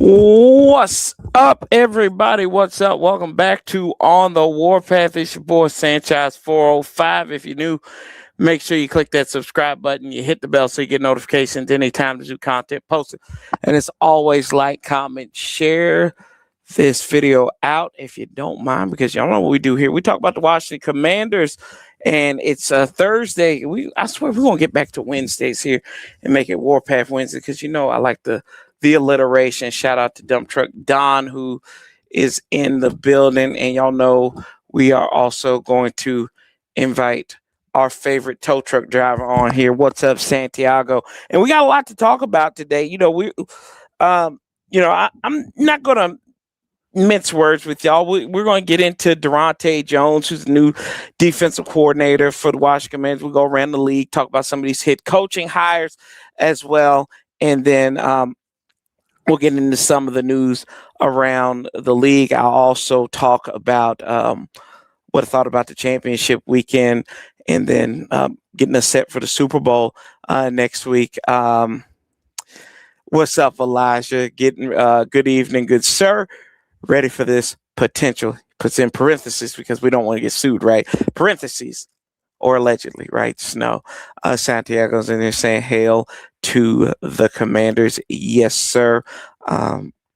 What's up, everybody? What's up? Welcome back to On the Warpath. It's your boy Sanchez 405. If you're new, make sure you click that subscribe button. You hit the bell so you get notifications anytime there's new content posted. And it's always like, comment, share this video out if you don't mind, because y'all know what we do here. We talk about the Washington Commanders, and it's Thursday. I swear we're gonna get back to Wednesdays here and make it Warpath Wednesday, because I like the alliteration. Shout out to Dump Truck Don, who is in the building, and y'all know we are also going to invite our favorite tow truck driver on here. What's up, Santiago? And we got a lot to talk about today. I'm not gonna mince words with y'all. We're going to get into Daronte Jones, who's the new defensive coordinator for the Washington Commanders. We'll go around the league, talk about some of these head coaching hires as well, and then we'll get into some of the news around the league. I'll also talk about what I thought about the championship weekend, and then getting us set for the Super Bowl next week. What's up, Elijah? Good evening, good sir. Ready for this potential, puts in parentheses because we don't want to get sued, right? Parentheses, or allegedly, right? Snow. Santiago's in there saying hail to the Commanders. Yes, sir.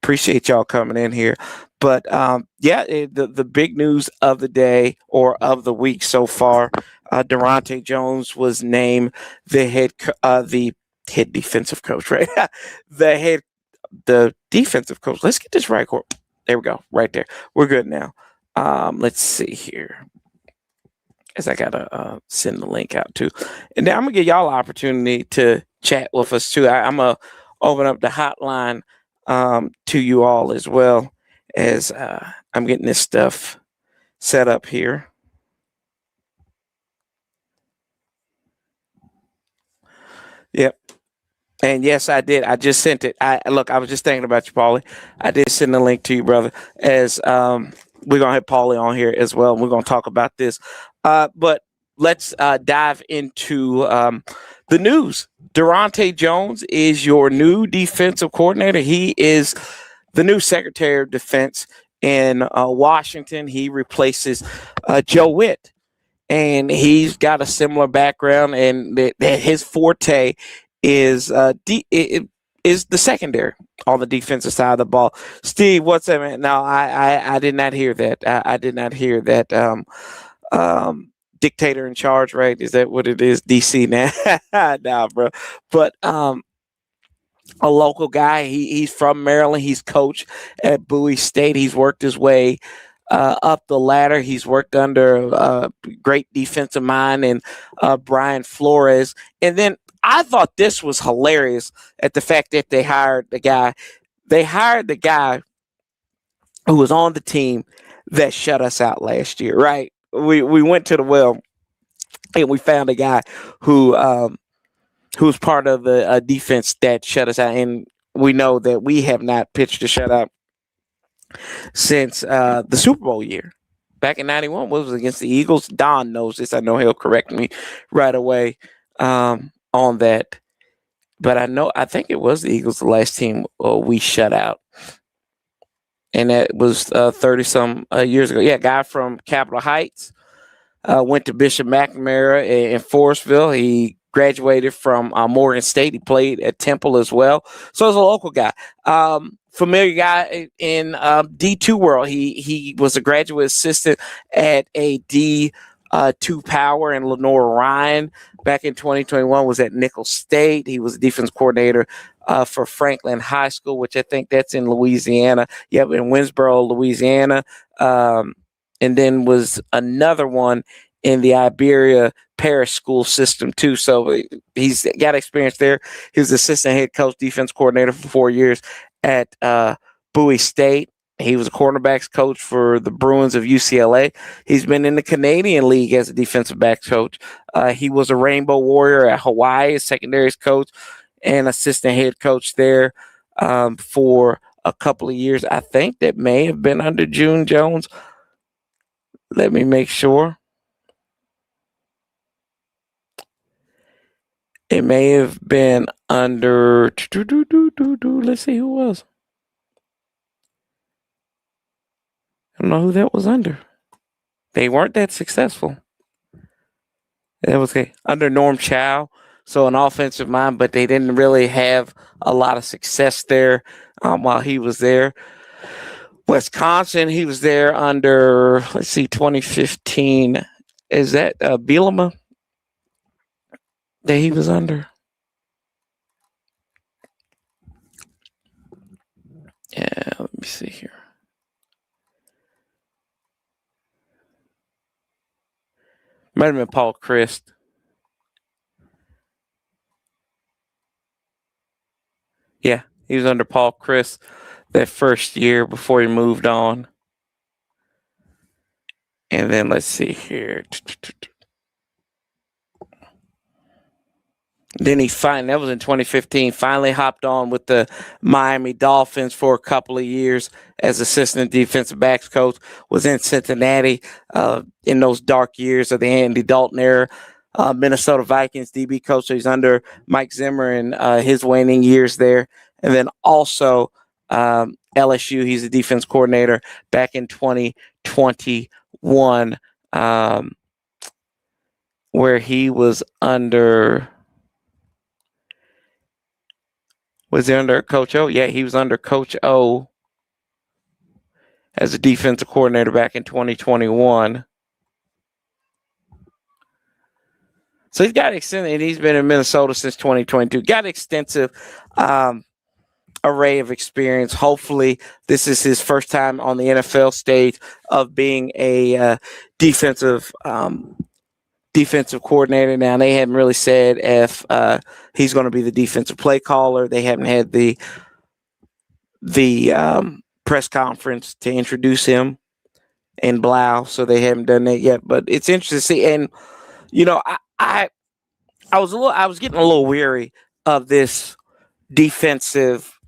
Appreciate y'all coming in here. But the big news of the day, or of the week so far, Daronte Jones was named the head defensive coach, right? the defensive coach. Let's get this right. There we go. Right there. We're good now. Let's see here. As I gotta send the link out too. And then I'm gonna give y'all an opportunity to chat with us too. I'm gonna open up the hotline to you all as well, as I'm getting this stuff set up here. Yep. And yes, I did. I just sent it. I was just thinking about you, Paulie. I did send the link to you, brother. As we're gonna have Paulie on here as well. And we're gonna talk about this. But let's dive into the news. Daronte Jones is your new defensive coordinator. He is the new Secretary of Defense in Washington. He replaces Joe Witt. And he's got a similar background, and that his forte is the secondary on the defensive side of the ball. Steve, what's that, man? No, I did not hear that. I did not hear that. Dictator in charge, right? Is that what it is? DC now? Nah, bro. But a local guy. He's from Maryland. He's coached at Bowie State. He's worked his way up the ladder. He's worked under great defensive mind and Brian Flores. And then I thought this was hilarious at the fact that they hired the guy. They hired the guy who was on the team that shut us out last year, right? We went to the well and we found a guy who who's part of the defense that shut us out. And we know that we have not pitched a shutout since the Super Bowl year. Back in 91, what was against the Eagles? Don knows this. I know he'll correct me right away on that. But I think it was the Eagles, the last team we shut out. And that was 30-some years ago. Yeah, guy from Capitol Heights. Went to Bishop McNamara in Forestville. He graduated from Morgan State. He played at Temple as well. So he's a local guy. Familiar guy in D2 world. He was a graduate assistant at a D2 Power, and Lenore Ryan back in 2021 was at Nicholls State. He was a defense coordinator for Franklin High School, which I think that's in Louisiana. Yep, in Winsboro, Louisiana. And then was another one in the Iberia Parish school system too. So he's got experience there. He was assistant head coach, defense coordinator for 4 years at Bowie State. He was a cornerbacks coach for the Bruins of UCLA. He's been in the Canadian League as a defensive backs coach. He was a Rainbow Warrior at Hawaii, as secondaries coach and assistant head coach there for a couple of years. I think that may have been under June Jones. Let me make sure. It may have been under. Let's see who was. I don't know who that was under. They weren't that successful. That was under Norm Chow, so an offensive mind, but they didn't really have a lot of success there while he was there. Wisconsin, he was there under, 2015. Is that Bielema that he was under? Yeah, let me see here. Might have been Paul Christ. Yeah, he was under Paul Christ that first year before he moved on. And then let's see here. Then that was in 2015, finally hopped on with the Miami Dolphins for a couple of years as assistant defensive backs coach, was in Cincinnati in those dark years of the Andy Dalton era. Minnesota Vikings DB coach, so he's under Mike Zimmer in his waning years there. And then also LSU, he's a defense coordinator back in 2021, where he was under... Was he under Coach O? Yeah, he was under Coach O as a defensive coordinator back in 2021. So he's got extended, and he's been in Minnesota since 2022. Got extensive array of experience. Hopefully, this is his first time on the NFL stage of being a defensive coordinator. Now, they haven't really said if he's going to be the defensive play caller. They haven't had the press conference to introduce him in Blau, so they haven't done that yet. But it's interesting to see. And I was getting a little weary of this defensive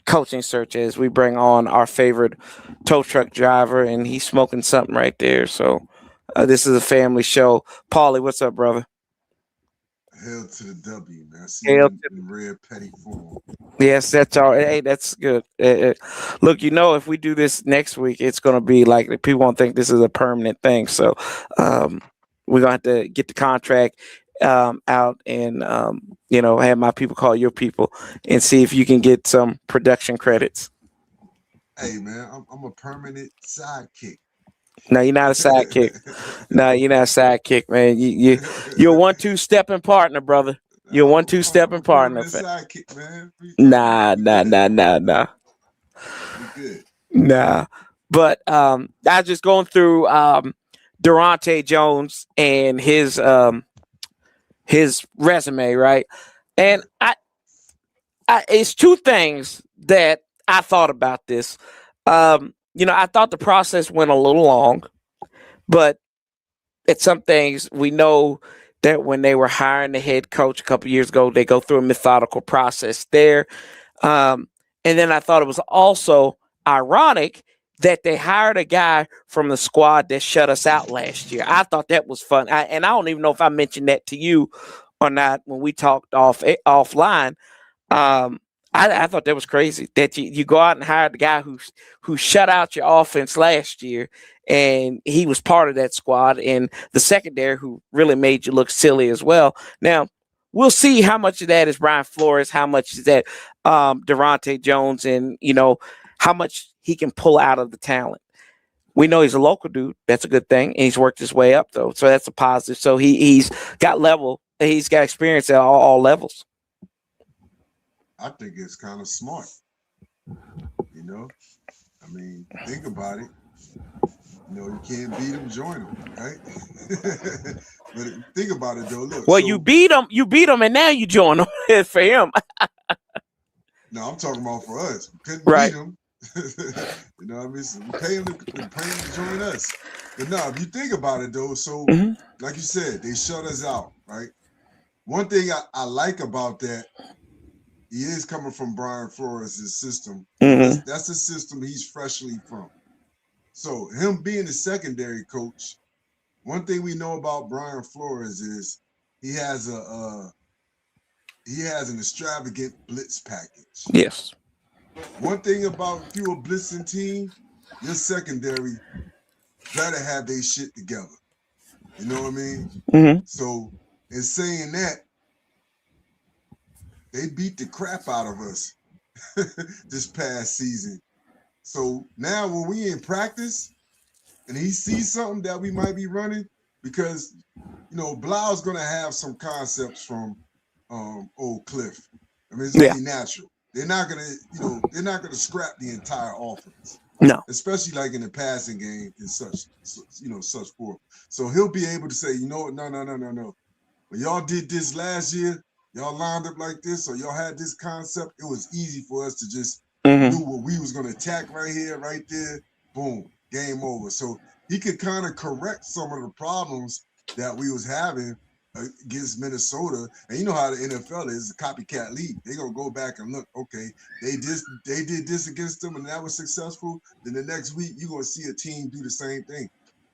coaching search as we bring on our favorite tow truck driver, and he's smoking something right there. So this is a family show. Paulie, what's up, brother? Hail to the W, man. I see you in rare petty form. Yes, that's all. Hey, that's good. Look, if we do this next week, it's going to be like people won't think this is a permanent thing. So we're going to have to get the contract out and, have my people call your people and see if you can get some production credits. Hey, man, I'm a permanent sidekick. No, you're not a sidekick. No, you're not a sidekick, man. You're a 1-2 stepping partner, brother. You're a 1-2 stepping partner. Sidekick, man. Nah. Good. Nah. But I was just going through Daronte Jones and his resume, right? And I it's two things that I thought about this. I thought the process went a little long, but at some things we know that when they were hiring the head coach a couple years ago, they go through a methodical process there. And then I thought it was also ironic that they hired a guy from the squad that shut us out last year. I thought that was fun. And I don't even know if I mentioned that to you or not when we talked offline. I thought that was crazy that you go out and hire the guy who shut out your offense last year, and he was part of that squad, and the secondary who really made you look silly as well. Now, we'll see how much of that is Brian Flores, how much is that Daronte Jones, and how much he can pull out of the talent. We know he's a local dude. That's a good thing, and he's worked his way up though, so that's a positive. So he's got experience at all levels. I think it's kind of smart. I mean, think about it. You can't beat them, join them, right? But think about it though. Look. Well, you beat them, and now you join them for him. No, I'm talking about for us. We couldn't right. beat them. You know what I mean? So we pay them to join us. But no, if you think about it though, so like you said, they shut us out, right? One thing I like about that, he is coming from Brian Flores' system. That's the system he's freshly from. So him being the secondary coach, one thing we know about Brian Flores is he has an extravagant blitz package. Yes. One thing about if you're a blitzing team, your secondary better have their shit together. You know what I mean? So in saying that, they beat the crap out of us this past season. So now when we in practice and he sees something that we might be running, because Blau's gonna have some concepts from Old Cliff. I mean, it's gonna be natural. They're not gonna scrap the entire offense. No. Especially like in the passing game and such forth. So he'll be able to say, no. When y'all did this last year, y'all lined up like this, or y'all had this concept, it was easy for us to just do what we was going to attack right here, right there, boom, game over. So he could kind of correct some of the problems that we was having against Minnesota. And you know how the NFL is, a copycat league. They're going to go back and look, okay, they did this against them and that was successful. Then the next week, you're going to see a team do the same thing.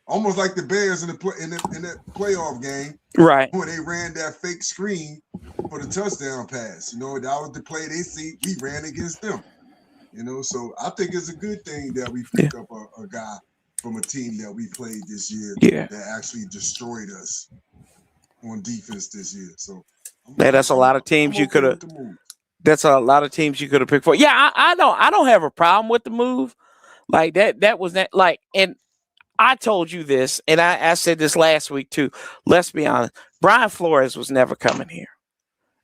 Almost like the Bears in that playoff game, right? When they ran that fake screen for the touchdown pass. That was the play they see. We ran against them. So I think it's a good thing that we picked up a guy from a team that we played this year that actually destroyed us on defense this year. So that's a lot of teams you could have. That's a lot of teams you could have picked for. Yeah, I don't have a problem with the move. Like that was that like and. I told you this, and I said this last week too. Let's be honest. Brian Flores was never coming here.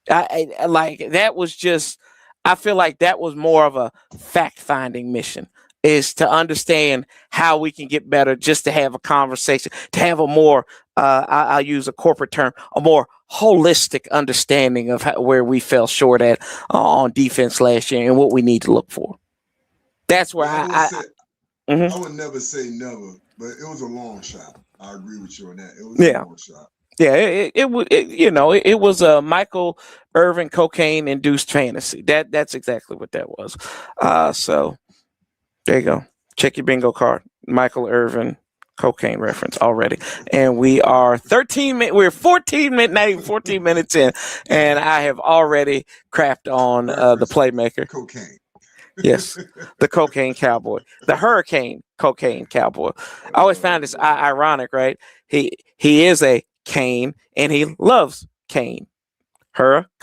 I like that was just. I feel like that was more of a fact-finding mission, is to understand how we can get better, just to have a conversation, to have a more. I'll use a corporate term, a more holistic understanding of where we fell short at on defense last year and what we need to look for. That's where I would never say never. But it was a long shot. I agree with you on that. It was a long shot. Yeah, it was a Michael Irvin cocaine induced fantasy. That's exactly what that was. So there you go. Check your bingo card. Michael Irvin cocaine reference already. And we are 14 minutes, not even 14 minutes in, and I have already crapped on the playmaker. Cocaine. Yes, the cocaine cowboy, the hurricane cocaine cowboy. I always found this ironic, right? He is a cane and he loves cane. According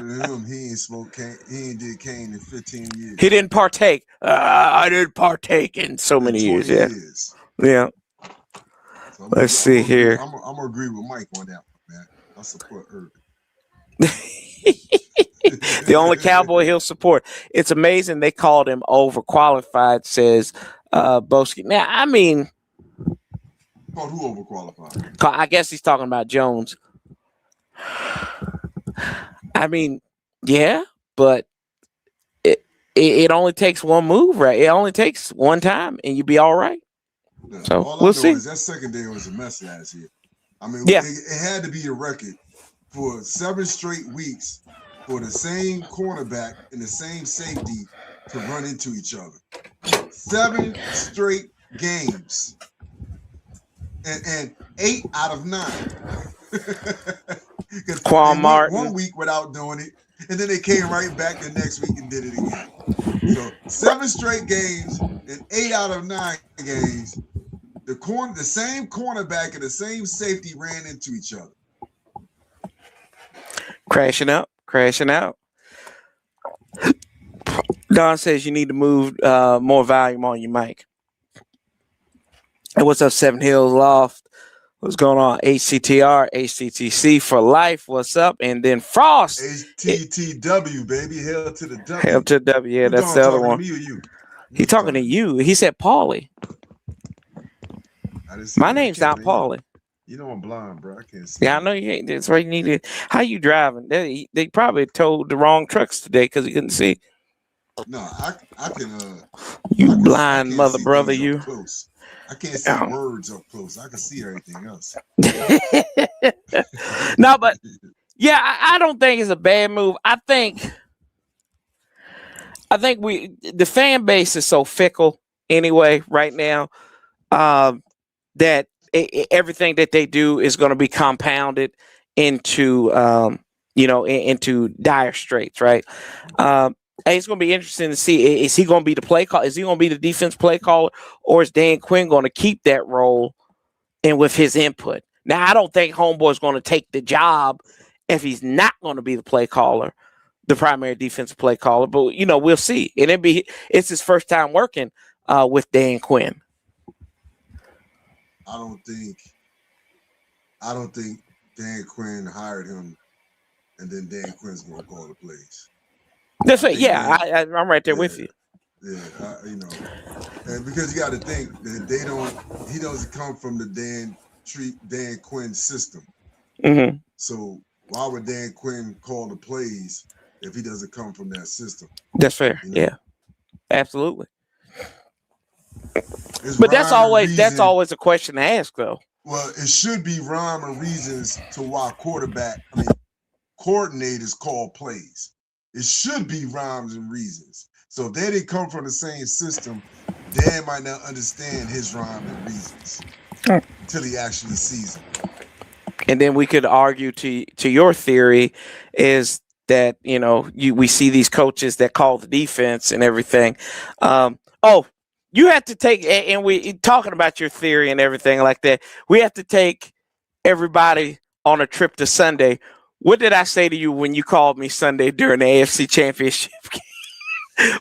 to him, he ain't smoked cane. He ain't did cane in 15 years. He didn't partake. I didn't partake in so many years. Yeah. So let's see here. I'm gonna agree with Mike on that one, man. I support Irvin. The only cowboy he'll support. It's amazing they called him overqualified, says Boski. Now, I mean, who overqualified? I guess he's talking about Jones. I mean, yeah, but it only takes one move, right? It only takes one time, and you'll be all right. Yeah, so all we'll see. That secondary was a mess last year. I mean, Yeah. it had to be a record for 7 straight weeks for the same cornerback and the same safety to run into each other. 7 straight games. And 8 out of 9. Because Quan they went Martin. 1 week without doing it, and then they came right back the next week and did it again. So 7 straight games and 8 out of 9 games, the same cornerback and the same safety ran into each other. Crashing out. Don says you need to move more volume on your mic. And what's up, Seven Hills Loft? What's going on? HCTR, HCTC for life. What's up? And then Frost. HTTW, baby. Hell to the W. Hell to the W. Yeah, that's the other one. To me or you? He's talking to you. He said Paulie. My name's not Paulie. You know I'm blind, bro. I can't see. Yeah, I know you ain't. That's why you need to. How you driving? They probably towed the wrong trucks today because he couldn't see. No, I can. You blind mother brother, you. Close. I can't see words up close. I can see everything else. No, but yeah, I don't think it's a bad move. I think the fan base is so fickle anyway right now that everything that they do is going to be compounded into into dire straits, right? It's going to be interesting to see, is he going to be the play call? Is he going to be the defense play caller, or is Dan Quinn going to keep that role and with his input? Now, I don't think Homeboy's going to take the job if he's not going to be the play caller, the primary defensive play caller, but we'll see. And it's his first time working with Dan Quinn. I don't think Dan Quinn hired him and then Dan Quinn's going to call the plays. That's right. Yeah, I'm right there with you. Yeah, and because you got to think that he doesn't come from the Dan Quinn system. Mm-hmm. So why would Dan Quinn call the plays if he doesn't come from that system? That's fair. Yeah, absolutely. But that's always a question to ask, though. Well, it should be rhyme or reasons to why coordinators call plays. It should be rhymes and reasons. So if they didn't come from the same system, Dan might not understand his rhyme and reasons until he actually sees them. And then we could argue to your theory is that we see these coaches that call the defense and everything. You have to take, and we talking about your theory and everything like that. We have to take everybody on a trip to Sunday. What did I say to you when you called me Sunday during the AFC Championship game?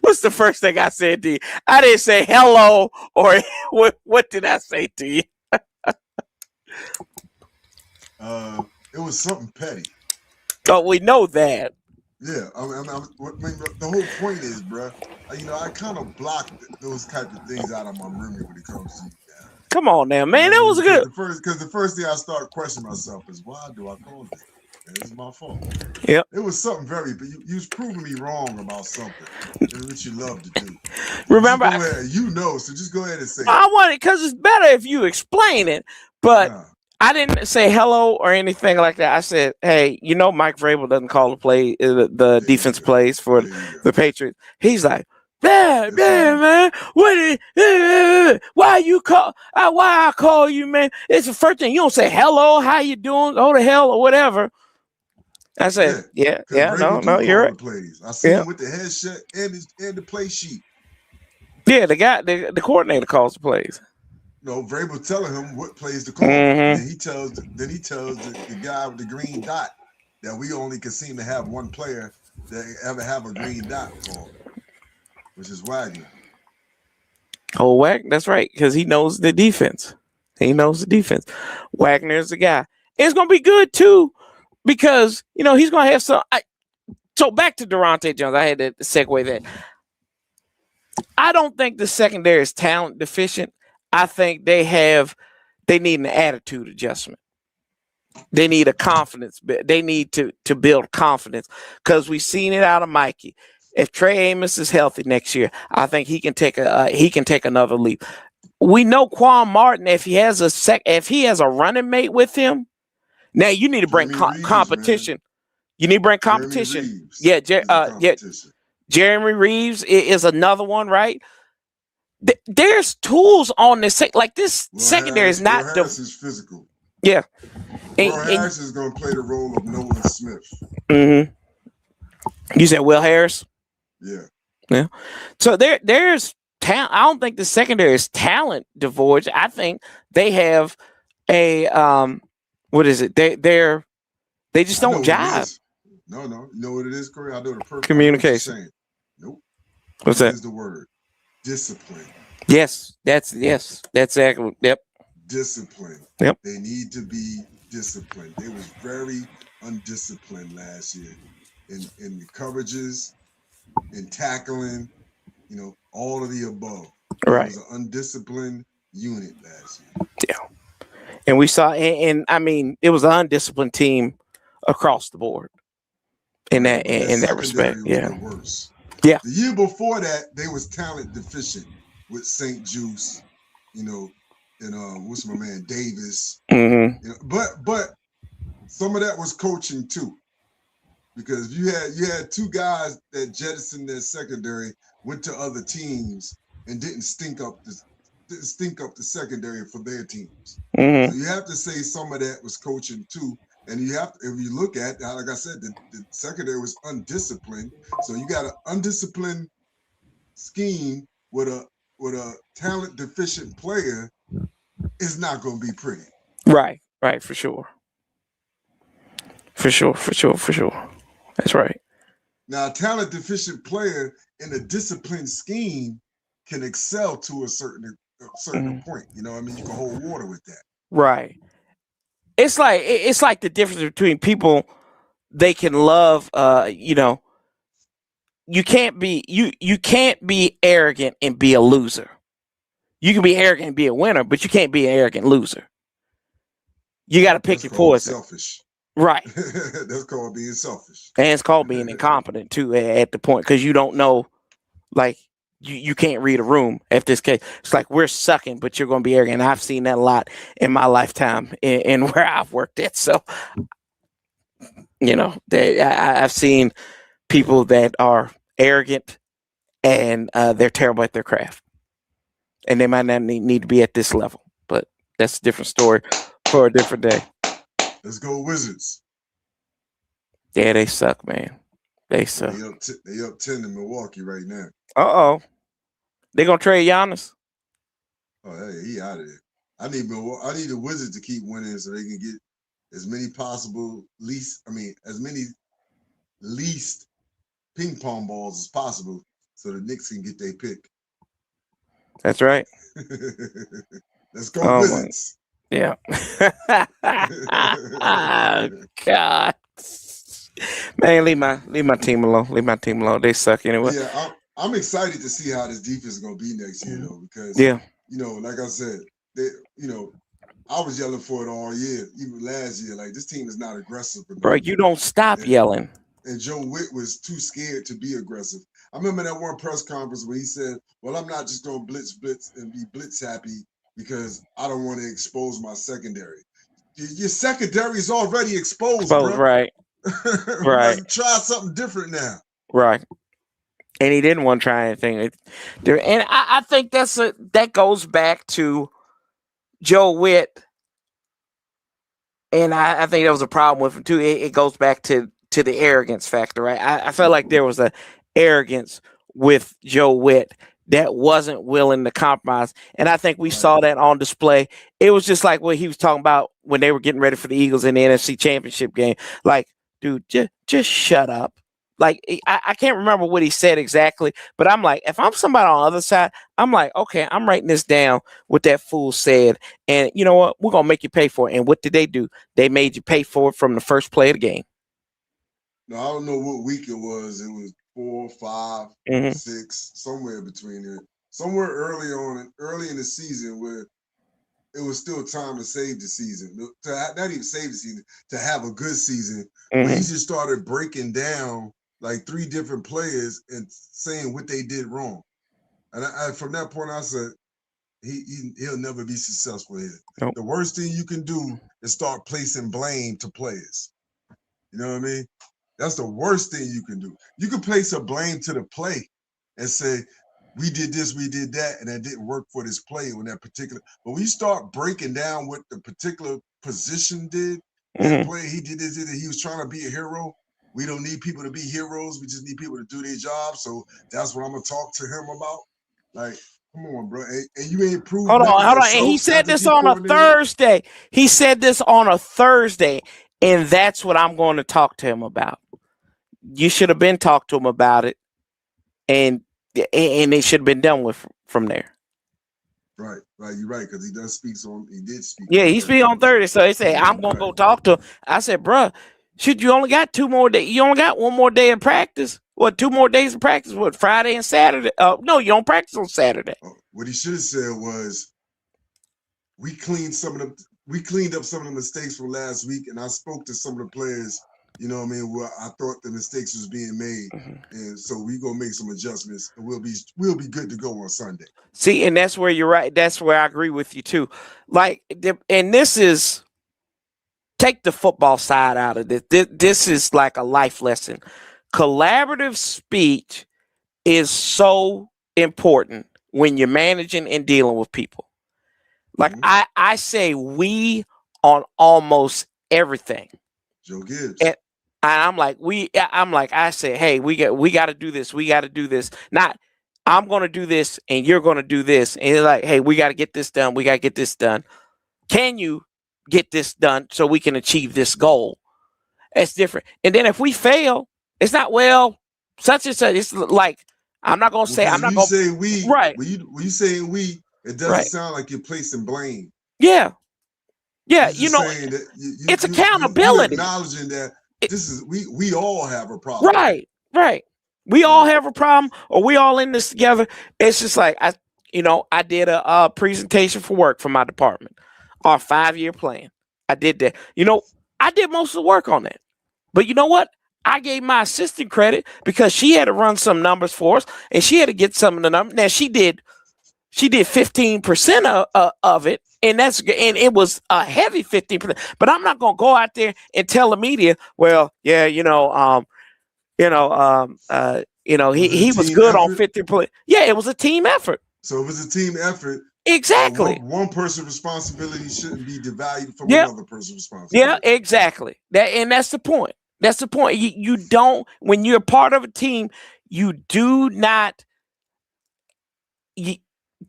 What's the first thing I said to you? I didn't say hello, or what did I say to you? It was something petty. Oh, we know that. Yeah, I mean, the whole point is, bro. I kind of blocked those type of things out of my memory when it comes to you. Come on now, man. That was good. Because the first thing I start questioning myself is, why do I call this? This is my fault. Yep. It was something but you was proving me wrong about something, which you love to do. Remember, so just go ahead and say I want it because it's better if you explain it. But I didn't say hello or anything like that. I said, hey, Mike Vrabel doesn't call the play, the defense plays for the Patriots. He's like, man, why you call? Why I call you, man? It's the first thing. You don't say hello, how you doing? Oh, the hell or whatever. I said, no, you're right. Plays. I see him with the headset and the play sheet. Yeah, the coordinator calls the plays. No, Vrabel telling him what plays to call. Mm-hmm. And he tells the guy with the green dot that we only can seem to have one player that ever have a green dot called, which is Wagner. Oh, that's right, because he knows the defense. Wagner's the guy. It's gonna be good too, because he's gonna have some. So back to Daronte Jones. I had to segue that. I don't think the secondary is talent deficient. I think they need an attitude adjustment. They need a confidence. They need to build confidence, because we've seen it out of Mikey. If Trey Amos is healthy next year, I think he can take another leap. We know Quan Martin, if he has a running mate with him, Now you need to bring Jeremy Reeves, man. competition. You need to bring Jeremy competition. Reeves Yeah, is a yeah. competition. Jeremy Reeves is another one, right? There's tools on this. Like this secondary is Will not Harris is physical. yeah. Will Harris is going to play the role of Nolan Smith. Mm-hmm. You said Will Harris? Yeah. Yeah. So there's talent. I don't think the secondary is talent divorced. I think they have a what is it? They just don't jive. No. You know what it is, Corey? I know the perfect. I know what you're Communication. saying. Nope. What's that? Here's the word. Discipline. Yes. That's exactly. Yep. Discipline. Yep. They need to be disciplined. They was very undisciplined last year in the coverages, in tackling, you know, all of the above. Right. It was an undisciplined unit last year. Yeah. And we saw, and I mean, it was an undisciplined team across the board in that respect. Yeah. The worst. Yeah. The year before that, they was talent deficient with St. Juice, you know, and what's my man Davis. Mm-hmm. You know, but some of that was coaching too, because you had two guys that jettisoned their secondary, went to other teams, and didn't stink up the secondary for their teams. Mm-hmm. So you have to say some of that was coaching too. And you have to, if you look at, like I said, the secondary was undisciplined. So you got an undisciplined scheme with a talent deficient player. It's not going to be pretty. Right, for sure. That's right. Now, a talent deficient player in a disciplined scheme can excel to a certain point. You know what I mean? You can hold water with that. Right. It's like the difference between people. They can love, you know, you can't be arrogant and be a loser. You can be arrogant and be a winner, but you can't be an arrogant loser. You got to pick your poison. Selfish. Right. That's called being selfish. And it's called being incompetent too at the point, because you don't know, like, you can't read a room at this case. It's like we're sucking, but you're going to be arrogant. I've seen that a lot in my lifetime in where I've worked at. So, you know, I've seen people that are arrogant and they're terrible at their craft. And they might not need to be at this level. But that's a different story for a different day. Let's go Wizards. Yeah, they suck, man. They suck. They up 10 in Milwaukee right now. Uh-oh. They going to trade Giannis? Oh, hey, he out of there. I need the Wizards to keep winning so they can get as many least ping pong balls as possible so the Knicks can get their pick. That's right. Let's go Wizards. Yeah. God. Man, leave my team alone. Leave my team alone. They suck anyway. Yeah, I'm excited to see how this defense is going to be next year, though, because, you know, like I said, I was yelling for it all year, even last year. Like, this team is not aggressive enough. Bro, you don't stop yelling. And Joe Witt was too scared to be aggressive. I remember that one press conference where he said, well, I'm not just going to blitz and be blitz happy because I don't want to expose my secondary. Your secondary is already exposed, bro. Right. Right. Try something different now. Right. And he didn't want to try anything. And I think that goes back to Joe Witt. And I think that was a problem with him too. It goes back to the arrogance factor, right? I felt like there was an arrogance with Joe Witt that wasn't willing to compromise. And I think we saw that on display. It was just like what he was talking about when they were getting ready for the Eagles in the NFC Championship game. Like, dude, just shut up. Like, I can't remember what he said exactly, but I'm like, if I'm somebody on the other side, I'm like, okay, I'm writing this down what that fool said. And you know what? We're going to make you pay for it. And what did they do? They made you pay for it from the first play of the game. No, I don't know what week it was. It was 4, 5, 6, somewhere between there. Somewhere early in the season where it was still time to save the season. Not even save the season, to have a good season. Where he just started breaking down like 3 different players and saying what they did wrong. And from that point, I said, he'll never be successful here. Nope. The worst thing you can do is start placing blame to players. You know what I mean? That's the worst thing you can do. You can place a blame to the play and say, we did this, we did that, and that didn't work for this play on that particular. But when you start breaking down what the particular position did, that play, he did this, he was trying to be a hero. We don't need people to be heroes. We just need people to do their job. So that's what I'm gonna talk to him about. Like, come on, bro. And you ain't proved Hold nothing on. yourself. And he said as this the on a coordinator. Thursday. He said this on a Thursday, and that's what I'm going to talk to him about. You should have been talked to him about it, and it should have been done with from there. Right, you're right, because he did speak. Yeah, he speak on Thursday, so he said, I'm going to go talk to him. I said, bruh, shit, you only got 2 more days. You only got 1 more day of practice. What, 2 more days of practice? What, Friday and Saturday? No, you don't practice on Saturday. What he should have said was, we cleaned up some of the mistakes from last week, and I spoke to some of the players, you know what I mean, where I thought the mistakes was being made. And so we gonna make some adjustments, and we'll be good to go on Sunday. See, and that's where you're right. That's where I agree with you too. Like, and this is, take the football side out of this. This is like a life lesson. Collaborative speech is so important when you're managing and dealing with people. Like, I say we on almost everything. Joe Gibbs. And I'm like, I say, hey, we got to do this. We got to do this. Not, I'm going to do this and you're going to do this. And it's like, hey, we got to get this done. We got to get this done. Can you get this done so we can achieve this goal? It's different. And then if we fail, it's not, well, such and such. It's like, I'm not going to say, I'm not going to say we. Right. When you saying we, it doesn't sound like you're placing blame. Yeah. Yeah. You know, it's accountability. You're acknowledging that this is, we all have a problem. Right. We all have a problem, or we all in this together. It's just like, I did a presentation for work for my department, our 5-year plan. I did that. I did most of the work on that. But you know what? I gave my assistant credit because she had to run some numbers for us, and she had to get some of the numbers. Now she did 15% of it, and it was a heavy 15%. But I'm not gonna go out there and tell the media, well, yeah, he was good on 50%. Yeah, it was a team effort. So it was a team effort. Exactly. One person's responsibility shouldn't be devalued from another person's responsibility. Yeah, exactly. That's the point. That's the point. You don't, when you're part of a team, you do not.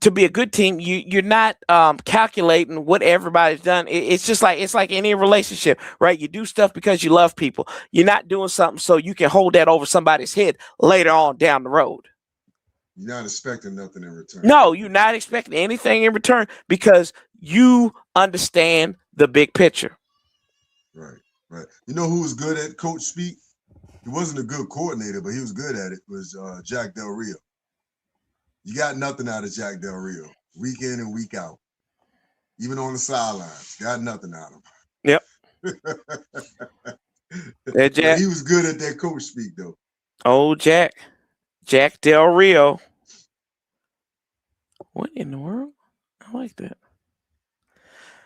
To be a good team, you're not calculating what everybody's done. It's just like, it's like any relationship, right? You do stuff because you love people. You're not doing something so you can hold that over somebody's head later on down the road. You're not expecting nothing in return. No, you're not expecting anything in return because you understand the big picture. Right. You know who was good at coach speak? He wasn't a good coordinator, but he was good at it. Was Jack Del Rio. You got nothing out of Jack Del Rio, week in and week out. Even on the sidelines, got nothing out of him. Yep. Jack, he was good at that coach speak, though. Oh, Jack Del Rio. What in the world? I like that.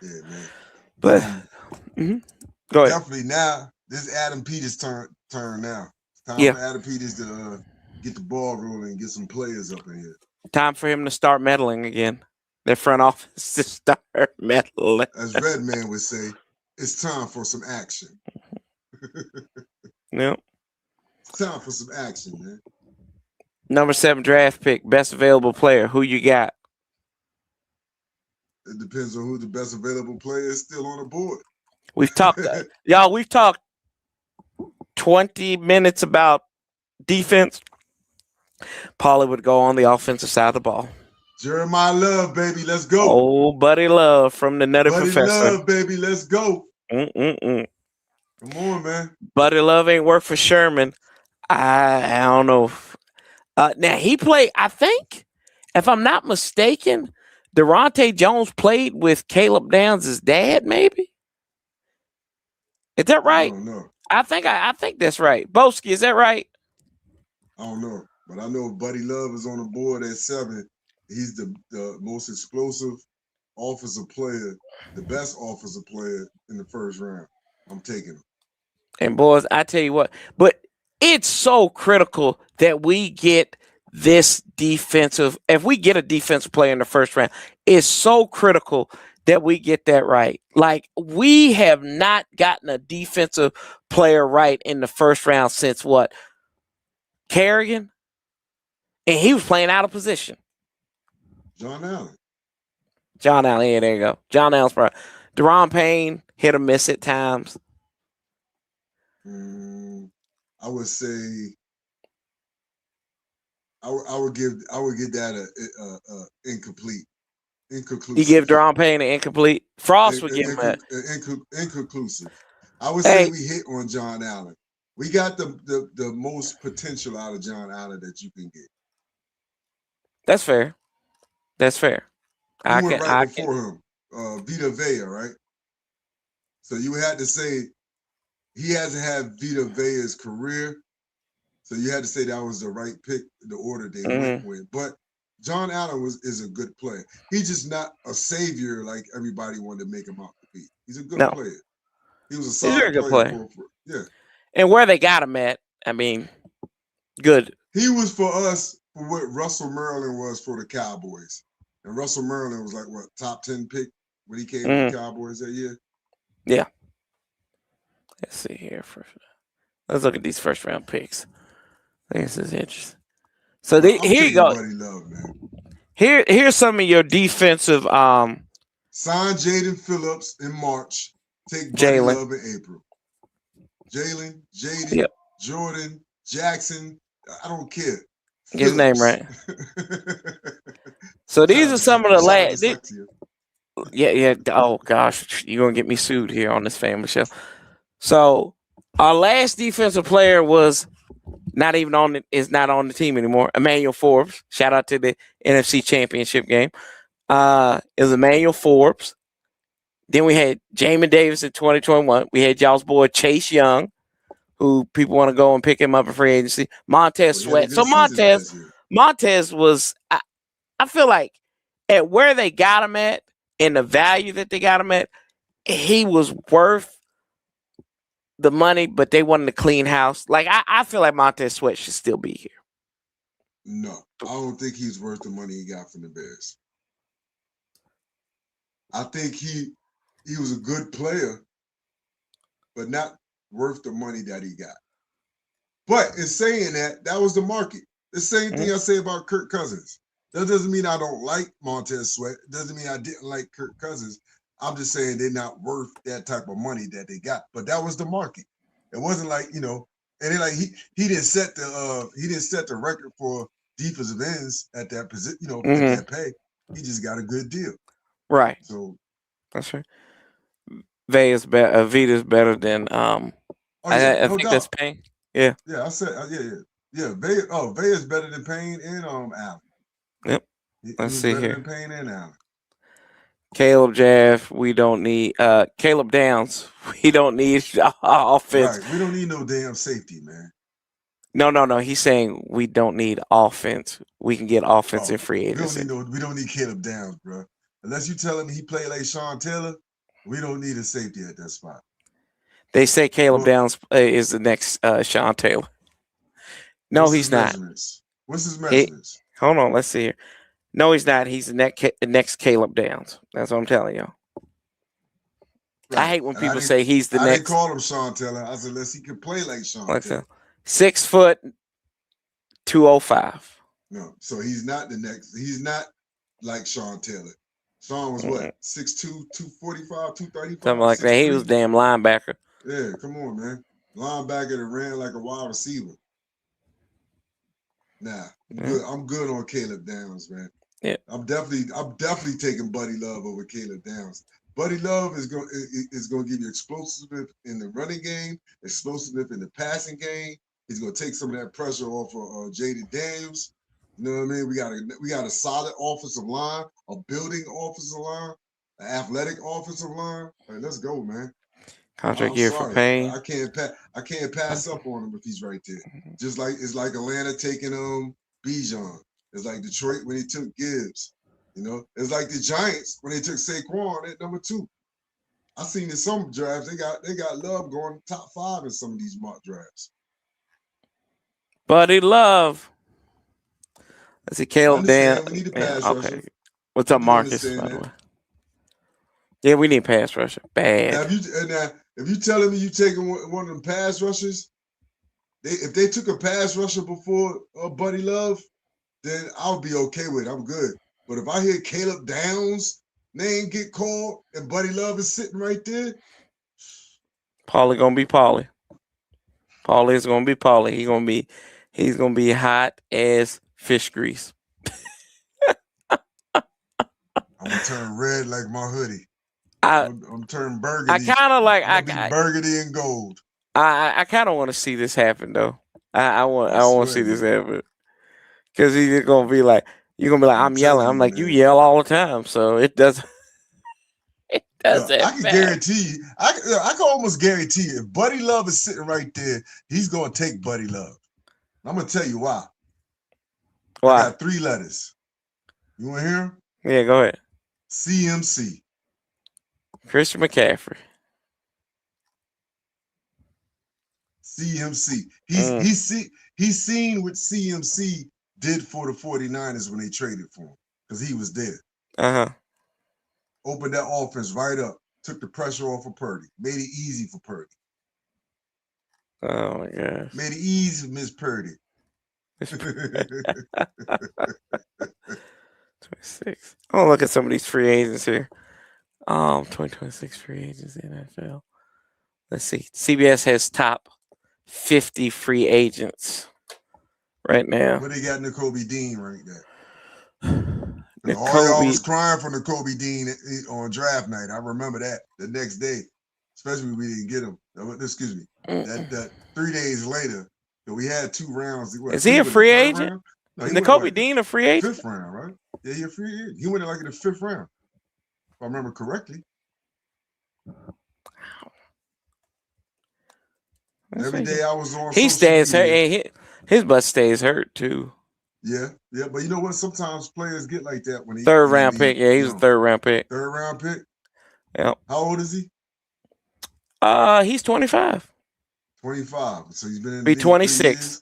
Yeah, man. But go ahead. Definitely now, this is Adam Peters' turn now. It's time for Adam Peters to get the ball rolling and get some players up in here. Time for him to start meddling again. Their front office to start meddling. As Redman would say, it's time for some action. Yep. It's time for some action, man. Number 7 draft pick, best available player. Who you got? It depends on who the best available player is still on the board. We've talked, y'all. We've talked 20 minutes about defense. Paulie would go on the offensive side of the ball. Jeremiah Love, baby, let's go. Oh, Buddy Love from the Nutty Professor. Love, baby, let's go. Come on, man. Buddy Love ain't work for Sherman. I don't know. Now he played. I think, if I'm not mistaken, Daronte Jones played with Caleb Downs' dad. Maybe. Is that right? I don't know. I think that's right. Boski, is that right? I don't know. But I know Buddy Love is on the board at 7. he's the most explosive offensive player, the best offensive player in the first round. I'm taking him. And boys, I tell you what, but it's so critical that we get this defensive. If we get a defensive player in the first round, it's so critical that we get that right. Like, we have not gotten a defensive player right in the first round since what? Kerrigan? And he was playing out of position. John Allen. John Allen, yeah, there you go. John Allen's probably. Daron Payne hit or miss at times. I would say I would give that a incomplete. Inconclusive. You give Daron Payne an incomplete. Frost would give him a inconclusive. I would Hey. say we hit on John Allen. We got the most potential out of John Allen that you can get. That's fair. That's fair. He went right before him, Vita Vea, right? So you had to say he hasn't had Vita Vea's career, so you had to say that was the right pick, the order they went with. But John Allen is a good player. He's just not a savior like everybody wanted to make him out to be. He's a good player. He was a solid player. Yeah. And where they got him at, I mean, good. He was for us for what Russell Merlin was for the Cowboys. And Russell Merlin was like, what, top 10 pick when he came to the Cowboys that year? Yeah. Let's see here. Let's look at these first round picks. I think this is interesting. So here you go. Buddy Love, man. Here's some of your defensive. Sign Jaden Phillips in March. Take Buddy Love in April. Jalen, Jaden, yep. Jordan, Jackson. I don't care. Get his name right. So these are some of the last. Yeah. Oh gosh, you're gonna get me sued here on this family show. So our last defensive player was not on the team anymore. Emmanuel Forbes. Shout out to the NFC Championship game. It was Emmanuel Forbes. Then we had Jamin Davis in 2021. We had y'all's boy Chase Young, who people want to go and pick him up in free agency. Montez Sweat. So Montez was, I feel like, at where they got him at and the value that they got him at, he was worth the money, but they wanted to clean house. Like, I feel like Montez Sweat should still be here. No, I don't think he's worth the money he got from the Bears. I think he was a good player, but not worth the money that he got. But in saying that was the market. The same thing I say about Kirk Cousins. That doesn't mean I don't like Montez Sweat. It doesn't mean I didn't like Kirk Cousins. I'm just saying they're not worth that type of money that they got. But that was the market. It wasn't like, and then like he didn't set the record for defensive ends at that position, at that pay. He just got a good deal. Right. So that's right. Vita's better than I think that's Payne. Yeah. Yeah, I said yeah. Vea's better than Payne and Allen. Yep. Let's see here. Better than Payne and Allen. Caleb Jaff, we don't need Caleb Downs. We don't need offense. Right. We don't need no damn safety, man. No. He's saying we don't need offense. We can get offense in free agency. We don't need Caleb Downs, bro. Unless you tell him he played like Sean Taylor, we don't need a safety at that spot. They say Caleb Downs is the next Sean Taylor. No, he's not. What's his measurements? Hold on, let's see here. No, he's not. He's the next Caleb Downs. That's what I'm telling y'all. Right. I hate when people say he's the next. I didn't call him Sean Taylor. I said, unless he can play like Sean Taylor. 6 foot, 205. No, so he's not the next. He's not like Sean Taylor. Sean was what? 6'2", 245, 235? Something like that. He was damn linebacker. Yeah, come on, man. Linebacker that ran like a wide receiver. Nah, I'm good on Caleb Downs, man. Yeah. I'm definitely taking Buddy Love over Caleb Downs. Buddy Love is going to give you explosiveness in the running game, explosiveness in the passing game. He's going to take some of that pressure off of Jaden Daniels. You know what I mean? We got a solid offensive line, a building offensive line, an athletic offensive line. Right, let's go, man. Contract year for Payne. I can't pass up on him if he's right there. Just like it's like Atlanta taking Bijan. It's like Detroit when they took Gibbs. You know, it's like the Giants when they took Saquon at number 2. I seen in some drafts they got Love going top 5 in some of these mock drafts. Buddy Love. Let's see, I Caleb Dan. understand we need a pass Okay. rusher. What's up, I do Marcus? By understand the that. way. Yeah, we need pass rusher. Bad. Now, if you telling me you taking one of them pass rushers, if they took a pass rusher before Buddy Love, then I'll be okay with it. I'm good. But if I hear Caleb Downs' name get called and Buddy Love is sitting right there, Paulie gonna be Paulie. Paulie is gonna be Paulie. He's gonna be hot as fish grease. I'm gonna turn red like my hoodie. I'm turning burgundy. I kind of like. I'm gonna be burgundy and gold. I kind of want to see this happen though. I want to see this happen because he's gonna be like, you're gonna be like, I'm yelling. I'm like, man. You yell all the time, so it doesn't. It doesn't. I can guarantee you. I can almost guarantee you, if Buddy Love is sitting right there, he's gonna take Buddy Love. I'm gonna tell you why. Why? I got 3 letters. You want to hear them? Yeah, go ahead. CMC. Christian McCaffrey. CMC. He's seen what CMC did for the 49ers when they traded for him because he was there. Uh-huh. Opened that offense right up. Took the pressure off of Purdy. Made it easy for Purdy. Oh, my gosh. Made it easy for Miss Purdy. 26. Oh, look at some of these free agents here. 2026 free agents in NFL. Let's see. CBS has top 50 free agents right now. Where they got Nakobe Dean right there. All y'all was crying for Nakobe Dean on draft night. I remember that the next day, especially when we didn't get him. Excuse me. That 3 days later, we had 2 rounds. Is he a free agent? No, is Nakobe Dean a free agent? 5th round, right? Yeah, he's a free agent. He went in like in the 5th round, if I remember correctly. Every day I was on. He stays hurt. His butt stays hurt too. Yeah, but you know what? Sometimes players get like that when he 3rd round pick. Yeah, he's a 3rd round pick. 3rd round pick. Yeah. How old is he? He's 25. 25. So he's been in the league 26.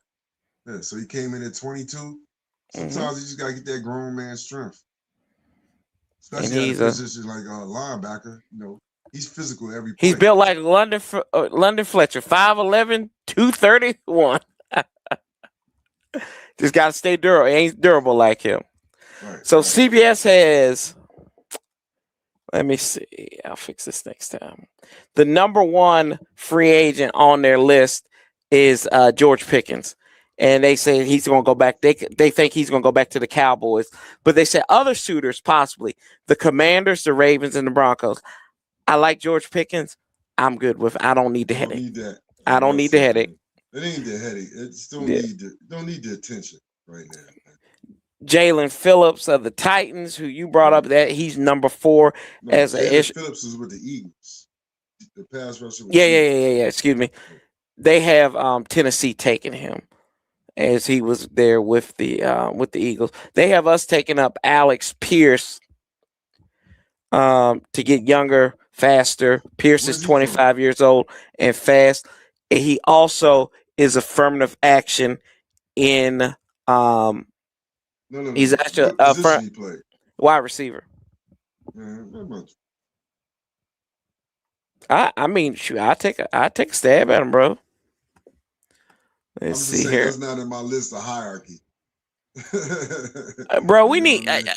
Yeah, so he came in at 22. Sometimes you just gotta get that grown man strength. Especially at a position like a linebacker. You know, he's physical every play. He's built like London Fletcher, 5'11", 231. Just gotta stay durable. He ain't durable like him. Right, so CBS has. Let me see. I'll fix this next time. The number 1 free agent on their list is George Pickens. And they say he's going to go back. They think he's going to go back to the Cowboys. But they said other suitors, possibly. The Commanders, the Ravens, and the Broncos. I like George Pickens. I'm good with it. I don't need the headache. I don't need the headache. It ain't the headache. It just don't need the attention right now. Jalen Phillips of the Titans, who you brought up, that he's number 4 as a Phillips is with the Eagles. The pass rusher. Yeah. Excuse me. They have Tennessee taking him as he was there with the Eagles. They have us taking up Alex Pierce to get younger, faster. Pierce is 25 years old and fast. And he also is affirmative action in No. He's actually a wide receiver. I mean, shoot, I take a stab at him, bro. Let's see here. That's not in my list of hierarchy. Bro, we need like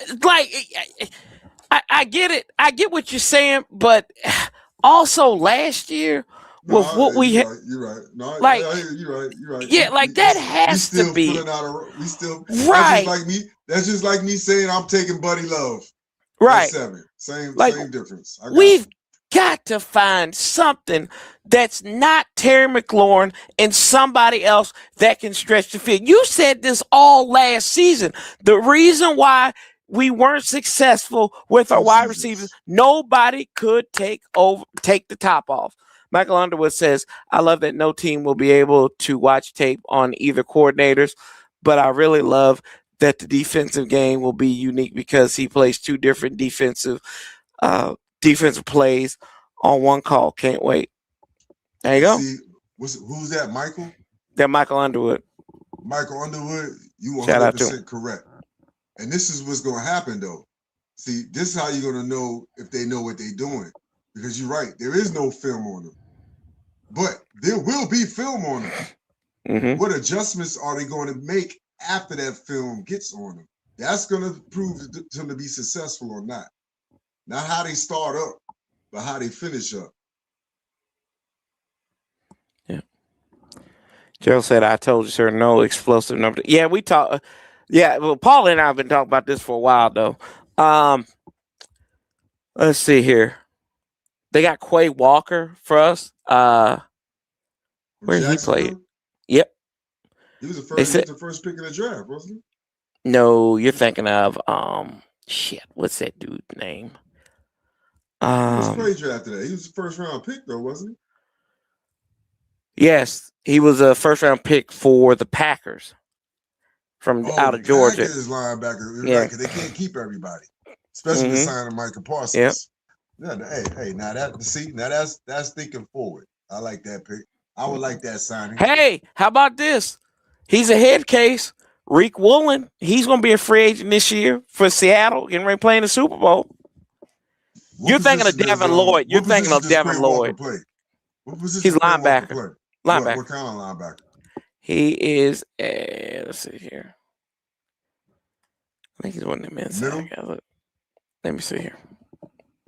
I get it. I get what you're saying, but also last year with what we had, you're right. No, like you're right. Yeah, like that has to be. We still right. That's just like me saying I'm taking Buddy Love. Right. 7. Same difference. We've got to find something that's not Terry McLaurin and somebody else that can stretch the field. You said this all last season. The reason why we weren't successful with our wide receivers, nobody could take the top off. Michael Underwood says, I love that no team will be able to watch tape on either coordinators, but I really love that the defensive game will be unique because he plays two different defensive plays on one call. Can't wait. There you go. See, who's that? Michael? That Michael Underwood. Michael Underwood, you Shout out to him. 100% correct. And this is what's going to happen, though. See, this is how you're going to know if they know what they're doing. Because you're right, there is no film on them. But there will be film on them. Mm-hmm. What adjustments are they going to make after that film gets on them? That's going to prove them to be successful or not. Not how they start up, but how they finish up. Yeah. Joe said, I told you, sir, no explosive number. Yeah, we talk. Yeah, well, Paul and I have been talking about this for a while, though. Let's see here. They got Quay Walker for us. Where he played? Yep. He was the first pick in the draft, wasn't he? No, you're thinking of shit. What's that dude's name? He was Quay drafted that. He was the first round pick, though, wasn't he? Yes, he was a first round pick for the Packers from out of Georgia. Packers linebacker, yeah, because they can't keep everybody, especially with signing Micah Parsons. Yep. Yeah, hey, now that's thinking forward. I like that pick. I would like that signing. Hey, how about this? He's a head case. Reek Woolen, he's going to be a free agent this year for Seattle, getting ready to play in the Super Bowl. You're thinking of Devin Lloyd. You're thinking of Devin Lloyd. He's linebacker. Linebacker. What kind of linebacker? He is. Let's see here. I think he's one of them inside guys. Let me see here.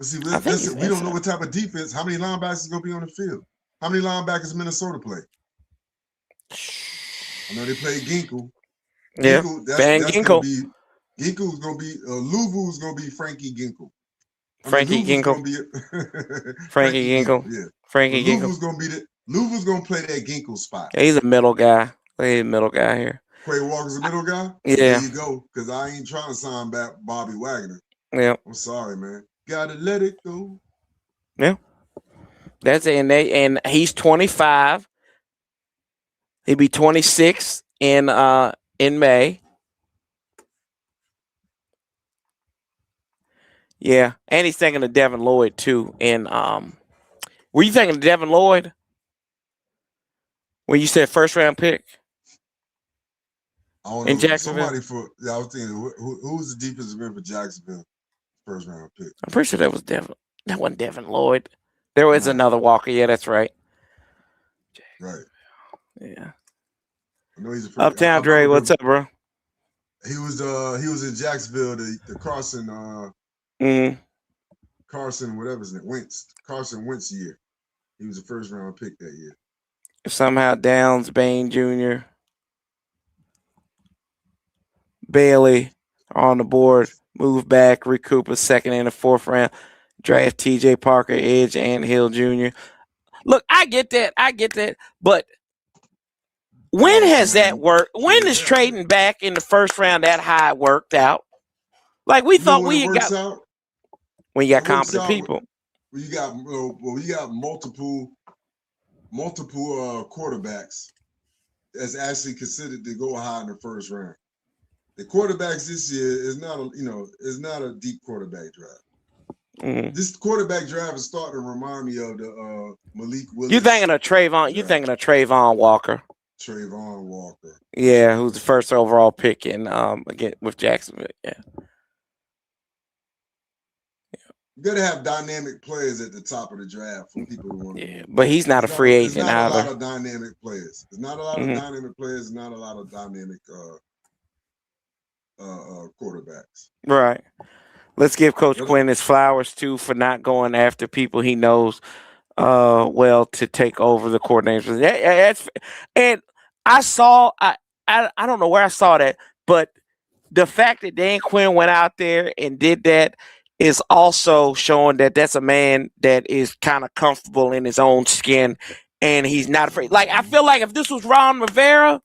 See, listen, we don't know what type of defense. How many linebackers is going to be on the field? How many linebackers Minnesota play? I know they play Ginkle. Yeah, Van Ginkle. Ginkle's going to be Luvu's going to be Frankie Ginkle. Frankie Ginkle. Frankie Ginkle. Yeah. Frankie Ginkle. Luvu's going to play that Ginkle spot. Yeah, he's a middle guy. He's a middle guy here. Quay Walker's a middle guy? Yeah. There you go. Because I ain't trying to sign back Bobby Wagner. Yeah. I'm sorry, man. Gotta let it go. Yeah. That's it. And he's 25. He'll be 26 in May. Yeah. And he's thinking of Devin Lloyd too. And were you thinking of Devin Lloyd when you said first round pick? I don't know. Jacksonville. I was thinking who's the defensive end for Jacksonville? First round pick. I'm pretty sure that was Devin. That wasn't Devin Lloyd. There was another Walker. Yeah, that's right. Right. Yeah. I know he's Uptown Dre, what's up, bro? He was in Jacksonville, the Carson Carson, whatever his name, Carson Wentz year. He was a first round pick that year. Somehow Downs, Bain Jr., Bailey are on the board. Move back, recoup a second and a fourth round. Draft TJ Parker, Edge, and Hill Jr. Look, I get that. But when has that worked? When is trading back in the first round that high worked out? Like we thought we got out? When you got competent people. When you got multiple quarterbacks that's actually considered to go high in the first round. The quarterbacks this year is not a deep quarterback draft. Mm-hmm. This quarterback draft is starting to remind me of the Malik Willis. You're thinking of Trayvon. You're thinking of Trayvon Walker. Trayvon Walker. Yeah, who's the first overall pick in again with Jacksonville. Yeah. You gotta have dynamic players at the top of the draft for people who want to. Yeah, but he's not a free agent either. There's not a lot of dynamic players. There's not a lot of dynamic players. Not a lot of dynamic quarterbacks. Right. Let's give Coach Quinn his flowers too for not going after people he knows well to take over the coordinators. And I don't know where I saw that, but the fact that Dan Quinn went out there and did that is also showing that that's a man that is kind of comfortable in his own skin and he's not afraid. Like, I feel like if this was Ron Rivera,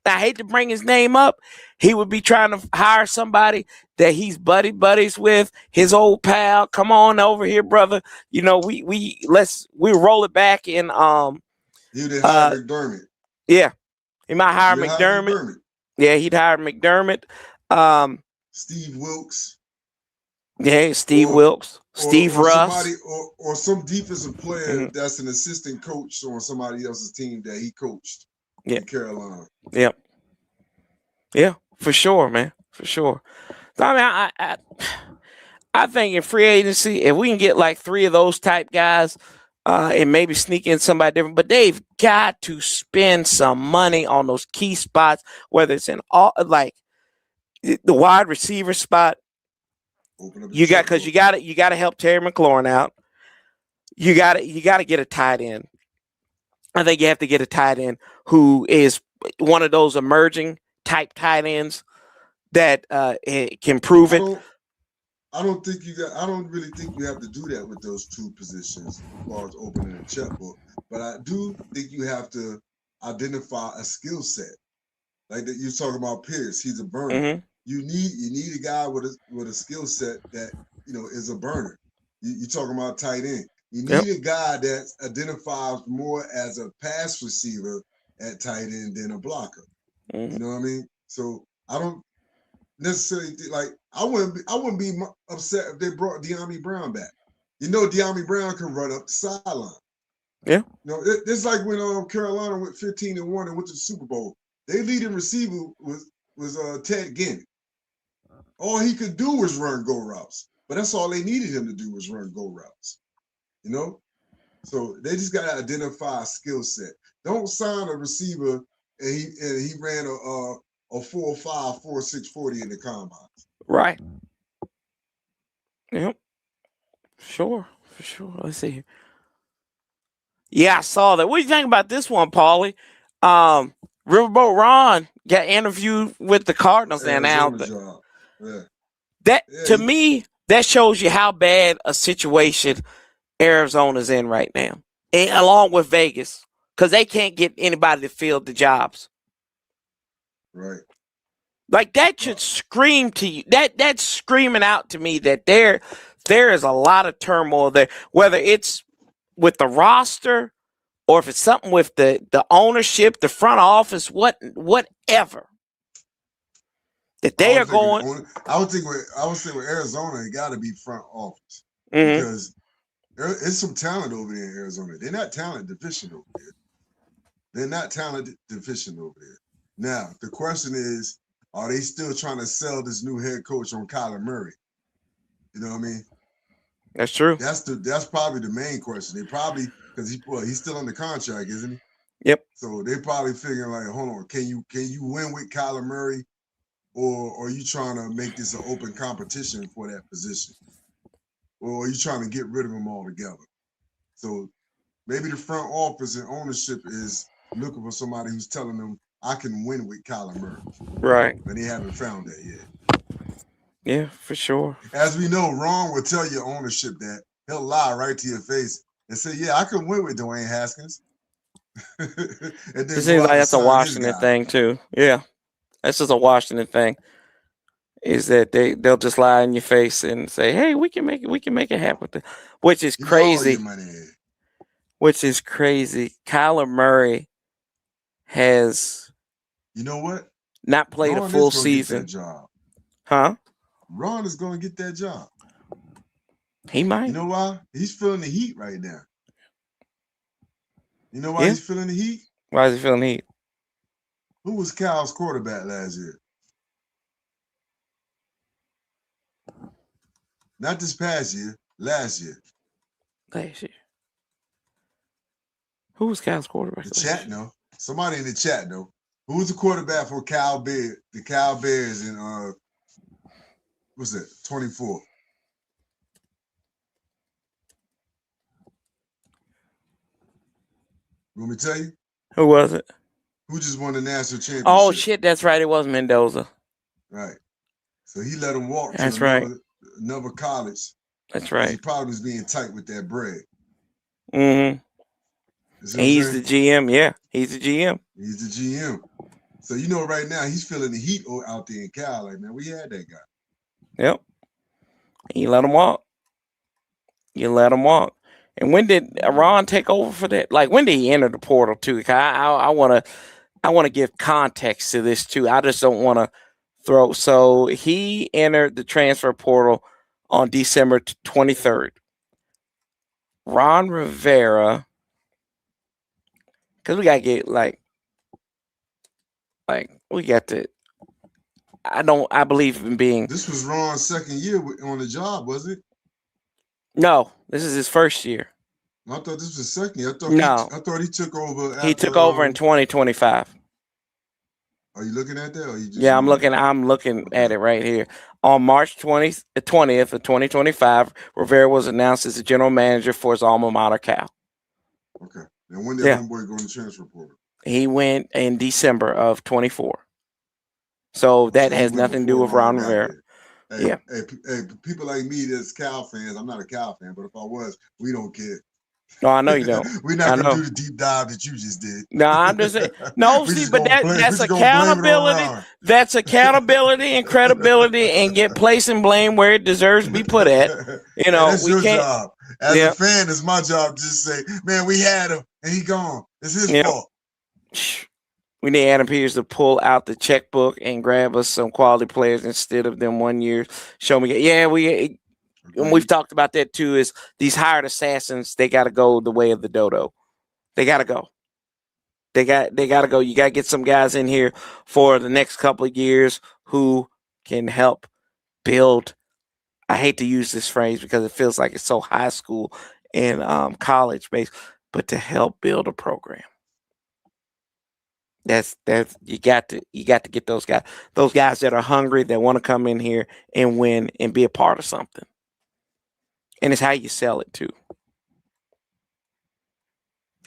I hate to bring his name up, he would be trying to hire somebody that he's buddies with, his old pal. Come on over here, brother. You know, we roll it back in He would hire McDermott. Yeah. He might hire McDermott. Yeah, he'd hire McDermott. Steve Wilkes. Yeah, Steve Wilkes, Steve or Russ. somebody or some defensive player Mhm. that's an assistant coach on somebody else's team that he coached in Carolina. Yep. Yeah, for sure, man. For sure. So, I mean, I think in free agency, if we can get like 3 of those type guys, and maybe sneak in somebody different, but they've got to spend some money on those key spots, whether it's in all like the wide receiver spot. Open up You got because you got to help Terry McLaurin out. You got to get a tight end. I think you have to get a tight end who is one of those emerging type tight ends that can prove it. I don't think you got. I don't really think you have to do that with those 2 positions as far as opening a checkbook. But I do think you have to identify a skill set. Like that, you're talking about Pierce. He's a burner. Mm-hmm. You need a guy with a skill set that is a burner. You're talking about tight end. You need a guy that identifies more as a pass receiver at tight end than a blocker. Mm-hmm. You know what I mean? So I don't necessarily like I wouldn't be upset if they brought De'Ami Brown back. You know, De'Ami Brown can run up the sideline. Yeah. You know, it's like when Carolina went 15-1 and went to the Super Bowl. Their leading receiver was Ted Ginn. All he could do was run go routes, but that's all they needed him to do was run go routes. You know, so they just got to identify a skill set. Don't sign a receiver and he ran a 4.5, 4.6 40 in the combine. Right. Yep. Sure. For sure. Let's see here. Yeah, I saw that. What do you think about this one, Paulie? Riverboat Ron got interviewed with the Cardinals and now to me, that shows you how bad a situation Arizona's in right now, and along with Vegas, because they can't get anybody to fill the jobs. Right. Like that should scream to you. That's screaming out to me that there is a lot of turmoil there, whether it's with the roster or if it's something with the ownership, the front office, whatever. That they are going. I would say with Arizona, it got to be front office because it's some talent over there in Arizona. They're not talent deficient over there. Now the question is, are they still trying to sell this new head coach on Kyler Murray? You know what I mean? That's true. That's probably the main question. They probably because he's still under contract, isn't he? Yep. So they probably figuring like, hold on, can you win with Kyler Murray? Or are you trying to make this an open competition for that position? Or are you trying to get rid of them altogether? So maybe the front office and ownership is looking for somebody who's telling them, I can win with Kyler Murray. Right. But they haven't found that yet. Yeah, for sure. As we know, Ron will tell your ownership that. He'll lie right to your face and say, yeah, I can win with Dwayne Haskins. And then it seems like that's a Washington thing too. Yeah. That's just a Washington thing. Is that they'll just lie in your face and say, "Hey, we can make it happen," which is crazy. Which is crazy. Kyler Murray has, you know what, not played a full season. Huh? Ron is going to get that job. He might. You know why? He's feeling the heat right now. You know why he's feeling the heat? Why is he feeling the heat? Who was Cal's quarterback last year? Not this past year, last year. Last year. Who was Cal's quarterback? The chat, no. Somebody in the chat, though. Who was the quarterback for the Cal Bears in what's it, 24? You want me to tell you? Who was it? Who just won the national championship? Oh shit, that's right. It was Mendoza. Right. So he let him walk to another college. That's right. He probably was being tight with that bread. Mm-hmm. And he's the GM, yeah. He's the GM. He's the GM. So you know right now he's feeling the heat out there in Cal. Like, man, we had that guy. Yep. You let him walk. And when did Ron take over for that? Like, when did he enter the portal too? I want to give context to this too. I just don't want to throw. So he entered the transfer portal on December 23rd. Ron Rivera, because we gotta get like we got to. I believe in being. This was Ron's second year on the job, was it? No, this is his first year. I thought this was his second year. I thought he took over. He took over in 2025. Are you looking at that? Or you just I'm looking at it right here. On March 20th of 2025, Rivera was announced as the general manager for his alma mater, Cal. Okay. And when did homeboy go in the transfer portal? He went in December of 24. So that has nothing to do with Ron Rivera. Hey, people like me that's Cal fans, I'm not a Cal fan, but if I was, we don't care. No, I know you don't. We're not going to do the deep dive that you just did. No, I'm just saying. No, see, but that's accountability. That's accountability and credibility, and get place and blame where it deserves to be put at. You know, that's your job. As a fan, it's my job to just say, man, we had him and he gone. It's his fault. We need Adam Peters to pull out the checkbook and grab us some quality players instead of them 1 year. Show me. Yeah, we've talked about that too, is these hired assassins, they got to go the way of the dodo. They got to go. They got to go. You got to get some guys in here for the next couple of years who can help build. I hate to use this phrase because it feels like it's so high school and college based, but to help build a program. That's you got to get those guys that are hungry, that want to come in here and win and be a part of something. And it's how you sell it too.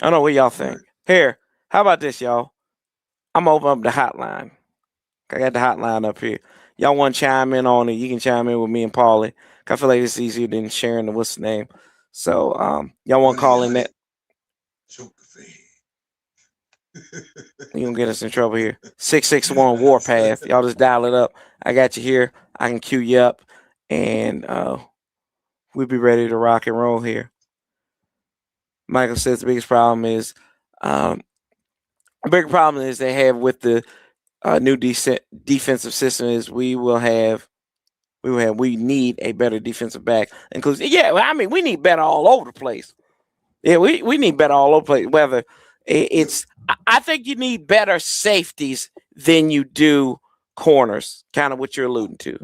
I don't know what y'all think. Right. Here, how about this, y'all? I'm open up the hotline. I got the hotline up here. Y'all want to chime in on it? You can chime in with me and Paulie. I feel like it's easier than sharing the what's the name. So y'all want to call in that? You gonna get us in trouble here. 661 Warpath. Y'all just dial it up. I got you here. I can cue you up, and we'll be ready to rock and roll here. Michael says the biggest problem is they have with the new defensive system is we need a better defensive back. Includes we need better all over the place. Yeah, we need better all over the place. Whether it's I think you need better safeties than you do corners, kind of what you're alluding to.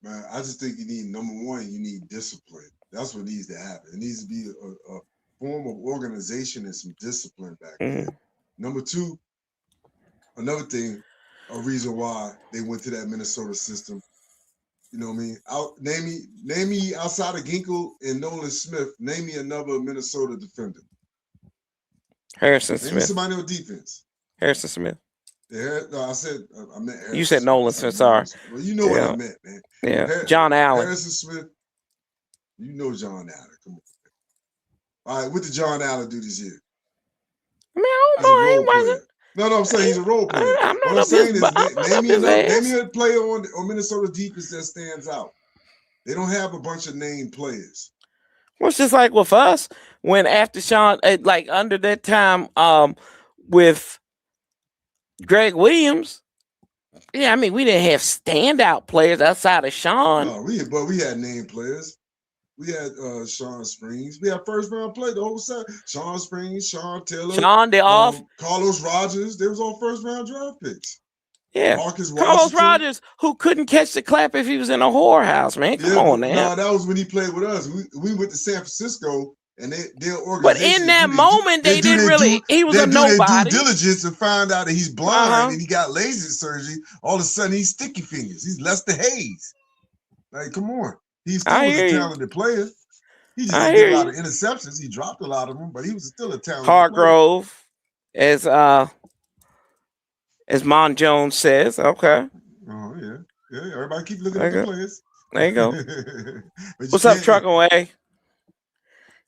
Man, I just think you need, number one, you need discipline. That's what needs to happen. It needs to be a form of organization and some discipline back there. Number two, another thing, a reason why they went to that Minnesota system. You know what I mean? Name me outside of Ginkle and Nolan Smith, name me another Minnesota defender. Harrison Smith. Somebody on defense. Harrison Smith. Yeah, no, I meant Harrison. You said Nolan Smith. Sorry. Well, you know what I meant, man. Yeah. John Allen. Harrison Smith. You know John Allen. Come on. All right, what did John Allen do this year? I mean, I don't know. He wasn't. No, I'm saying he's a role player. What I'm saying is, name me a player on Minnesota defense that stands out. They don't have a bunch of named players. Well, it's just like with us, when after Sean, like under that time with Greg Williams, I mean, we didn't have standout players outside of Sean. No, we had named players. We had Sean Springs. We had first round play the whole side. Sean Springs, Sean Taylor, Carlos Rogers. They was all first round draft picks. Yeah, Carlos Rogers, who couldn't catch the clap if he was in a whorehouse, man. Come on, man. No, that was when he played with us. We went to San Francisco, and their organization. But in that moment, they didn't really. He was a nobody. Due diligence and find out that he's blind and he got laser surgery. All of a sudden, he's sticky fingers. He's Lester Hayes. Like, come on. He still was a talented player. He just didn't get a lot of interceptions. He dropped a lot of them, but he was still a talented Hargrove, player. As Mon Jones says, okay. Oh, yeah. Yeah, everybody keep looking at the players. There you go. What's up, Truckaway?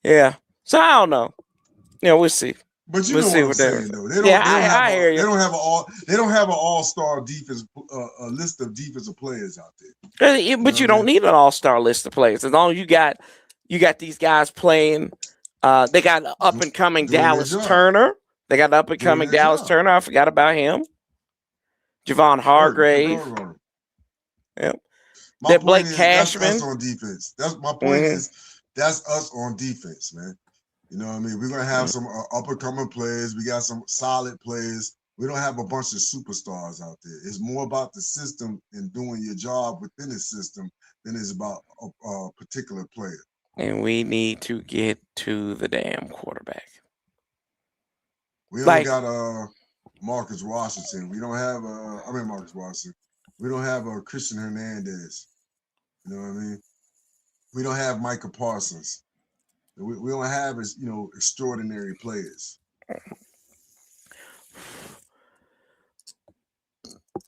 Yeah. So I don't know. We'll see. But you know what I'm saying, though. I hear you. They don't have an all-star defense, a list of defensive players out there. But you don't need an all-star list of players. As long as you got these guys playing. They got up-and-coming Dallas Turner. They got up-and-coming Dallas Turner. I forgot about him. Javon Hargrave. Yep. My That Blake point is that's us Cashman. on defense. That's my point is that's us on defense, man. You know what I mean? We're gonna have some up and coming players. We got some solid players. We don't have a bunch of superstars out there. It's more about the system and doing your job within the system than it's about a particular player. And we need to get to the damn quarterback. We only got Marcus Washington. We don't have Marcus Washington. We don't have Christian Hernandez. You know what I mean? We don't have Micah Parsons. We don't have extraordinary players.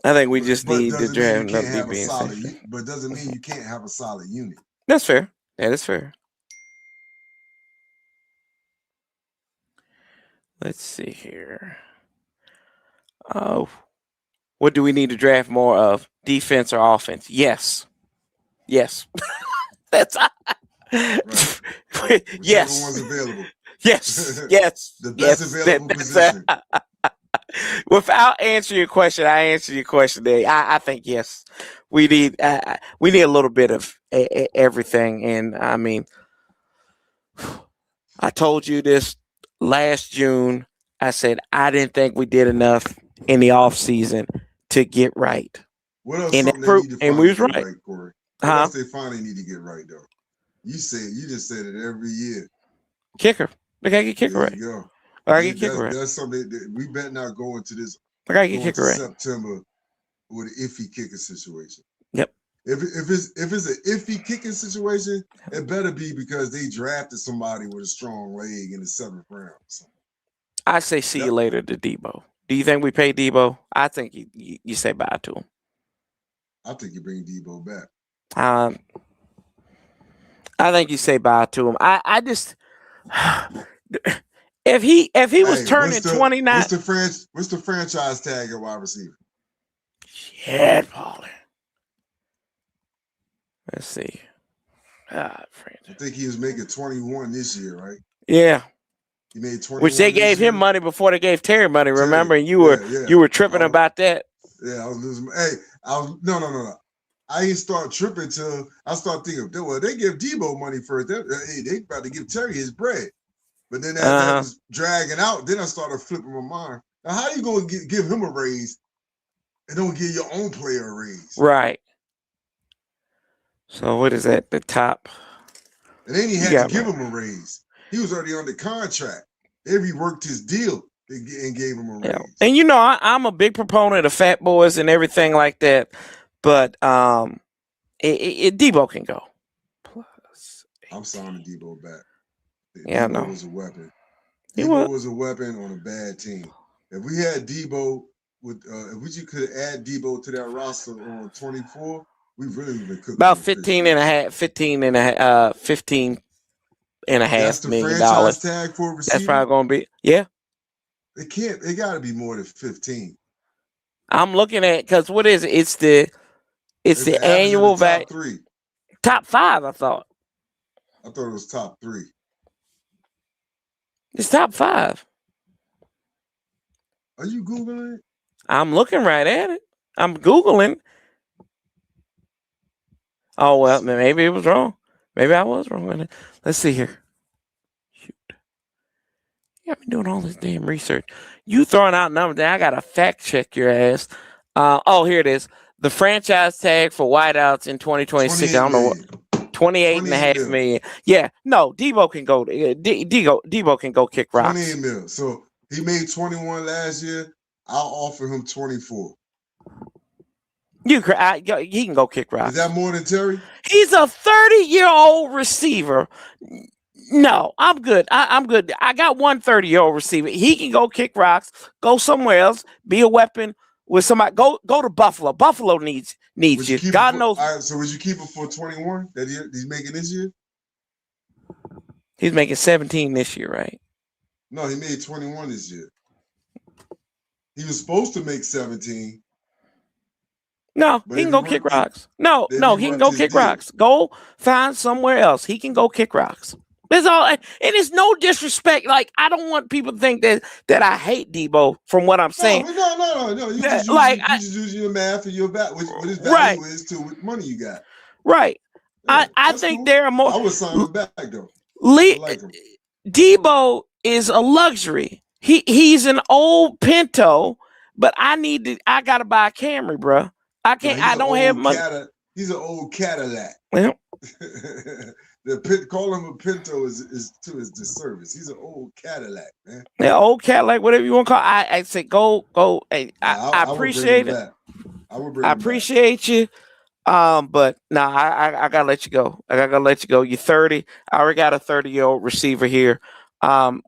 I think we just need to draft enough DB. But doesn't mean you can't have a solid unit. That's fair. That is fair. Let's see here. Oh, what do we need to draft more of? Defense or offense? Yes. That's right. Yes. One's available. Yes. The best available position. Without answering your question, I answered your question today. I think yes. We need a little bit of everything, and I mean, I told you this last June. I said I didn't think we did enough in the off season to get right. What else? And we was right. Corey? What else they finally need to get right though? You just said it every year. Kicker. They gotta get kicker right. Go. That's something that we better not go into this. I gotta get kicker right. September with an iffy kicking situation. Yep. If it's an iffy kicking situation, it better be because they drafted somebody with a strong leg in the 7th round. So. I say see you later to Debo. Do you think we pay Debo? I think you say bye to him. I think you bring Debo back. I think you say bye to him. I just if he was turning 29. What's the franchise tag at wide receiver? Shit, Paulie. Let's see. I think he was making 21 this year, right? Yeah. He made 21. Which they gave him money before they gave Terry money. Remember, you were tripping about that. Yeah, I was losing. Hey, no. I ain't start tripping till I start thinking, well, they give Debo money first. They about to give Terry his bread. But then as that was dragging out, then I started flipping my mind. Now, how you going to give him a raise and don't give your own player a raise? Right. So what is that? The top? And then he had to give him a raise. He was already under contract. They reworked his deal and gave him a raise. Yeah. And I'm a big proponent of fat boys and everything like that. But Debo can go. I'm signing Debo back. Yeah, Debo was a weapon. Debo was a weapon on a bad team. If we had Debo if we could add Debo to that roster on 24, we really would have cooked. About 15 and a half That's million the dollars. Franchise tag for a receiver. That's probably going to be It got to be more than 15. I'm looking at because what is it? It's the annual value. Top 5, I thought. I thought it was top 3. It's top 5. Are you Googling it? I'm looking right at it. I'm Googling. Oh, well, maybe it was wrong. Maybe I was wrong. Let's see here. Shoot. You got me doing all this damn research. You throwing out numbers. Then I got to fact check your ass. Here it is. The franchise tag for wideouts in 2026. I don't know what. 28.5 million. Yeah, no, Debo can go. Debo can go kick rocks. 28 mil. So he made 21 last year. I'll offer him 24. He can go kick rocks. Is that more than Terry? He's a 30-year-old receiver. No, I'm good. I'm good. I got one 30-year-old receiver. He can go kick rocks, go somewhere else, be a weapon with somebody. Go to Buffalo. Buffalo needs you. God knows. All right, so would you keep him for 21 that he's making this year? He's making 17 this year, right? No, he made 21 this year. He was supposed to make 17. No, he can go kick rocks. No, he can go kick rocks. Go find somewhere else. He can go kick rocks. That's all. And it's no disrespect. Like, I don't want people to think that I hate Debo from what I'm saying. No. You just using your math and your what his value is to what money you got. Right. Yeah, I think cool. There are more. I would sign him back though. Debo is a luxury. He's an old Pinto, but I gotta buy a Camry, bro. I can't. I don't have money. He's an old Cadillac. Well, call him a Pinto is to his disservice. He's an old Cadillac, man. Yeah, old Cadillac, whatever you want to call it. I say go. Hey, I appreciate it. I appreciate you. But I gotta let you go. You're 30. I already got a 30-year-old receiver here. And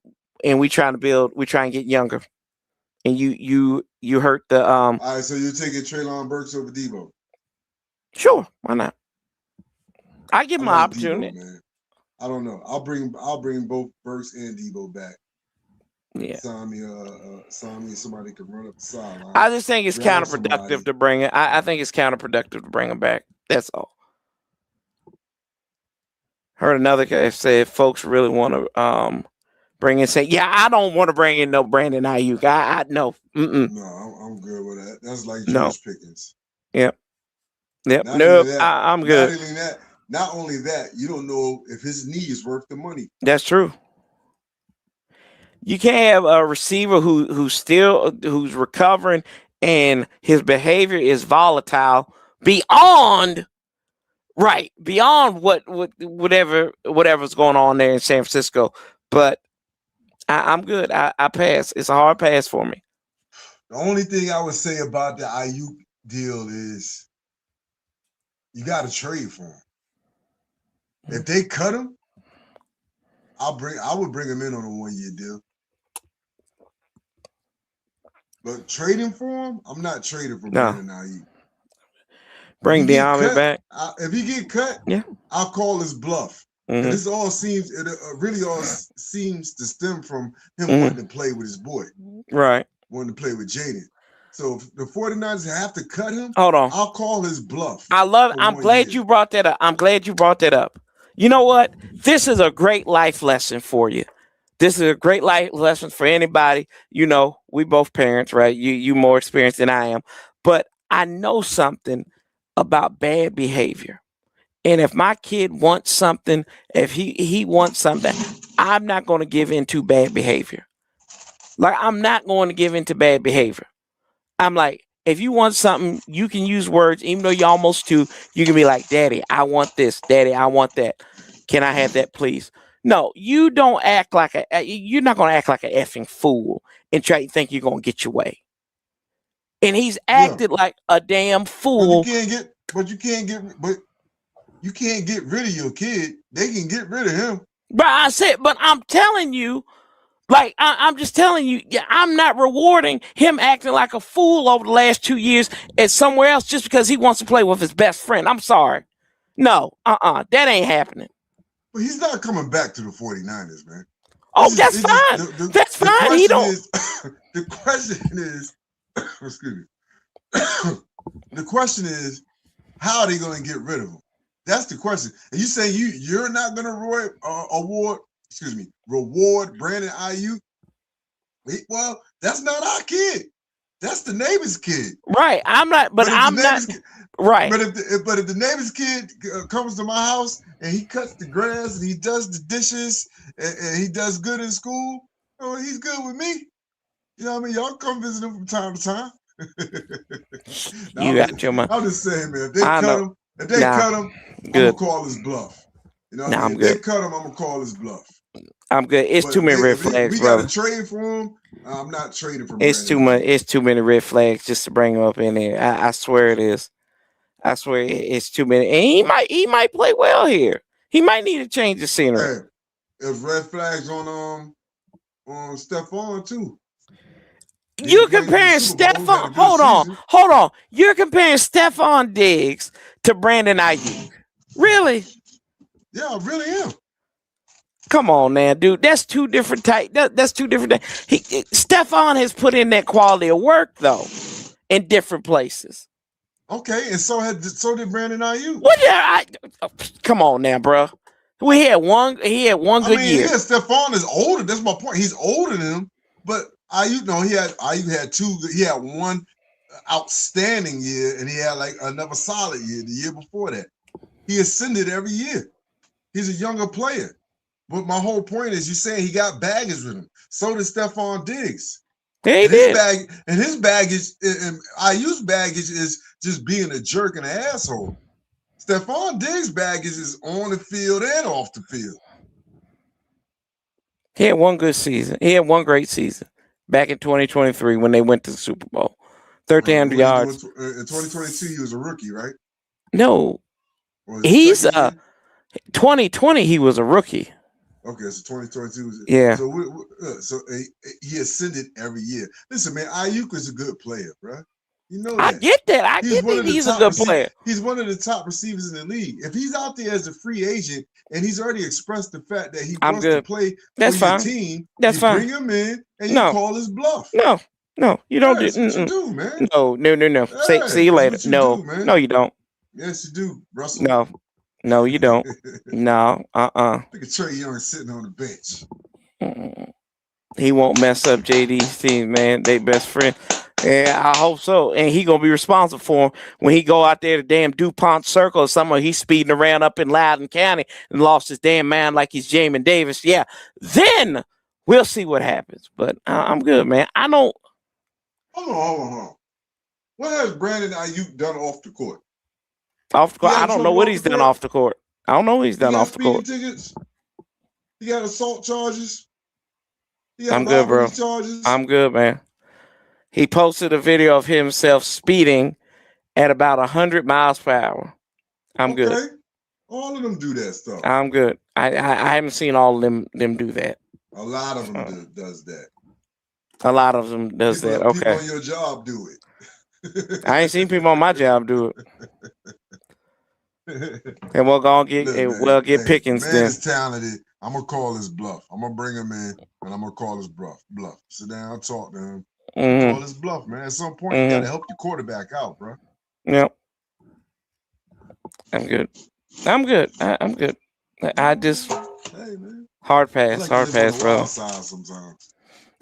we trying to get younger. And you hurt the All right, so you're taking Treylon Burks over Debo? Sure, why not? I give him an opportunity. Debo, man. I don't know. I'll bring both Burks and Debo back. Yeah. Sign me somebody can run up the sideline. I just think it's counterproductive to bring it. I think it's counterproductive to bring him back. That's all. Heard another guy say if folks really want to bring in, say, yeah, I don't want to bring in no Brandon Ayuk. I no. Mm-mm. No, I'm good with that. That's like George Pickens. Yep. Nope. I'm good. Not only that, you don't know if his knee is worth the money. That's true. You can't have a receiver who's recovering and his behavior is volatile beyond whatever's going on there in San Francisco. But I'm good. I pass. It's a hard pass for me. The only thing I would say about the Ayuk deal is you got to trade for him. If they cut him, I would bring him in on a 1-year deal. But trading for him, I'm not trading for Brandon Ayuk. Bring De'Ami back. If he get cut, I'll call his bluff. Mm-hmm. And this really all seems to stem from him wanting to play with his boy. Right. Wanting to play with Jaden. So if the 49ers have to cut him, hold on. I'll call his bluff. I love it. I'm glad you brought that up. You know what? This is a great life lesson for you. This is a great life lesson for anybody. You know, we both parents, right? You more experienced than I am. But I know something about bad behavior. And if my kid wants something, if he wants something, I'm not going to give into bad behavior. Like, I'm not going to give into bad behavior. I'm like, if you want something, you can use words, even though you're almost 2, you can be like, Daddy, I want this. Daddy, I want that. Can I have that, please? No, you don't act like you're not going to act like an effing fool and try to think you're going to get your way. And he's acted like a damn fool. But you can't get rid of your kid. They can get rid of him. But I'm telling you, like, I'm just telling you, I'm not rewarding him acting like a fool over the last 2 years at somewhere else just because he wants to play with his best friend. I'm sorry. No, that ain't happening. But he's not coming back to the 49ers, man. That's fine. That's fine. He don't. The question is, excuse me. The question is, how are they going to get rid of him? That's the question. And you say you're not going to reward Brandon Ayuk? Well, that's not our kid. That's the neighbor's kid. Right. I'm not. But I'm not. Right. But if the neighbor's kid comes to my house and he cuts the grass and he does the dishes and he does good in school, oh, he's good with me. You know what I mean? Y'all come visit him from time to time. You got your money. I'm just saying, man. If they cut him, I'm gonna call his bluff. You know what I mean? If they cut him, I'm gonna call his bluff. I'm good. It's too many red flags, bro. We got to trade for him. I'm not trading for him. It's too much. It's too many red flags just to bring him up in there. I swear it is. I swear it's too many. And he might play well here. He might need to change the scenery. Hey, there's red flags on Stephon too. You're comparing Stephon. Hold on. You're comparing Stephon Diggs to Brandon Ayuk. Really? Yeah, I really am. Come on, man, dude. That's two different types. That's two different things. Stephon has put in that quality of work though, in different places. Okay, and so did Brandon Ayuk. Well, yeah. Come on now, bro. We had one. He had one good year. Yeah, Stephon is older. That's my point. He's older than him, but Ayuk, no, Ayuk had two. He had one outstanding year, and he had like another solid year the year before that. He ascended every year. He's a younger player. But my whole point is, you're saying he got baggage with him. So did Stephon Diggs. Yeah, he did. His baggage, and Ayuk's baggage is just being a jerk and an asshole. Stephon Diggs' baggage is on the field and off the field. He had one good season. He had one great season back in 2023 when they went to the Super Bowl. 1,300 yards. In 2022, he was a rookie, right? No. He's 2020, he was a rookie. Okay, so 2022. Yeah. So he ascended every year. Listen, man, Ayuk is a good player, bro. You know that. I get that. He's a good player. He's one of the top receivers in the league. If he's out there as a free agent and he's already expressed the fact that he wants to play for your team, you bring him in and you call his bluff. No, you don't do. That's what you do, man. No. Yeah, see you later. No, you don't. Yes, you do, Russell. No, you don't. No, Look at Trey Young sitting on the bench. He won't mess up JD's team, man. They best friend. Yeah, I hope so. And he gonna be responsible for him when he go out there to damn DuPont Circle or somewhere. He's speeding around up in Loudoun County and lost his damn mind like he's Jamin Davis. Yeah, then we'll see what happens. But I'm good, man. I don't. Hold on. What has Brandon Ayuk done off the court? Off the court, I don't know what he's done off the court. I don't know what he's done off the court. Tickets. He got assault charges. I'm good, bro. I'm good, man. He posted a video of himself speeding at about 100 miles per hour. I'm good. All of them do that stuff. I'm good. I haven't seen all of them do that. A lot of them does that. A lot of them does that. Okay. People on your job do it. I ain't seen people on my job do it. And we'll go get Pickens man then. Is talented. I'm gonna call his bluff. I'm gonna bring him in and I'm gonna call his bluff. Sit down, talk to him. Call his bluff, man. At some point, you gotta help your quarterback out, bro. Yep. I'm good. I'm good. I just hard pass, bro. Sometimes.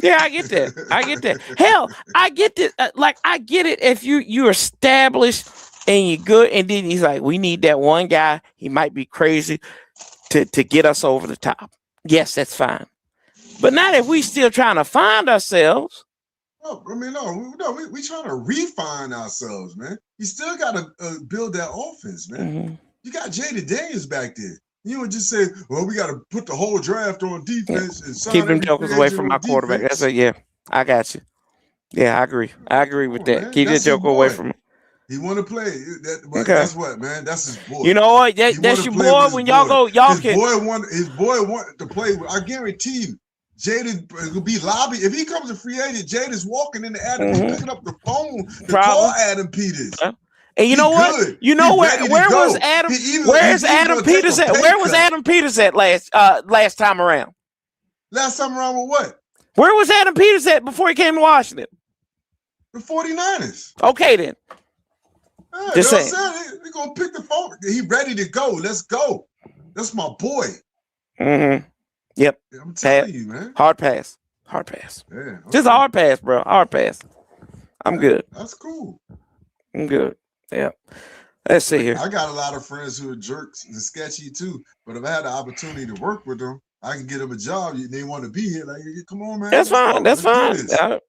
Yeah, I get that. Hell, I get this. I get it if you establish and you're good, and then he's like, we need that one guy. He might be crazy to get us over the top. Yes, that's fine. But not if we still trying to find ourselves. No, we trying to refine ourselves, man. You still got to build that offense, man. Mm-hmm. You got Jaden Daniels back there. You would just say, well, we got to put the whole draft on defense and keep them jokers away from my quarterback. That's it. Yeah, I got you. Yeah, I agree. I agree with that. Man, keep that joker away from him. He want to play. That's what, man. That's his boy. You know what? That's your boy. When y'all go, y'all can. His boy wanted to play with. I guarantee you, Jaden will be lobby. If he comes a free agent, Jaden's walking in the Adam, picking up the phone to call Adam Peters. And you know what? You know where was Adam? Where's Adam Peters at? Where was Adam Peters at last time around? Last time around with what? Where was Adam Peters at before he came to Washington? The 49ers. Okay, then. Just saying. They're going to pick the phone. He ready to go. Let's go. That's my boy. Mm-hmm. Yep. Yeah, I'm telling you, man. Hard pass. Yeah, okay. Just a hard pass, bro. Hard pass. I'm good. That's cool. I'm good. Yeah. Let's see here. I got a lot of friends who are jerks and sketchy too, but if I had the opportunity to work with them, I can get them a job. They want to be here. Like, come on, man. That's fine. That's fine.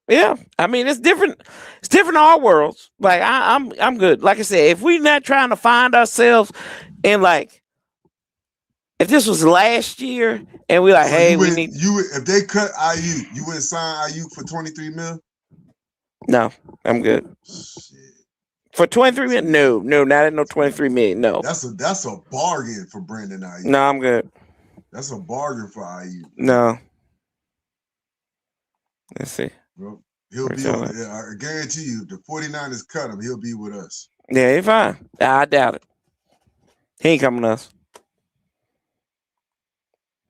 Yeah. I mean, it's different. It's different in our worlds. Like I'm good. Like I said, if we're not trying to find ourselves in like, if this was last year and we like, so hey, if they cut IU, you wouldn't sign IU for $23 million? No, I'm good. Shit. For $23 million? No, not at no $23 million. No. That's a bargain for Brandon IU. No, I'm good. That's a bargain for IU. No. Let's see. Well, he'll be on. I guarantee you, if the 49ers cut him, he'll be with us. Yeah, he's fine. I doubt it. He ain't coming to us.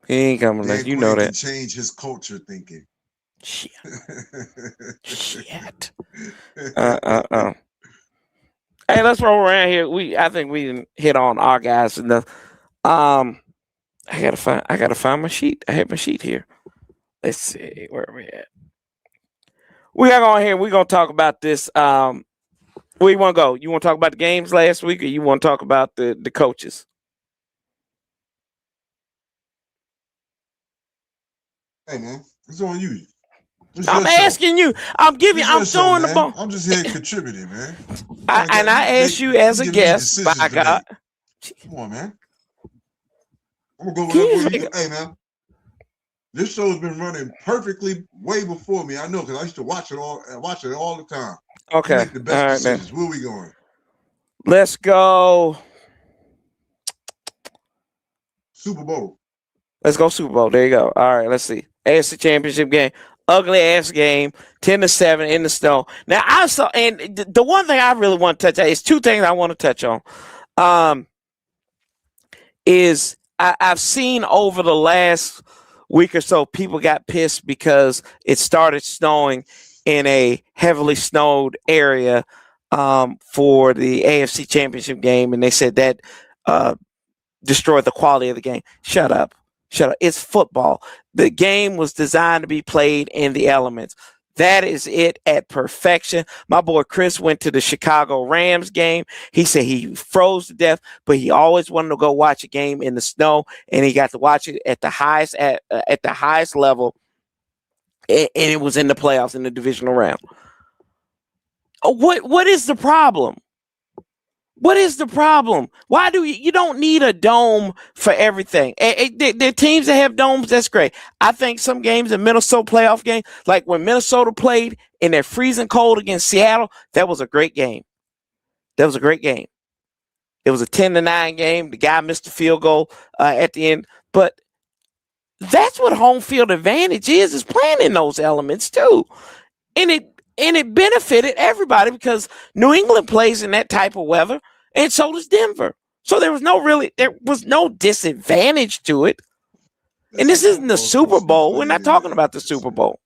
He ain't coming to us. You know that. Change his culture thinking. Shit. Hey, let's roll around here. I think we hit on our guys enough. I gotta find my sheet. I have my sheet here. Let's see where are we at. We gotta go on here. We're gonna talk about this. Where you want to go? You want to talk about the games last week, or you want to talk about the coaches? Hey man, it's on you. It's I'm your show. asking you. I'm giving. It's I'm your show, throwing the man. ball. I'm just here contributing, man. I asked you as a giving me guest. decisions By to God, make. Come on, man. I'm gonna go Can you wherever you make go. Hey man, this show's been running perfectly way before me. I know because I used to watch it all the time. You okay. make the best All right, man. decisions. Where we going? Let's go. Super Bowl. Let's go Super Bowl. There you go. All right. Let's see. AFC Championship game. Ugly ass game. 10-7 in the snow. Now I saw, and the one thing I really want to touch on is two things I want to touch on. Is I've seen over the last week or so, people got pissed because it started snowing in a heavily snowed area for the AFC Championship game, and they said that destroyed the quality of the game. Shut up. Shut up. It's football. The game was designed to be played in the elements. That is it at perfection. My boy Chris went to the Chicago Rams game. He said he froze to death, but he always wanted to go watch a game in the snow, and he got to watch it at the highest level, and it was in the playoffs in the divisional round. What is the problem? What is the problem? Why do you don't need a dome for everything? There are teams that have domes. That's great. I think some games, a Minnesota playoff game, like when Minnesota played in their freezing cold against Seattle, that was a great game. That was a great game. It was a 10-9 game. The guy missed the field goal at the end, but that's what home field advantage is playing in those elements too, and it benefited everybody because New England plays in that type of weather, and so does Denver. So there was no disadvantage to it. And this isn't the Super Bowl. We're not talking about the Super Bowl.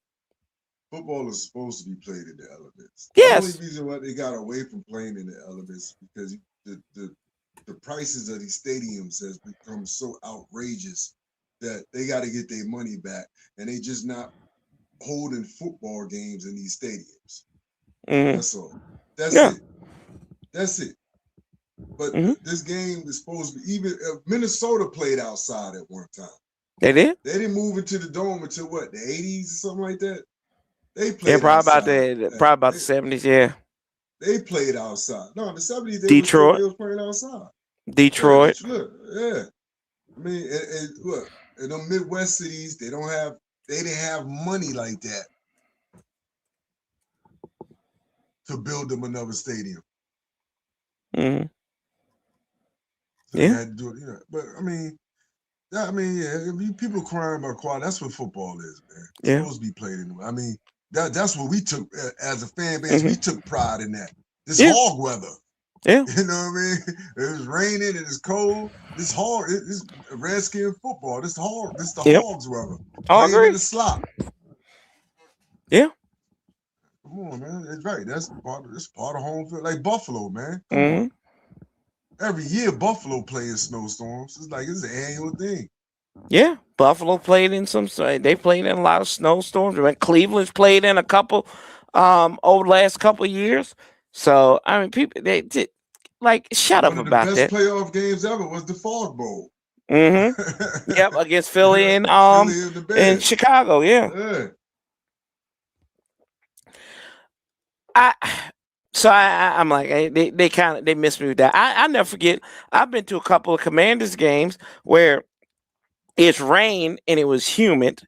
Football is supposed to be played in the elements. Yes. The only reason why they got away from playing in the elements because the prices of these stadiums has become so outrageous that they got to get their money back, and they just not holding football games in these stadiums. That's all. That's it. But this game is supposed to be even. Minnesota played outside at one time. They did. They didn't move into the dome until what, the 80s or something like that. They played probably outside. Probably about the 70s. Yeah. They played outside. No, in the 70s they was playing outside. Detroit. Yeah. I mean, look, in the Midwest cities, they didn't have money like that to build them another stadium. Mm-hmm. So they had to do it, but people crying about quality. That's what football is, man. It's supposed to be played in. I mean, that's what we took as a fan base. We took pride in that. This hog weather. Yeah. You know what I mean? It was raining and it's cold. This hard. It's Redskin football. This the hogs weather. I agree. In the slop. Yeah. Come on, man. It's right. That's part of home field. Like Buffalo, man. Come on. Every year Buffalo plays in snowstorms. It's like it's an annual thing. Yeah, Buffalo played in they played in a lot of snowstorms. Cleveland's played in a couple over the last couple of years. So I mean, people they did shut up about that. One of the best playoff games ever was the Fog Bowl. Yep, against Philly and in Chicago. Yeah. I'm like, they missed me with that. I never forget. I've been to a couple of Commanders games where it's rain and it was humid.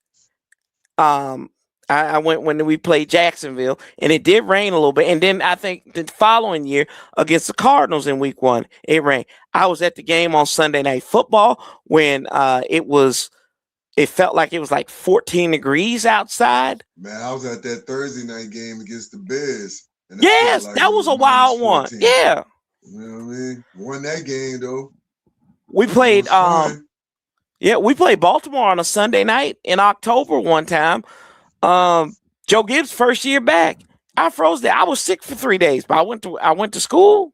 I went when we played Jacksonville, and it did rain a little bit. And then I think the following year against the Cardinals in Week 1, it rained. I was at the game on Sunday Night Football when it felt like it was like 14 degrees outside. Man, I was at that Thursday night game against the Bears. Yes, that was a wild one. Yeah. You know what I mean? Won that game though. We played we played Baltimore on a Sunday night in October one time. Joe Gibbs' first year back. I froze there. I was sick for 3 days, but I went to school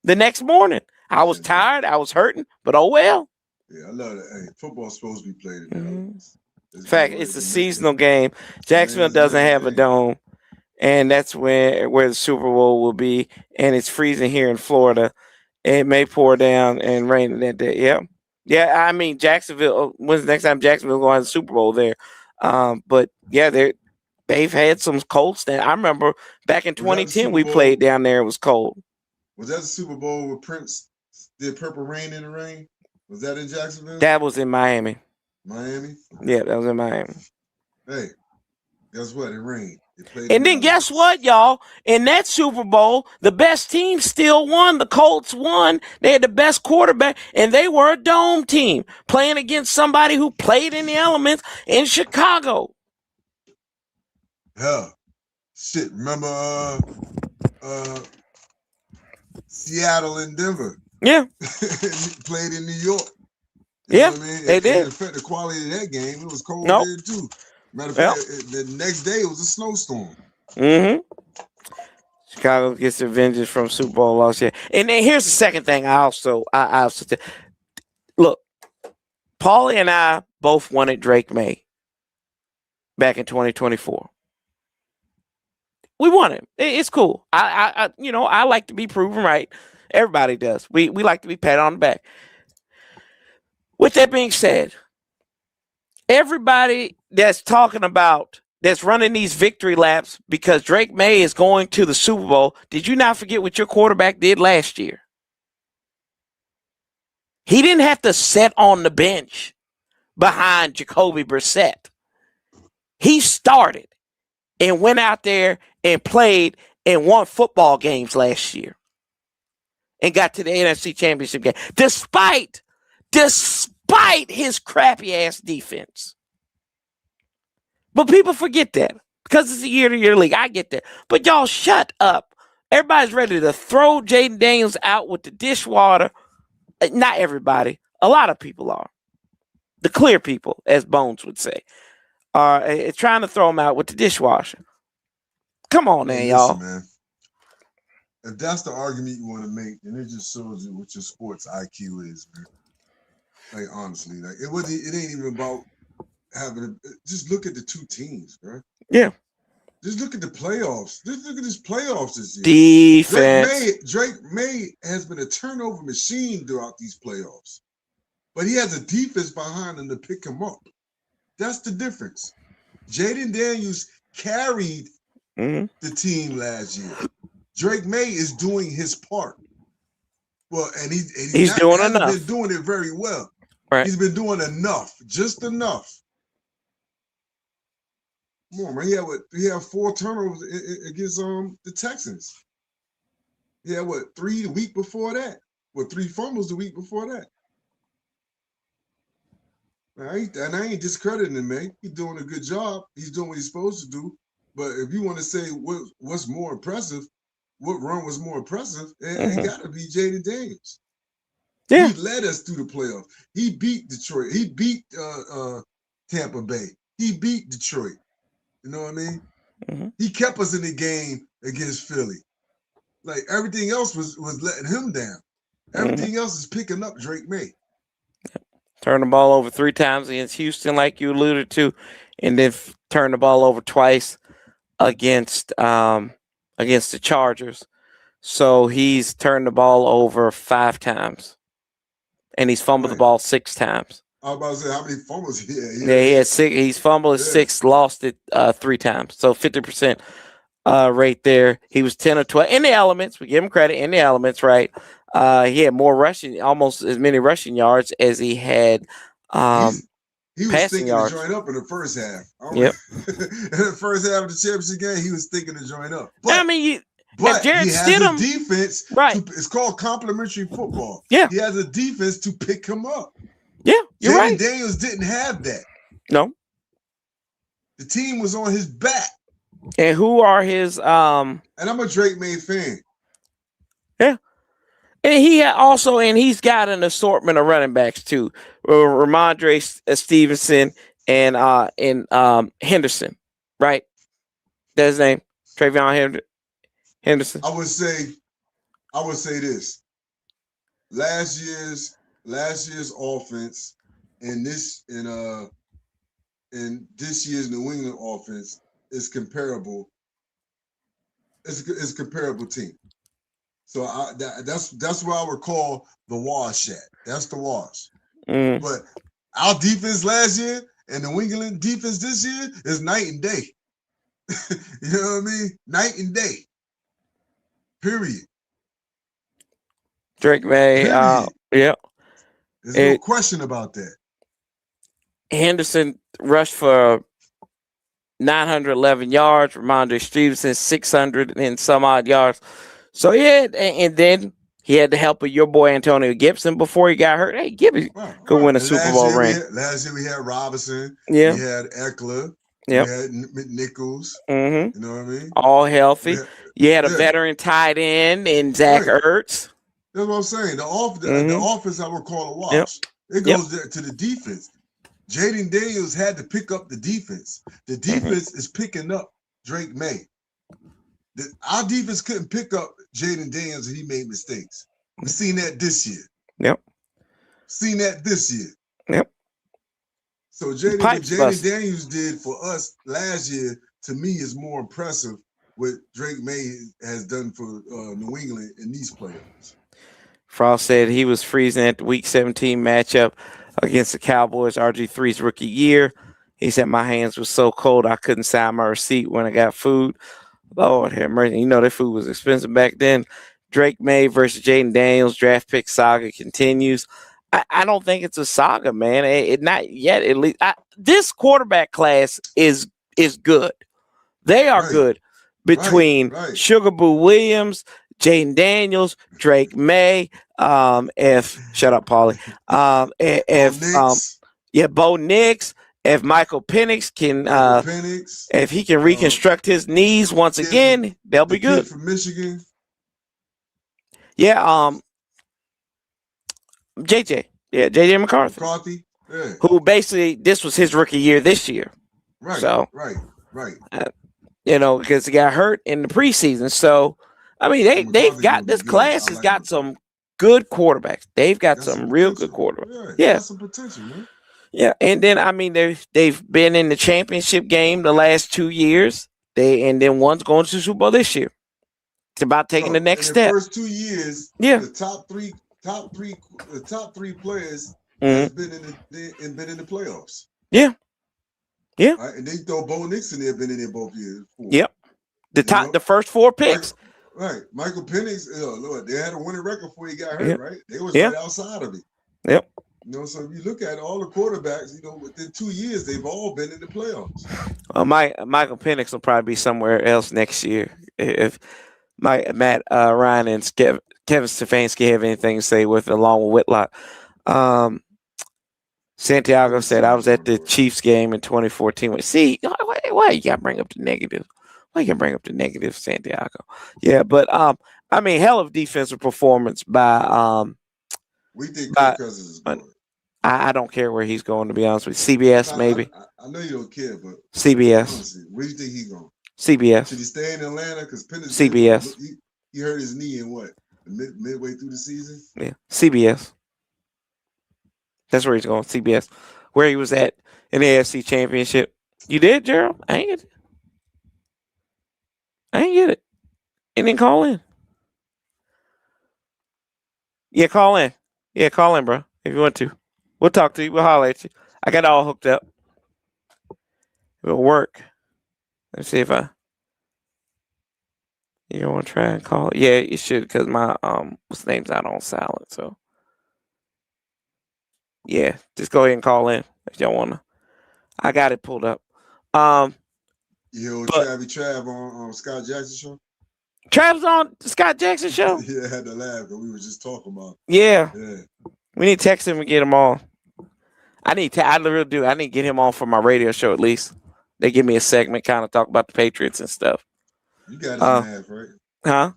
the next morning. I was tired, I was hurting, but oh well. Yeah, I love that. Hey, football's supposed to be played in the Mm-hmm. elements. In It's fact, more. it's a seasonal game. Jacksonville It's a doesn't nice have a game. dome, and that's where the Super Bowl will be. And it's freezing here in Florida. It may pour down and rain that day. Yeah, yeah. I mean, Jacksonville. When's the next time Jacksonville going to have the Super Bowl there? But yeah, they've had some cold snap. I remember back in Was that the 2010 Super we played Bowl? down there. It was cold. Was that the Super Bowl where Prince did "Purple Rain in the Rain"? Was that in Jacksonville, That was in Miami. Miami? Okay. Yeah, that was in Miami. Hey, guess what? It rained. It played in And the then guess what, elements. y'all? In that Super Bowl, the best team still won. The Colts won. They had the best quarterback, and they were a dome team playing against somebody who played in the elements in Chicago. Hell, shit. Remember uh Seattle and Denver? Yeah. Played in New York. You Yeah, know what I mean? they It did. didn't affect the quality of that game. It was cold Nope. there too. Matter of Yep. fact, the next day it was a snowstorm. Mm-hmm. Chicago gets their vengeance from Super Bowl loss. Yeah. And then here's the second thing. I also look. Paulie and I both wanted Drake May back in 2024. We won him. It's cool. I like to be proven right. Everybody does. We like to be patted on the back. With that being said, everybody that's running these victory laps because Drake May is going to the Super Bowl, did you not forget what your quarterback did last year? He didn't have to sit on the bench behind Jacoby Brissett. He started and went out there and played and won football games last year and got to the NFC Championship game despite his crappy ass defense. But people forget that because it's a year-to-year league. I get that. But y'all shut up. Everybody's ready to throw Jaden Daniels out with the dishwater. Not everybody. A lot of people are. The clear people, as Bones would say, are trying to throw him out with the dishwasher. Come on now, Hey, y'all. listen, man. If that's the argument you want to make, then it just shows you what your sports IQ is, man. Like honestly, like it ain't even about just look at the two teams, bro. Yeah. Just look at the playoffs. Just look at this playoffs this year. Defense. Drake May has been a turnover machine throughout these playoffs. But he has a defense behind him to pick him up. That's the difference. Jaden Daniels carried the team last year. Drake May is doing his part. Well, and he's doing enough. Been doing it very well. Right. He's been doing enough, just enough. Come on, man. He had 4 turnovers against the Texans. He had 3 the week before that? 3 fumbles the week before that. I ain't discrediting him, man. He's doing a good job. He's doing what he's supposed to do. But if you want to say what's more impressive, what run was more impressive, it got to be Jaden Daniels. Yeah. He led us through the playoffs. He beat Detroit. He beat Tampa Bay. He beat Detroit. You know what I mean? Mm-hmm. He kept us in the game against Philly. Like everything else was letting him down. Everything else is picking up Drake May. Turn the ball over 3 times against Houston, like you alluded to, and then turn the ball over twice against the Chargers. So he's turned the ball over 5 times, and he's fumbled the ball 6 times. I was about to say how many fumbles he had. Yeah, he had 6. He's fumbled 6, lost it 3 times. So 50% rate there. He was 10 or 12 in the elements. We give him credit in the elements, right? He had more rushing, almost as many rushing yards as he had he was passing yards. The joint up in the first half. Yep. In the first half of the championship game, he was thinking the joint up. But, I mean, he has a defense. Right. It's called complementary football. Yeah. He has a defense to pick him up. Yeah, you're right. Daniels didn't have that. No. The team was on his back. And who are his And I'm a Drake May fan. Yeah. And he's got an assortment of running backs too. Ramondre Stevenson and Henderson, right? That's his name. Travion Henderson. I would say this. Last year's last year's offense and this year's New England offense is comparable. It's a comparable team. So that's where I would call the wash at. That's the wash. But our defense last year and the New England defense this year is night and day. You know what I mean? Night and day. Period. Drake May. Yeah. There's no question about that. Henderson rushed for 911 yards. Ramondre Stevenson 600 and some odd yards. So yeah, and then he had the help of your boy Antonio Gibson before he got hurt. Hey, Gibson could win a Super Bowl ring. Last year we had Robinson. Yeah. We had Eckler. Yep. We had McNichols. Mm-hmm. You know what I mean? All healthy. You had a veteran tight end in Zach Ertz. That's what I'm saying. The offense I would call a wash. Yep. It goes to the defense. Jaden Daniels had to pick up the defense. The defense is picking up Drake May. Our defense couldn't pick up Jaden Daniels and he made mistakes. We've seen that this year. Yep. Seen that this year. Yep. So what Jaden Daniels did for us last year, to me, is more impressive what Drake May has done for New England in these playoffs. Frost said he was freezing at the Week 17 matchup against the Cowboys, RG3's rookie year. He said, my hands were so cold I couldn't sign my receipt when I got food. Lord have mercy. You know that food was expensive back then. Drake May versus Jaden Daniels draft pick saga continues. I don't think it's a saga, man. It not yet. At least this quarterback class is good. They are good between Sugar Boo Williams, Jaden Daniels, Drake May. Shut up, Paulie. Bo Nix. If Michael Penix can, if he can reconstruct his knees once again, they'll be good. From Michigan. Yeah. JJ McCarthy. Yeah. Who basically this was his rookie year this year. Right. So right. Because he got hurt in the preseason. So I mean, they've got this class has got some good quarterbacks. They've got some real good quarterbacks. Yeah. Some potential, man. Yeah, and then I mean they've been in the championship game the last 2 years. And then one's going to the Super Bowl this year. It's about taking the next step. The first 2 years, the top three players have been in the playoffs. Yeah. Right? And they throw Bo Nix in there, been in there both years. Yep. The first 4 picks. Right. Michael Penix, Lord, they had a winning record before he got hurt, right? They was right outside of it. Yep. So if you look at all the quarterbacks, within 2 years, they've all been in the playoffs. Michael Penix will probably be somewhere else next year. If Matt Ryan and Kevin Stefanski have anything to say with along with Whitlock. Santiago said, I was at the Chiefs game in 2014. See, why you got to bring up the negative? Why you got to bring up the negative, Santiago? Yeah, but, I mean, hell of defensive performance by we think Kirk Cousins is going. I don't care where he's going, to be honest with you. CBS, maybe. I know you don't care, but CBS. Honestly, where do you think he's going? CBS. Should he stay in Atlanta? Because CBS. He hurt his knee in what? Midway through the season? Yeah. CBS. That's where he's going. CBS. Where he was at in the AFC Championship. You did, Gerald? I ain't get it. And then call in. Yeah, call in. Yeah, call in, bro. If you want to. We'll talk to you. We'll holler at you. I got it all hooked up. It'll work. Let's see if you want to try and call. Yeah, you should, because my what's name's out on silent. So yeah, just go ahead and call in if y'all wanna. I got it pulled up. Trav on Scott Jackson show. Trav's on the Scott Jackson show. Yeah, I had to laugh because we were just talking about. Yeah. We need to text him and get him on. I literally do. I need to get him on for my radio show at least. They give me a segment, kind of talk about the Patriots and stuff. You got his math, right? Huh?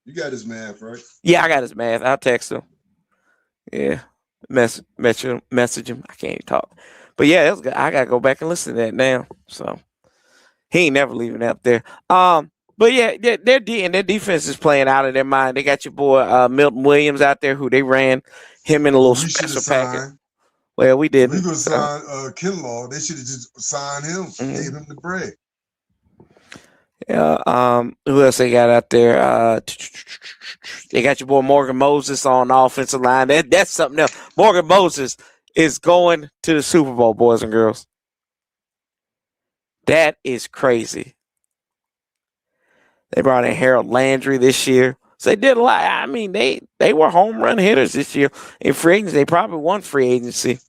You got his math, right? Yeah, I got his math. I'll text him. Yeah. Message him. I can't even talk. But yeah, I gotta go back and listen to that now. So he ain't never leaving out there. But yeah, their defense is playing out of their mind. They got your boy Milton Williams out there, who they ran him in a Who little we should have special package. signed. Well, we If we didn't. could So, sign Kinlaw, they should have just signed him, gave him the bread. yeah. Who else they got out there? They got your boy Morgan Moses on the offensive line. That's something else. Morgan Moses is going to the Super Bowl, boys and girls. That is crazy. They brought in Harold Landry this year. So they did a lot. I mean, they were home run hitters this year in free agency. They probably won free agency.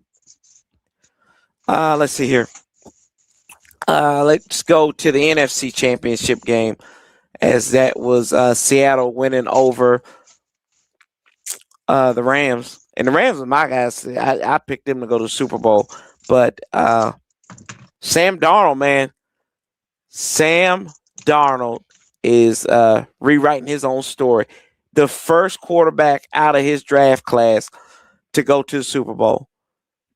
Let's see here. Let's go to the NFC Championship game, as that was Seattle winning over the Rams. And the Rams were my guys. I picked them to go to the Super Bowl. But Sam Darnold, man. Sam Darnold is rewriting his own story. The first quarterback out of his draft class to go to the Super Bowl.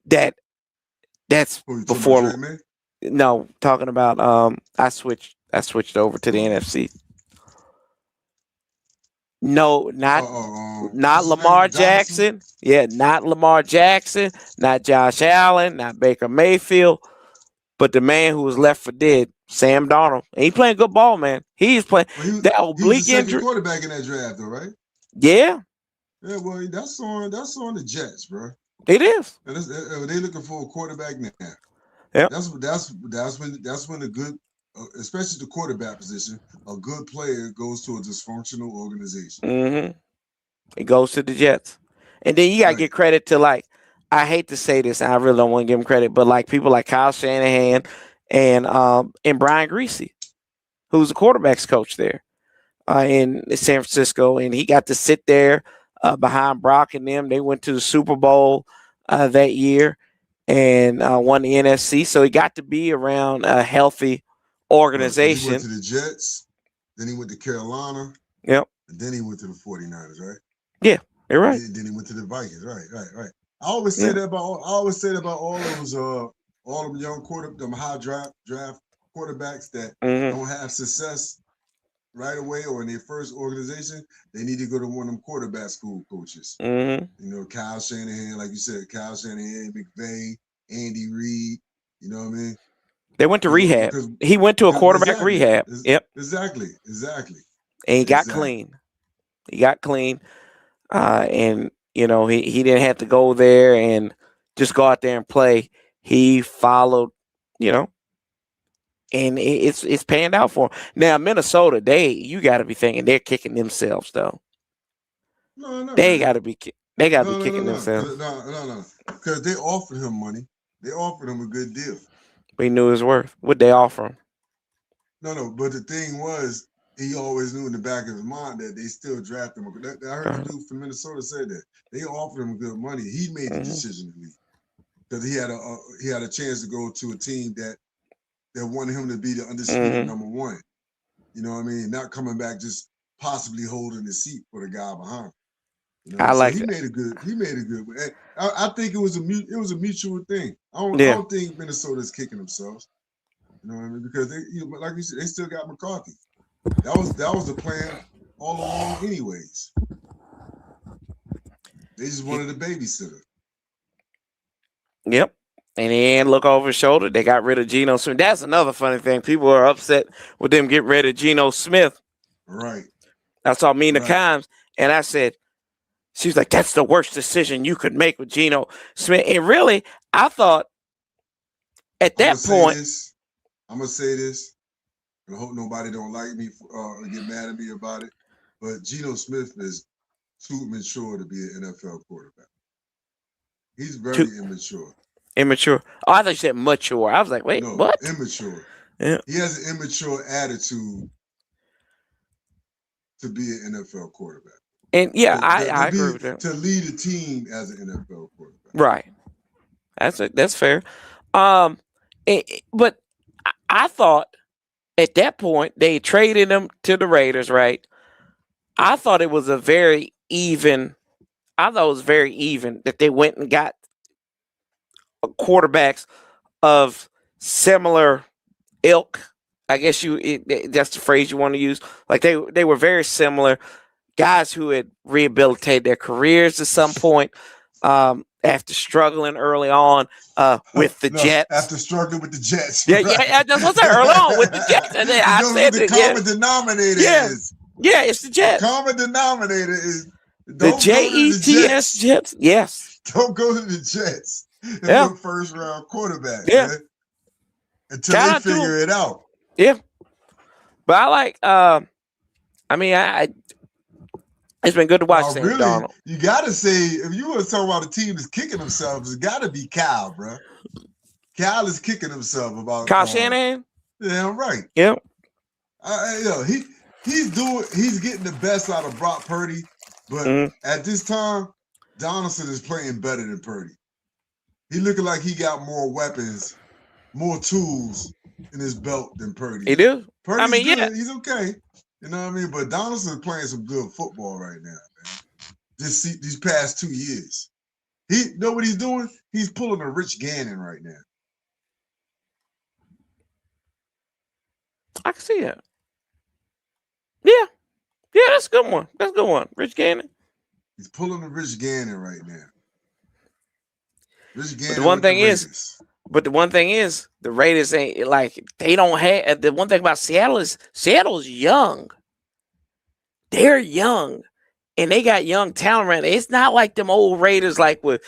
That's before. No, talking about I switched over to the NFC. No, not Lamar Jackson. Yeah, not Lamar Jackson, not Josh Allen, not Baker Mayfield, but the man who was left for dead, Sam Darnold. And he playing good ball, man. He's playing that oblique injury. Second quarterback in that draft, though, right? Yeah. Yeah, well, that's on the Jets, bro. It is. They looking for a quarterback now. Yeah. That's when a good, especially the quarterback position, a good player goes to a dysfunctional organization. Mm-hmm. It goes to the Jets, and then you gotta get credit to, like, I hate to say this, and I really don't want to give him credit, but like people like Kyle Shanahan and Brian Greasy, who's the quarterbacks coach there in San Francisco, and he got to sit there behind Brock and them. They went to the Super Bowl that year and won the NFC, so he got to be around a healthy organization. He went to the Jets, then he went to Carolina. Yep. And then he went to the 49ers, right? Yeah, you're right. Then he went to the Vikings, right. I always say that about all those all them young them high draft quarterbacks that don't have success right away or in their first organization. They need to go to one of them quarterback school coaches. Mm-hmm. You know, Kyle Shanahan, like you said, Kyle Shanahan, McVay, Andy Reid. You know what I mean? They went to rehab. He went to a quarterback rehab. Yep. Exactly. And he got clean. And you know, he didn't have to go there and just go out there and play. He followed, you know, and it's panned out for him. Now Minnesota, you got to be thinking they're kicking themselves though. No, they got to be kicking themselves. No, because they offered him money. They offered him a good deal. We knew his worth. What'd they offer him? No, but the thing was, he always knew in the back of his mind that they still draft him. I heard a dude from Minnesota say that they offered him good money. He made the decision to leave because he had a chance to go to a team that wanted him to be the undisputed number one. You know what I mean? Not coming back, just possibly holding the seat for the guy behind him. You know, he made a good. I think it was a mutual thing. I don't think Minnesota's kicking themselves. You know what I mean? Because like you said, they still got McCarthy. That was the plan all along, anyways. They just wanted a babysitter. Yep. And he didn't look over his shoulder. They got rid of Geno Smith. That's another funny thing. People are upset with them getting rid of Geno Smith. Right. I saw Mina Kimes, and I said, she was like, that's the worst decision you could make with Geno Smith. And really, I thought at that point. I'm going to say this. I hope nobody don't like me or get mad at me about it. But Geno Smith is too mature to be an NFL quarterback. He's very immature. Immature. Oh, I thought you said mature. I was like, wait, what? Immature. Yeah. He has an immature attitude to be an NFL quarterback. And I agree with that. To lead a team as an NFL quarterback. Right. That's fair. But I thought at that point they traded him to the Raiders, right? I thought it was very even that they went and got quarterbacks of similar ilk I guess that's the phrase you want to use. Like they were very similar guys who had rehabilitated their careers at some point after struggling early on with the No, Jets. after struggling with the Jets, Yeah, right? yeah, that's what I said early on with the Jets. And then You I know said what the that, common denominator yeah, is? yeah, it's the The Jets. common denominator is The don't go to the Jets Jets. Jets. Yes. Don't go to the Jets and Yeah. put first round quarterback, Yeah. man. Until Shout they out to figure them. it out. Yeah. But I like I mean it's been good to watch Sam Really, Darnold. you gotta say, if you want to talk about a team that's kicking themselves, it's gotta be Cal, bro. Cal is kicking himself about Kyle Shanahan? Yeah, I'm right. Yeah. He's getting the best out of Brock Purdy, but at this time, Donaldson is playing better than Purdy. He looking like he got more weapons, more tools in his belt than Purdy. He do? Purdy's good. Yeah. He's okay. You know what I mean? But Donaldson's playing some good football right now, man. These past 2 years. He know what he's doing? He's pulling a Rich Gannon right now. I can see that. Yeah. Yeah, that's a good one. That's a good one. Rich Gannon. He's pulling a Rich Gannon right now. Rich Gannon. But the one thing is, the Raiders ain't like they don't have the one thing about Seattle is Seattle's young. They're young. And they got young talent around. It's not like them old Raiders like with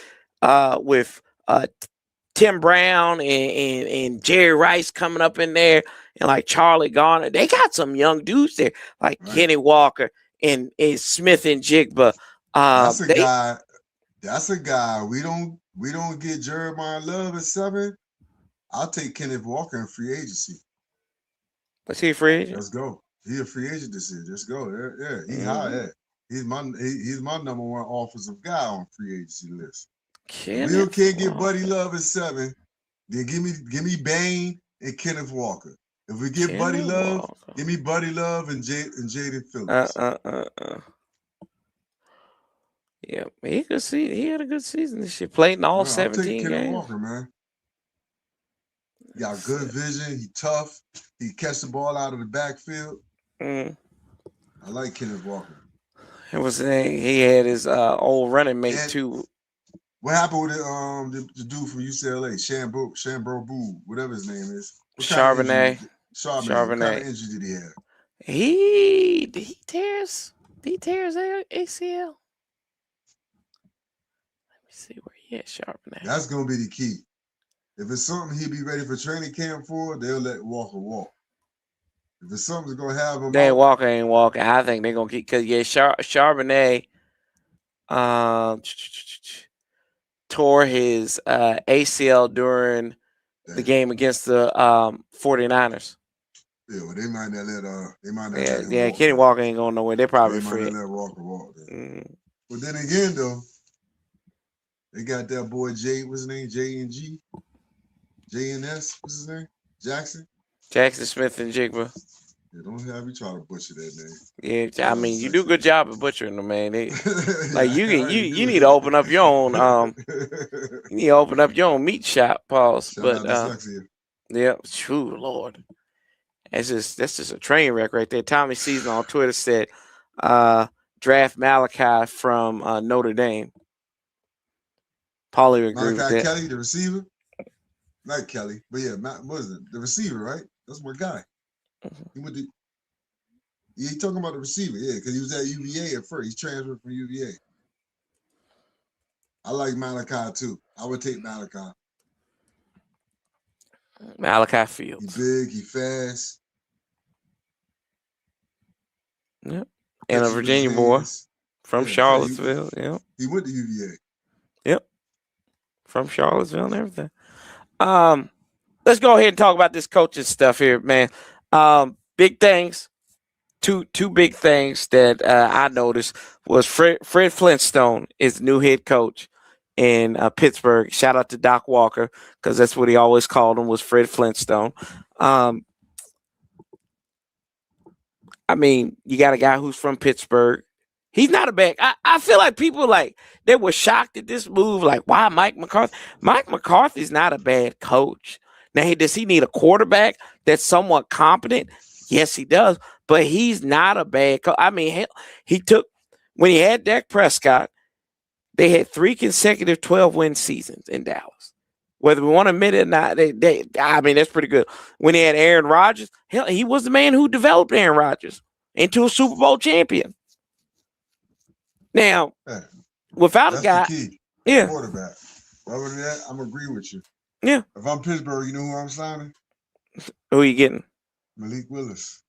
Tim Brown and Jerry Rice coming up in there and like Charlie Garner. They got some young dudes there like Kenny Walker and Smith and Jigba. That's a guy. We don't get Jeremiah Love at 7. I'll take Kenneth Walker in free agency. Was he a free agent? Let's go. He a free agent this year. Let's go. Yeah. He high at. He's my number one offensive guy on free agency list. We can't get Buddy Love at 7. Then give me Bain and Kenneth Walker. If we get Buddy Love, give me Buddy Love and Jaden Phillips. Yeah, he had a good season this year. Played in all 17 games. Kenneth Walker, man. He got good vision. He tough. He catch the ball out of the backfield. I like Kenneth Walker. He had his old running mate too. What happened with the dude from UCLA, Chambreau, whatever his name is? Charbonnet. What kind of injury did he have? He tears ACL. Let me see where he at, Charbonnet. That's gonna be the key. If it's something he'd be ready for training camp for, they'll let Walker walk. If it's something that's gonna have him, Walker ain't walking. I think they're gonna keep because Charbonnet tore his ACL during the game against the 49ers. Yeah, well, they might not let him walk. Kenny Walker ain't going nowhere. They're probably free. They might not let Walker walk. But then again, though, they got that boy Jay. What's his name? J&G, JNS. What's his name? Jackson Smith and Jigba. Yeah, don't have me try to butcher that name. Yeah, I mean you do a good job of butchering them, man. Like you need to open up your own you need to open up your own meat shop, pause. Shout out yeah, true Lord. That's just a train wreck right there. Tommy Season on Twitter said draft Malachi from Notre Dame. Paulie agreed with that. Kelly, the receiver? Not Kelly, but yeah, what is it? The receiver, right? That's my guy. He went to. Yeah, he talking about the receiver, yeah, because he was at UVA at first. He's transferred from UVA. I like Malachi too. I would take Malachi. Malachi Fields. He big, he fast. Yep. And a Virginia boy from Charlottesville. Yep. He went to UVA. Yep. From Charlottesville and everything. Let's go ahead and talk about this coaching stuff here, man. Big things. Two big things that I noticed was Fred Flintstone is the new head coach in Pittsburgh. Shout out to Doc Walker because that's what he always called him, was Fred Flintstone. I mean, you got a guy who's from Pittsburgh. He's not a bad. I feel like people they were shocked at this move. Like, why Mike McCarthy? Mike McCarthy's not a bad coach. Now, does he need a quarterback that's somewhat competent? Yes, he does. But he's not a bad coach. I mean, hell, when he had Dak Prescott, they had 3 consecutive 12-win seasons in Dallas. Whether we want to admit it or not, I mean, that's pretty good. When he had Aaron Rodgers, hell, he was the man who developed Aaron Rodgers into a Super Bowl champion. Now, without a guy, the key. Yeah, quarterback. Other than that, I'm agree with you. Yeah. If I'm Pittsburgh, you know who I'm signing? Who are you getting? Malik Willis.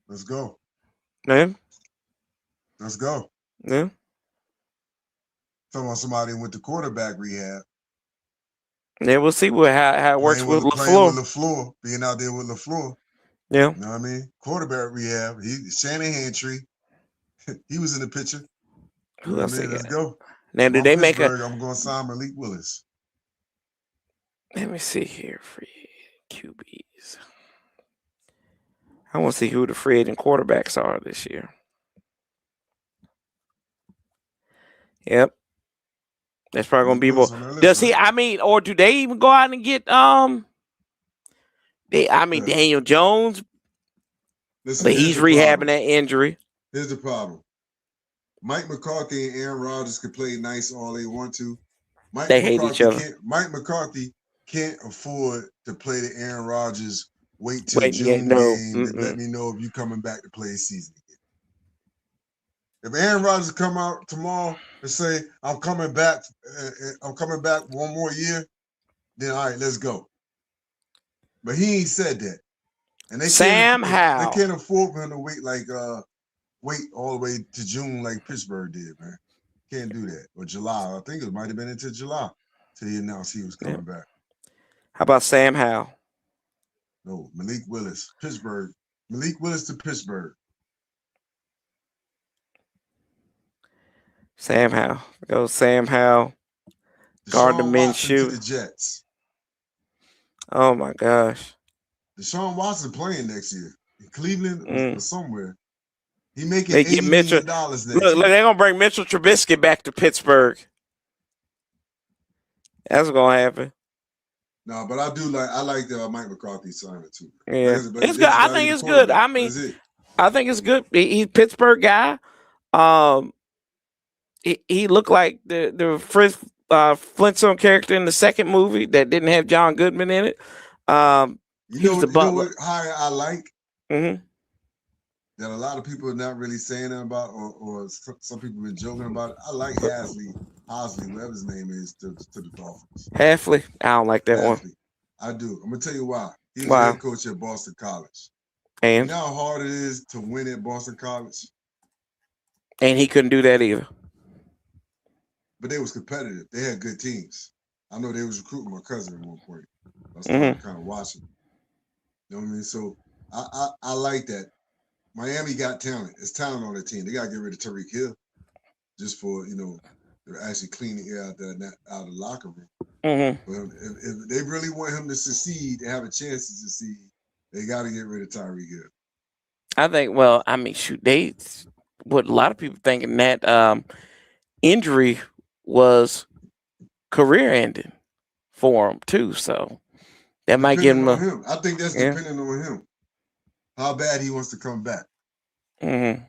Let's go. Yeah. Let's go. Yeah. Talking about somebody went to quarterback rehab. Yeah, we'll see how it works with LaFleur. Being out there with LaFleur. Yeah. You know what I mean? Quarterback rehab. Shanahan tree. He was in the picture. Who else? Let's go. Now, do they make I'm going to sign Malik Willis. Let me see here. Free QBs. I want to see who the free agent quarterbacks are this year. Yep. That's probably going to be more. Does he, I mean, or do they even go out and get, Daniel Jones, but he's rehabbing that injury. Here's the problem. Mike McCarthy and Aaron Rodgers can play nice all they want to. They hate each other. Mike McCarthy can't afford to play the Aaron Rodgers wait till June game to let me know if you coming back to play a season again. If Aaron Rodgers come out tomorrow and say, I'm coming back one more year, then all right, let's go. But he ain't said that. And they can't afford for him to wait all the way to June like Pittsburgh did, man. Can't do that. Or July. I think it might have been into July till he announced he was coming back. How about Sam Howell? No, Malik Willis, Pittsburgh. Malik Willis to Pittsburgh. Sam Howell. Go Sam Howell. Gardner Minshew. To the Jets. Oh my gosh. Deshaun Watson playing next year in Cleveland or somewhere. He making $80 million next year. Look, they're gonna bring Mitchell Trubisky back to Pittsburgh. That's what's gonna happen. No, but I like the Mike McCarthy signing too. Yeah, it's good. I think it's good. I mean, I think it's good. He's a Pittsburgh guy. He looked like the Flintstone character in the second movie that didn't have John Goodman in it. You know what hire I like? Mm-hmm. That a lot of people are not really saying that about, or some people have been joking about it. I like Hasley, whatever his name is, to the Dolphins. Halfley? I don't like that one. I do. I'm going to tell you why. He was head coach at Boston College. And? You know how hard it is to win at Boston College? And he couldn't do that either. But they was competitive. They had good teams. I know they was recruiting my cousin at one point. I started kind of watching. You know what I mean? So I like that. Miami got talent. It's talent on their team. They got to get rid of Tyreek Hill just for, they're actually cleaning air out of the locker room. Mm-hmm. But if they really want him to succeed and have a chance to succeed, they got to get rid of Tyreek Hill. I think, what a lot of people thinking that injury was career ending for him too. So that might give him I think that's depending on him. How bad he wants to come back. Mm-hmm.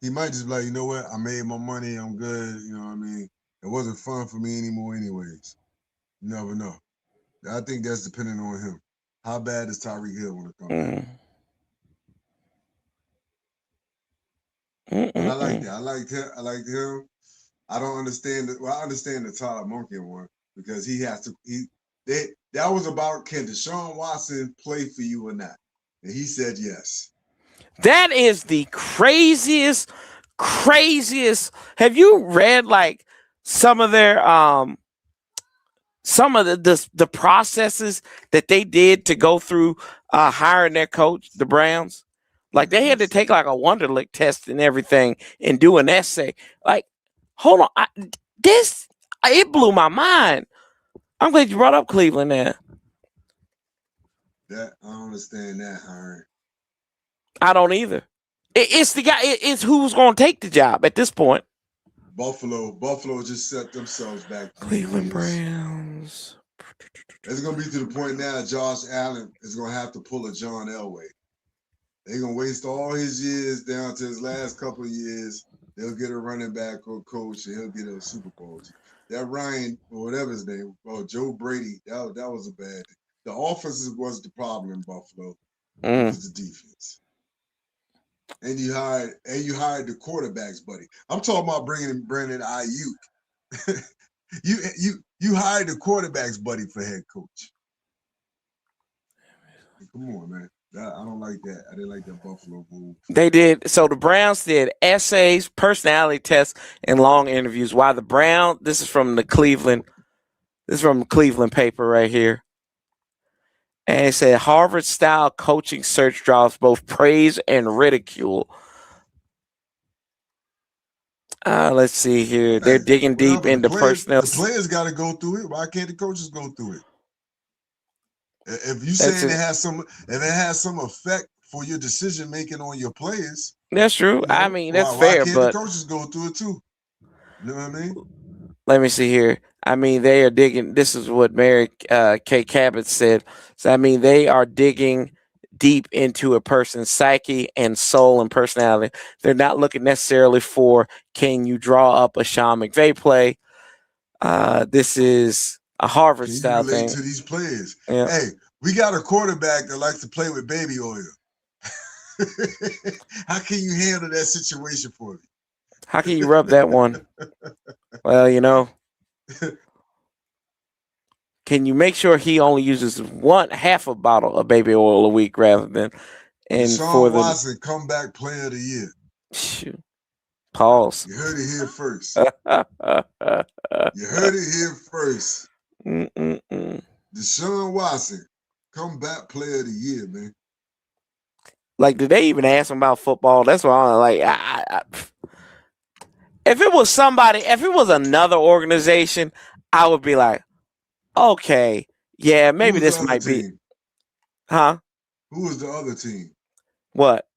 He might just be like, you know what? I made my money. I'm good. You know what I mean? It wasn't fun for me anymore anyways. You never know. I think that's depending on him. How bad does Tyreek Hill want to come back? But I like that. I liked him. I don't understand it. Well, I understand the Tyler Monkey one because he has to. That was about, can Deshaun Watson play for you or not? And he said yes. That is the craziest. Have you read some of their some of the processes that they did to go through hiring their coach, the Browns? Like they had to take a Wonderlic test and everything and do an essay. Hold on, it blew my mind. I'm glad you brought up Cleveland there. I don't understand that, Harry. I don't either. It's the guy. It's who's going to take the job at this point. Buffalo just set themselves back 3 Cleveland years. Browns. It's gonna be to the point now. Josh Allen is gonna have to pull a John Elway. They're gonna waste all his years down to his last couple of years. They'll get a running back or coach, and he'll get a Super Bowl. That Ryan or whatever his name, Joe Brady, that was a bad thing. The offense was the problem in Buffalo. It was the defense. And you hired the quarterbacks, buddy. I'm talking about bringing in Brandon Ayuk. you hired the quarterbacks, buddy, for head coach. Come on, man. I don't like that. I didn't like that Buffalo move. They did. So the Browns did essays, personality tests, and long interviews. While the Browns, this is from the Cleveland paper right here. And it said Harvard-style coaching search draws both praise and ridicule. Let's see here. They're digging deep into personnel. The players got to go through it. Why can't the coaches go through it? If you say it has some effect for your decision making on your players, that's true. I mean, that's fair. Why can't but the coaches go through it too? You know what I mean? Let me see here. I mean, they are digging. This is what Mary K. Cabot said. So, I mean, they are digging deep into a person's psyche and soul and personality. They're not looking necessarily for, can you draw up a Sean McVay play? This is a Harvard-style thing. To these players. Yeah. Hey, we got a quarterback that likes to play with baby oil. How can you handle that situation for me? How can you rub that one? Well, you know. Can you make sure he only uses half a bottle of baby oil a week rather than Deshaun Watson, comeback player of the year. Shoot. Pause. You heard it here first. You heard it here first. Deshaun Watson, comeback player of the year, man. Like, did they even ask him about football? That's what I'm like. If it was another organization, I would be like, okay, yeah, maybe this might be. Huh? Who was the other team? What?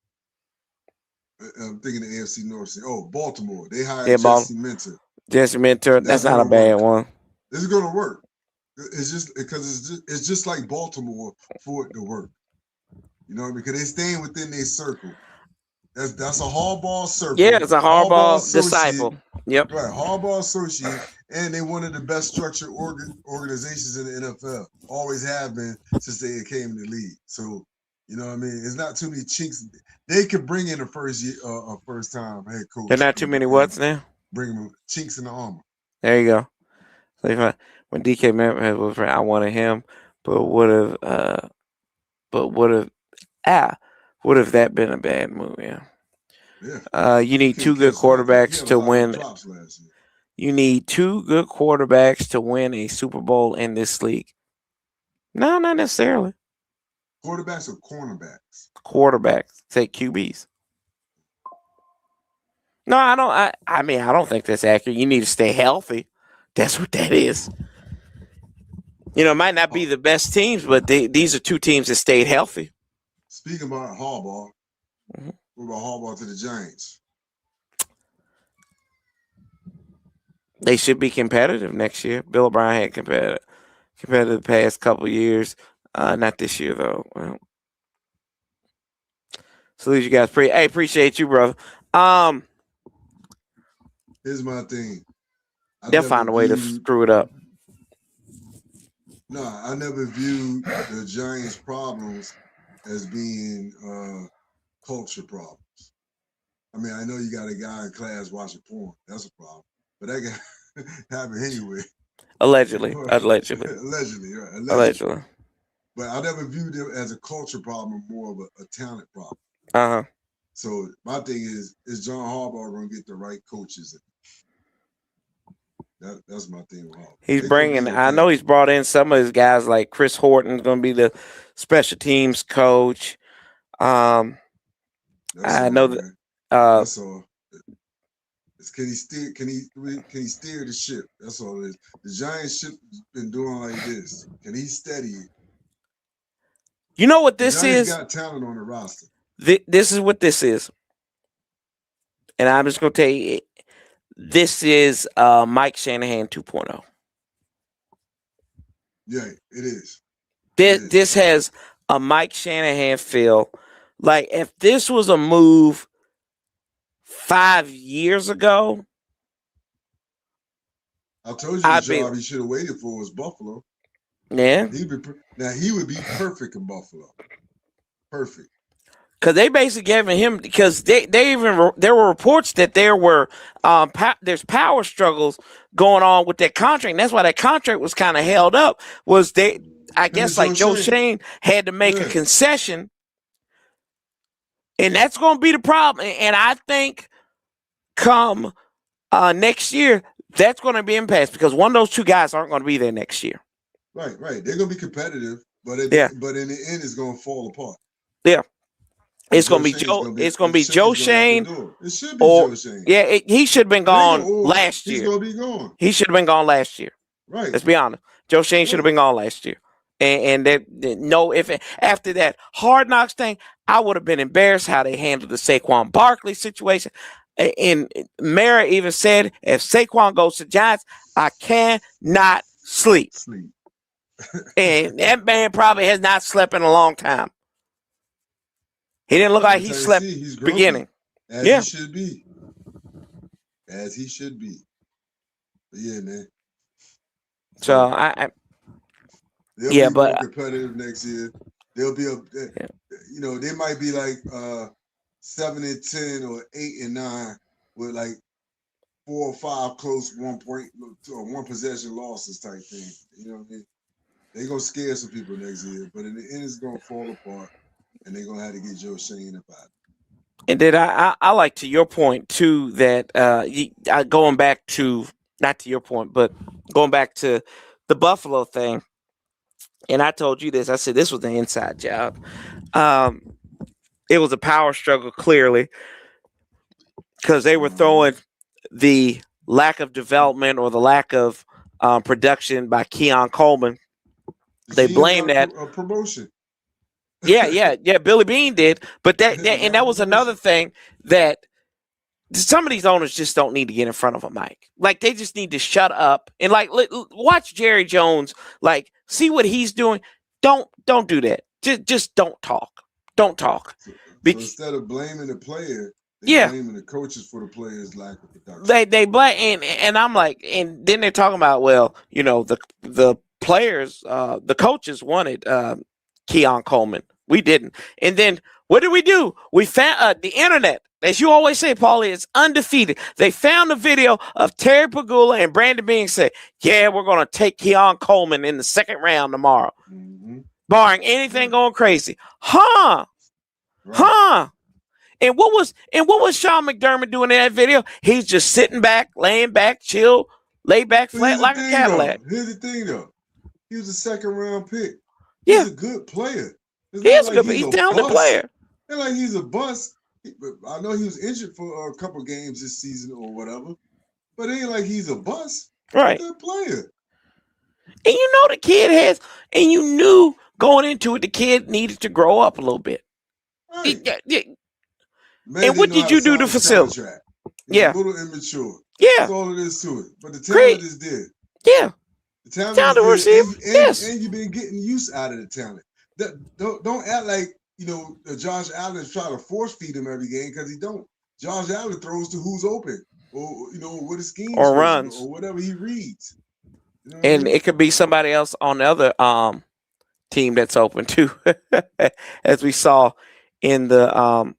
I'm thinking the AFC North. Oh, Baltimore. They hired Jesse Minter. Jesse Minter. That's not a bad one. This is gonna work. It's just because it's just like Baltimore for it to work. You know, because they're staying within their circle. That's a Harbaugh circle. Yeah, it's a Harbaugh disciple. Yep. Right, Harbaugh associate, and they're one of the best structured organizations in the NFL. Always have been since they came in the league. So, you know what I mean? It's not too many chinks. They could bring in a first time head coach. There's not too many what's now? Bring them chinks in the armor. There you go. So when DK Metcalf was around, I wanted him, but would have that been a bad move? Yeah. You need two good quarterbacks to win. You need two good quarterbacks to win a Super Bowl in this league. No, not necessarily. Quarterbacks or cornerbacks? Quarterbacks. Say QBs. No, I don't. I mean, I don't think that's accurate. You need to stay healthy. That's what that is. You know, it might not be the best teams, but these are two teams that stayed healthy. Speaking about Harbaugh, what about Harbaugh to the Giants? They should be competitive next year. Bill O'Brien had competitive the past couple of years. Not this year, though. Well, salute you guys. I appreciate you, brother. Here's my thing. They'll find a way to screw it up. No, I never viewed the Giants' problems as being culture problems. I mean, I know you got a guy in class watching porn. That's a problem. But that guy happened anyway. Allegedly. Allegedly. Allegedly. But I never viewed it as a culture problem, more of a talent problem. Uh-huh. So my thing is John Harbaugh going to get the right coaches in? That's my thing. He's bringing. I know he's brought in some of his guys, like Chris Horton's going to be the special teams coach. I know that. That's all. Can he steer? Can he steer the ship? That's all it is. The Giants ship has been doing like this. Can he steady it? You know what this is? He's got talent on the roster. This is what this is, and I'm just going to tell you. this is Mike Shanahan 2.0. Yeah, it is. This has a Mike Shanahan feel. Like if this was a move 5 years ago, I told you the job he should have waited for was Buffalo. Yeah. He would be perfect in Buffalo. Perfect. Because they basically gave him, because there were reports that there's power struggles going on with that contract. And that's why that contract was kind of held up. I guess like Joe Shane had to make a concession, and that's going to be the problem. And I think come next year, that's going to be impasse because one of those two guys aren't going to be there next year. Right. They're going to be competitive, but in the end, it's going to fall apart. Yeah. It's going to be Joe. It's going to be Joe Shane. It should be Joe Shane. Yeah, he should have been gone last year. He's going to be gone. He should have been gone last year. Right. Let's be honest. Joe Shane should have been gone last year. And after that Hard Knocks thing, I would have been embarrassed how they handled the Saquon Barkley situation. And Mara even said, if Saquon goes to Giants, I cannot sleep. And that man probably has not slept in a long time. He didn't look like he slept beginning. As he should be. As he should be. But yeah, man. So they'll be more competitive next year. They'll be they might be like 7-10 or 8-9 with like 4 or 5 close 1 point or 1 possession losses type thing. You know what I mean? They're gonna scare some people next year, but in the end, it's gonna fall apart, and they're gonna have to get Joe Shane up out. And then I like to your point too that going back to, not to your point, but going back to the Buffalo thing. And I told you this. I said this was an inside job. It was a power struggle, clearly, because they were throwing the lack of development or the lack of production by Keon Coleman. They blamed that a promotion. Yeah. Billy Bean did, but that was another thing that some of these owners just don't need to get in front of a mic. Like they just need to shut up and like watch Jerry Jones. Like see what he's doing. Don't do that. Just don't talk. Don't talk. So instead of blaming the player, they're blaming the coaches for the players' lack of production. They blame and I'm like, and then they're talking about, well, the players, the coaches wanted Keon Coleman. We didn't. And then what did we do? We found the internet, as you always say, Paulie, is undefeated. They found a video of Terry Pagula and Brandon Beane say, yeah, we're going to take Keon Coleman in the 2nd round tomorrow, barring anything going crazy. Huh? And what was Sean McDermott doing in that video? He's just sitting back, laying back, chill, lay back flat like a Cadillac. Here's the thing, though. He was a 2nd round pick. He's a good player. He is a good, he's a talented player. And like he's a bust. I know he was injured for a couple games this season or whatever, but it ain't like he's a bust. Right. He's a good player. And the kid has, and you knew going into it, the kid needed to grow up a little bit. Right. And what did you do to facilitate? He's a little immature. Yeah. That's all it is to it. But the talent is there. Yeah. The talent is there. Yes. And you've been getting use out of the talent. Don't act like Josh Allen try to force feed him every game, because he don't. Josh Allen throws to who's open, or what his scheme or runs or whatever he reads. And it could be somebody else on the other team that's open too, as we saw in the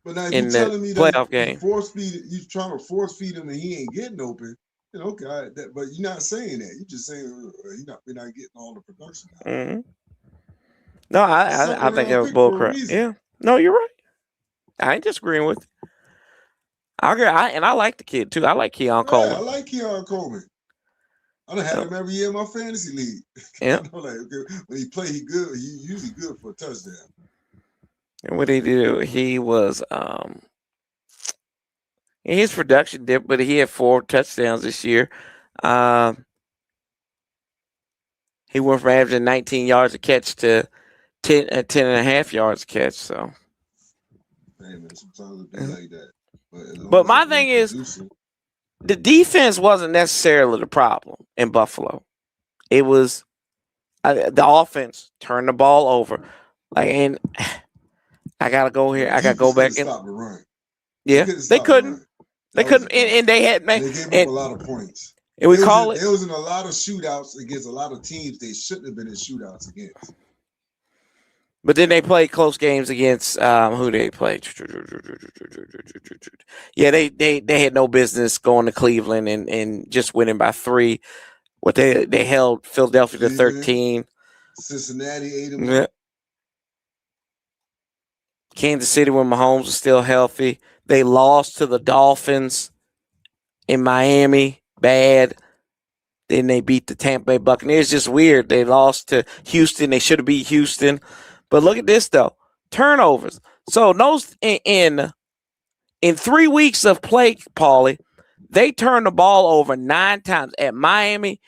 But now you're telling me playoff game. You trying to force feed him and he ain't getting open. Okay, but you're not saying that. You're just saying we're not getting all the production out. Mm-hmm. No, I think it was bullcrap. Yeah. No, you're right. I ain't disagreeing with you. I agree. I like the kid too. I like Keon Coleman. I like Keon Coleman. I done had him every year in my fantasy league. Yeah. When he play, he good. He usually good for a touchdown. And what did he do? He was his production dipped, but he had 4 touchdowns this year. He went from averaging 19 yards a catch to 10 and a half yards a catch. So, hey man, sometimes it be like that. But my thing is, the defense wasn't necessarily the problem in Buffalo. It was the offense turned the ball over. Like, and I gotta go here. I gotta go back and stop the run. yeah, they couldn't. They couldn't, and they had they gave up a lot of points. And we they was in a lot of shootouts against a lot of teams they shouldn't have been in shootouts against. But then they played close games against who they played. Yeah, they had no business going to Cleveland and just winning by 3. What they held Philadelphia to 13. Cincinnati ate them. Yeah. Kansas City when Mahomes was still healthy. They lost to the Dolphins in Miami. Bad. Then they beat the Tampa Bay Buccaneers. Just weird. They lost to Houston. They should have beat Houston. But look at this though. Turnovers. So those in 3 weeks of play, Paulie, they turned the ball over 9 times. At Miami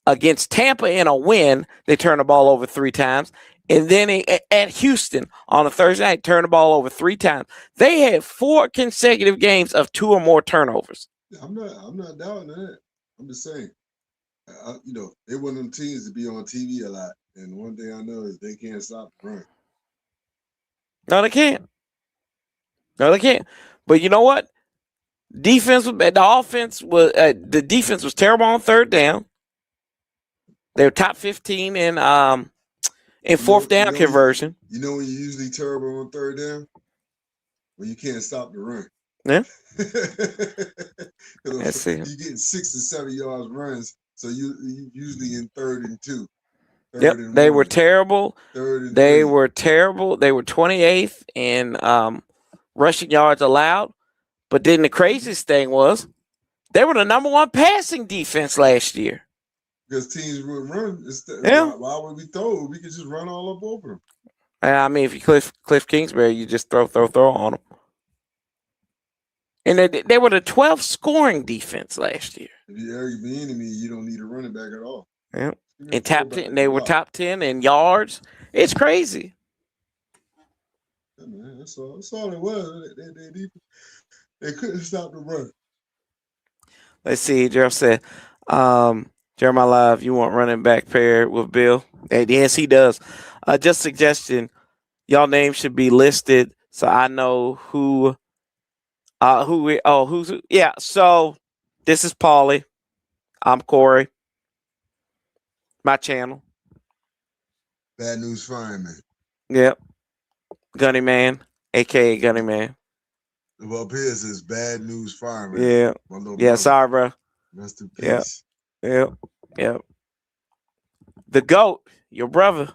against Tampa in a win, they turned the ball over 3 times. And then at Houston on a Thursday night, turned the ball over 3 times. They had 4 consecutive games of 2 or more turnovers. I'm not doubting that. I'm just saying, they want them teams to be on TV a lot. And one thing I know is they can't stop the run. No, they can't. But you know what? The defense was terrible on third down. They were top 15 in fourth down conversion. You know when you're usually terrible on third down? When you can't stop the run. Yeah. Let's see. You're getting 6 and 7 yards runs, so you usually in 3rd and 2. Yep, they were terrible. They were terrible. They were 28th in rushing yards allowed. But then the craziest thing was they were the number 1 passing defense last year. Because teams would run. Why would we throw? We could just run all up over them. I mean, if you Cliff Kingsbury, you just throw on them. And they were the 12th scoring defense last year. If you argue the enemy, you don't need a running back at all. Yeah. And they were top 10 in yards. It's crazy. Yeah, man, that's all it was. They couldn't stop the run. Let's see. Gerald said, Jeremiah Live, you want running back paired with Bill? And yes, he does. Just suggestion, y'all names should be listed so I know who's yeah. So this is Paulie. I'm Corey. My channel. Bad News Fireman. Yep. Gunny Man, aka Gunny Man. Well, up here says Bad News Fireman. Yeah. Yeah, sorry, bro. Rest in peace. Yep. The GOAT, your brother.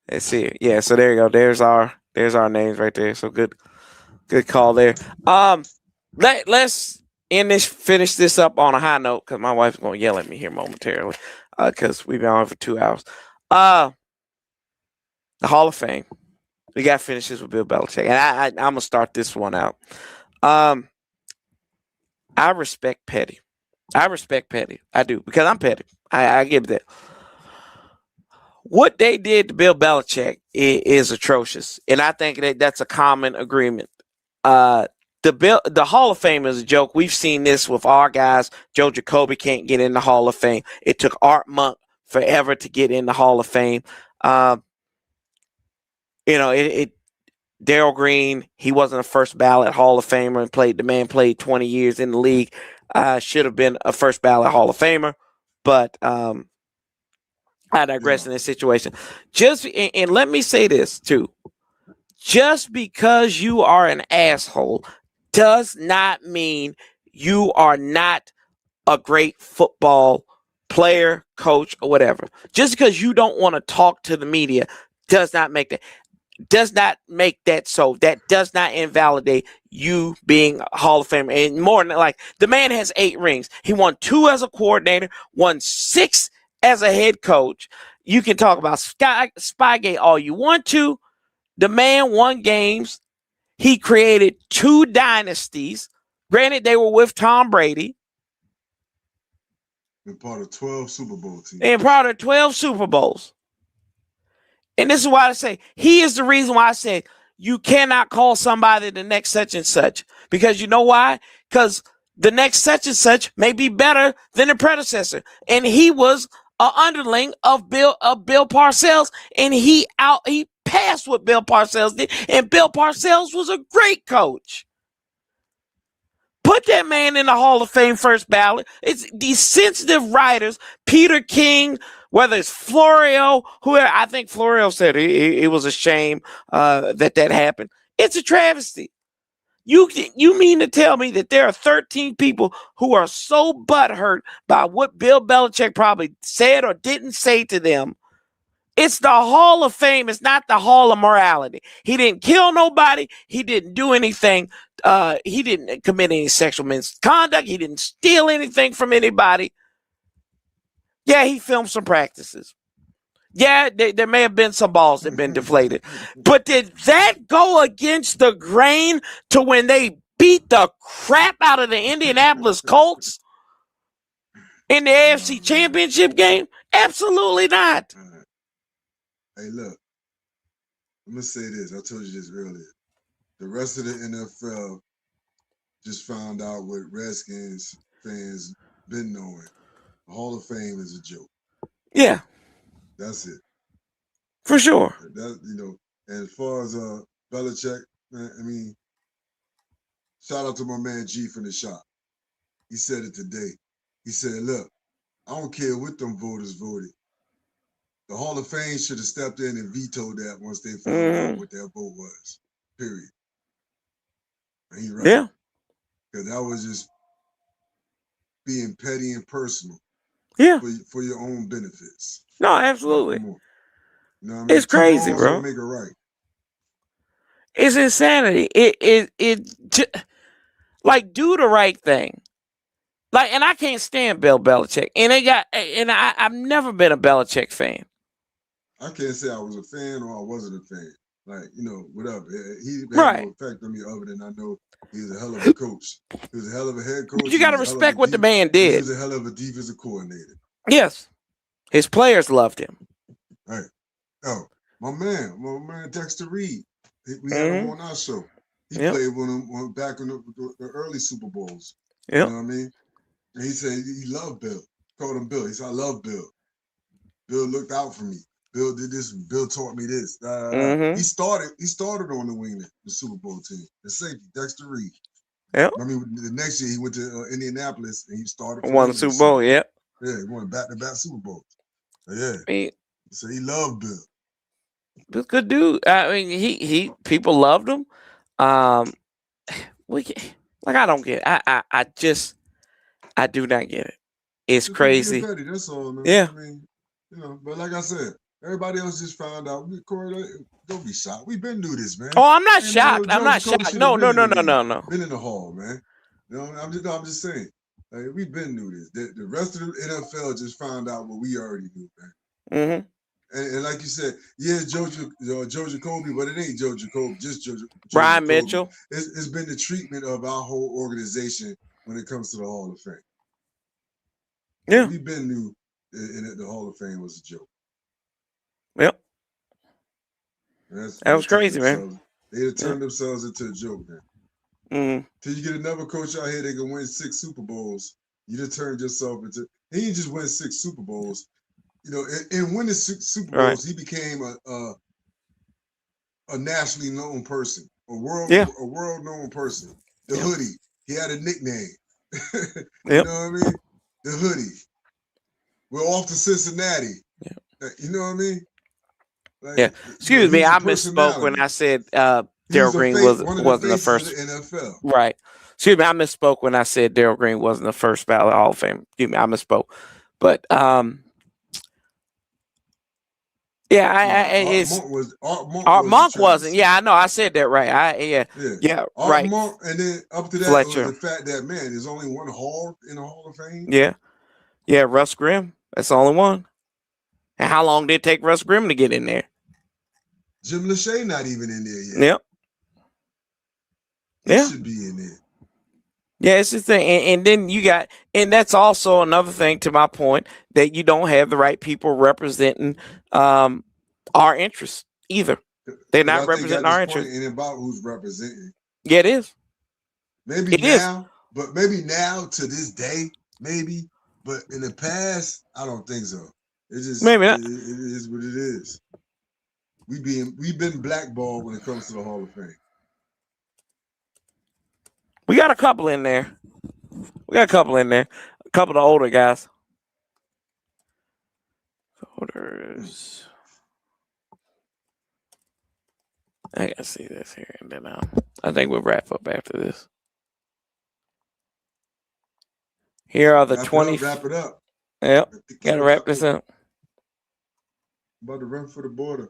Let's see. Yeah, so there you go. There's our names right there. So good call there. Let's finish this up on a high note because my wife's gonna yell at me here momentarily. Because we've been on for 2 hours. The Hall of Fame. We gotta finish this with Bill Belichick. And I'm gonna start this one out. I respect Petty. I do, because I'm petty. I give that. What they did to Bill Belichick is atrocious. And I think that's a common agreement. The Hall of Fame is a joke. We've seen this with our guys. Joe Jacoby can't get in the Hall of Fame. It took Art Monk forever to get in the Hall of Fame. Darryl Green, he wasn't a first ballot Hall of Famer and played 20 years in the league. Should have been a first ballot Hall of Famer, but I digress in this situation. And let me say this too. Just because you are an asshole does not mean you are not a great football player, coach, or whatever. Just because you don't want to talk to the media does not make that so. That does not invalidate you being a Hall of Famer. And more than like, the man has 8 rings. He won 2 as a coordinator, won 6 as a head coach. You can talk about Spygate all you want to. The man won games. He created 2 dynasties. Granted, they were with Tom Brady. And part of 12 Super Bowl teams. And this is why I say he is the reason why I said you cannot call somebody the next such and such. Because you know why? Because the next such and such may be better than the predecessor. And he was an underling of Bill Parcells, and he passed what Bill Parcells did, and Bill Parcells was a great coach. Put that man in the Hall of Fame first ballot. It's these sensitive writers, Peter King, whether it's Florio, who I think Florio said it was a shame that happened. It's a travesty. You mean to tell me that there are 13 people who are so butthurt by what Bill Belichick probably said or didn't say to them? It's the Hall of Fame. It's not the Hall of Morality. He didn't kill nobody. He didn't do anything. He didn't commit any sexual misconduct. He didn't steal anything from anybody. Yeah, he filmed some practices. Yeah, there may have been some balls that have been deflated. But did that go against the grain to when they beat the crap out of the Indianapolis Colts in the AFC Championship game? Absolutely not. Hey, look, I'm going to say this. I told you this earlier. The rest of the NFL just found out what Redskins fans been knowing. The Hall of Fame is a joke. Yeah. That's it. For sure. And as far as Belichick, man, I mean, shout out to my man G from the shop. He said it today. He said, look, I don't care what them voters voted. The Hall of Fame should have stepped in and vetoed that once they found out what their vote was. Period. And he right. Yeah. Because that was just being petty and personal. Yeah. For your own benefits. No, absolutely. You know what I mean? It's crazy, bro. Make it right. It's insanity. Like, do the right thing. Like, and I can't stand Bill Belichick. And I've never been a Belichick fan. I can't say I was a fan or I wasn't a fan. Like, whatever. He had no effect on me other than I know he was a hell of a coach. He was a hell of a head coach. But you got to respect what the man did. He was a hell of a defensive coordinator. Yes. His players loved him. Right. Oh, my man Dexter Reed. We had him on our show. He played with him back in the early Super Bowls. Yep. You know what I mean? And he said he loved Bill. Called him Bill. He said, I love Bill. Bill looked out for me. Bill did this. Bill taught me this. He started on the wing, the Super Bowl team. The safety, Dexter Reed. Yep. I mean, the next year he went to Indianapolis and he started. Won the Super Bowl, yeah. Yeah, he won back-to-back Super Bowls. Yeah. So he loved Bill. Bill's a good dude. I mean, he people loved him. I don't get it. I do not get it. It's crazy. Petty, that's all, man. Yeah. I mean, but like I said, everybody else just found out. Corey, don't be shocked. We've been through this, man. Oh, I'm not shocked. I'm not shocked. No. Been in the hall, man. I'm just saying. Like, we've been through this. The rest of the NFL just found out what we already knew, man. Mm-hmm. And like you said, yeah, Joe Jacoby, but it ain't Joe Jacoby, just Joe Brian Jacoby. Mitchell. It's been the treatment of our whole organization when it comes to the Hall of Fame. Yeah. We've been new in the Hall of Fame was a joke. Yep. That was crazy, man. They had turned themselves into a joke, man. Mm-hmm. Till you get another coach out here that can win 6 Super Bowls, you just turned yourself into. He didn't just win 6 Super Bowls. And winning Super Bowls, he became a nationally known person, a world known person. The hoodie, he had a nickname. You know what I mean? The hoodie. We're off to Cincinnati. Yeah. You know what I mean? Like, Excuse me, I misspoke when I said Darryl Green wasn't the first. Of the NFL. Right. Excuse me, I misspoke when I said Darryl Green wasn't the first ballot Hall of Fame. Excuse me, I misspoke. But Art Monk wasn't. Yeah, I know. I said that right. Art Monk, and then up to that Fletcher. Was the fact that there's only one Hall in the Hall of Fame. Yeah. Russ Grimm. That's the only one. And how long did it take Russ Grimm to get in there? Jim Lachey not even in there yet. He should be in there. Yeah, it's the thing. And then and that's also another thing to my point that you don't have the right people representing our interests either. They're not representing our interests. It ain't about who's representing. Yeah, it is. Maybe it now, But maybe now to this day, maybe. But in the past, I don't think so. It's just Maybe not. it is what it is. We've been blackballed when it comes to the Hall of Fame. We got a couple in there. A couple of the older guys. Voters. I gotta see this here, and then I think we'll wrap up after this. Here are the 20. Wrap it up. Yep. Gotta wrap this up. About to run for the border.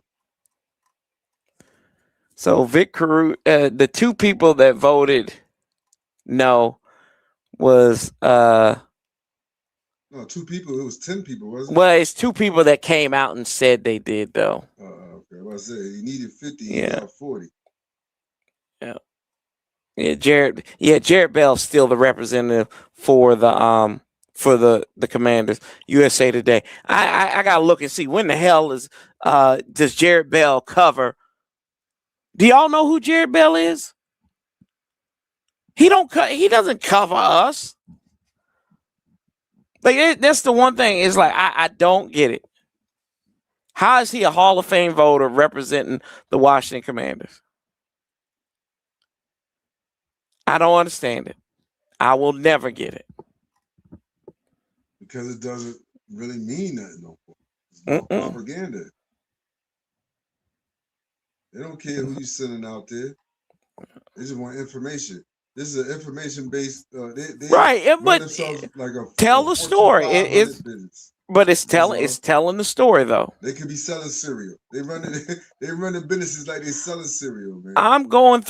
So Vic Caruth, the two people that voted no was no, 2 people. It was 10 people, wasn't it? Well, it's 2 people that came out and said they did though. Okay. Well, I said he needed 50. He got 40. Yeah. Yeah, Jared Bell's still the representative for the Commanders. USA Today. I gotta look and see when the hell does Jared Bell cover. Do y'all know who Jared Bell is? He doesn't cover us. Like that's the one thing. It's like I don't get it. How is he a Hall of Fame voter representing the Washington Commanders? I don't understand it. I will never get it. Because it doesn't really mean nothing no more. It's more propaganda. They don't care who you're sending out there. They just want information. This is an information-based. Right, but like tell the story. But it's telling the story though. They could be selling cereal. They running businesses like they're selling cereal, man. I'm going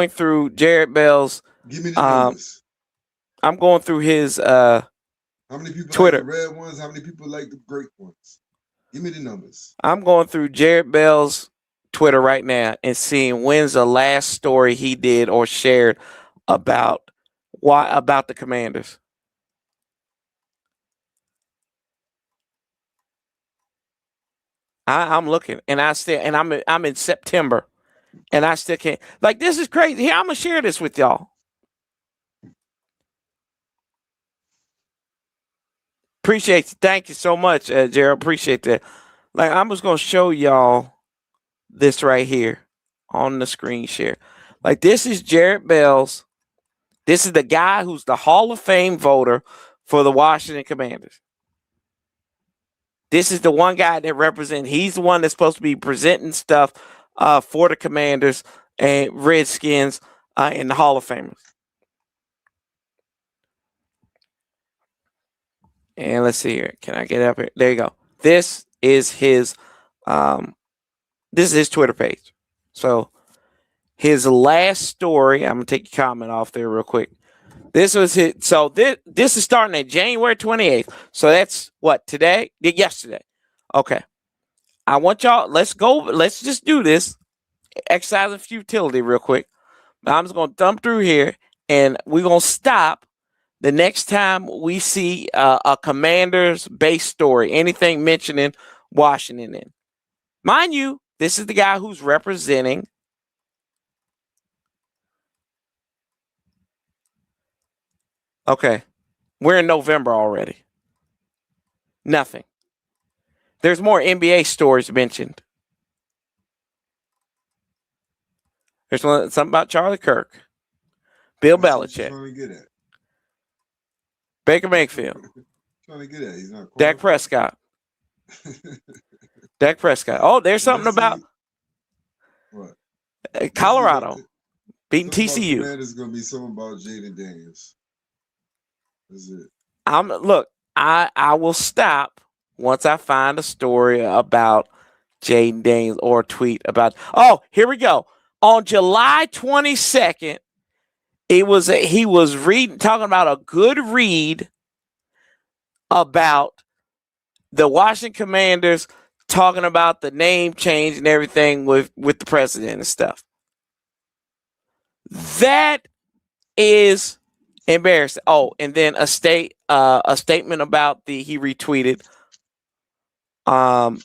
through Jared Bell's. Give me the numbers. I'm going through his how many people Twitter. Like the red ones? How many people like the great ones? Give me the numbers. I'm going through Jared Bell's Twitter right now and seeing when's the last story he did or shared about the Commanders. I'm looking, and I'm in September, and I still can't. Like, this is crazy. Here, I'm gonna share this with y'all. Appreciate you. Thank you so much, Gerald. Appreciate that. Like, I'm just gonna show y'all this right here on the screen share. Like, this is Jared Bell's. This is the guy who's the Hall of Fame voter for the Washington Commanders. This is the one guy that represents. He's the one that's supposed to be presenting stuff for the Commanders and Redskins in the Hall of Famers. And let's see here. Can I get up here? There you go. This is his Twitter page. So his last story, I'm gonna take your comment off there real quick. This was his. So this is starting at January 28th. So that's what today? Yesterday. Okay. I want y'all. Let's go. Let's just do this. Exercise of futility real quick. I'm just gonna thumb through here, and we're gonna stop the next time we see a Commanders base story, anything mentioning Washington in. Mind you, this is the guy who's representing. Okay. We're in November already. Nothing. There's more NBA stories mentioned. There's something about Charlie Kirk, Bill Belichick, Baker Mayfield, trying to get at. He's not Dak Prescott. Dak Prescott. Oh, there's something about what? Colorado beating TCU. There's going to be something about Jaden Daniels. That's it. I will stop once I find a story about Jaden Daniels or a tweet about. Oh, here we go. On July 22nd, he was talking about a good read about the Washington Commanders, talking about the name change and everything with the president and stuff. That is embarrassing. Oh, and then a statement about he retweeted on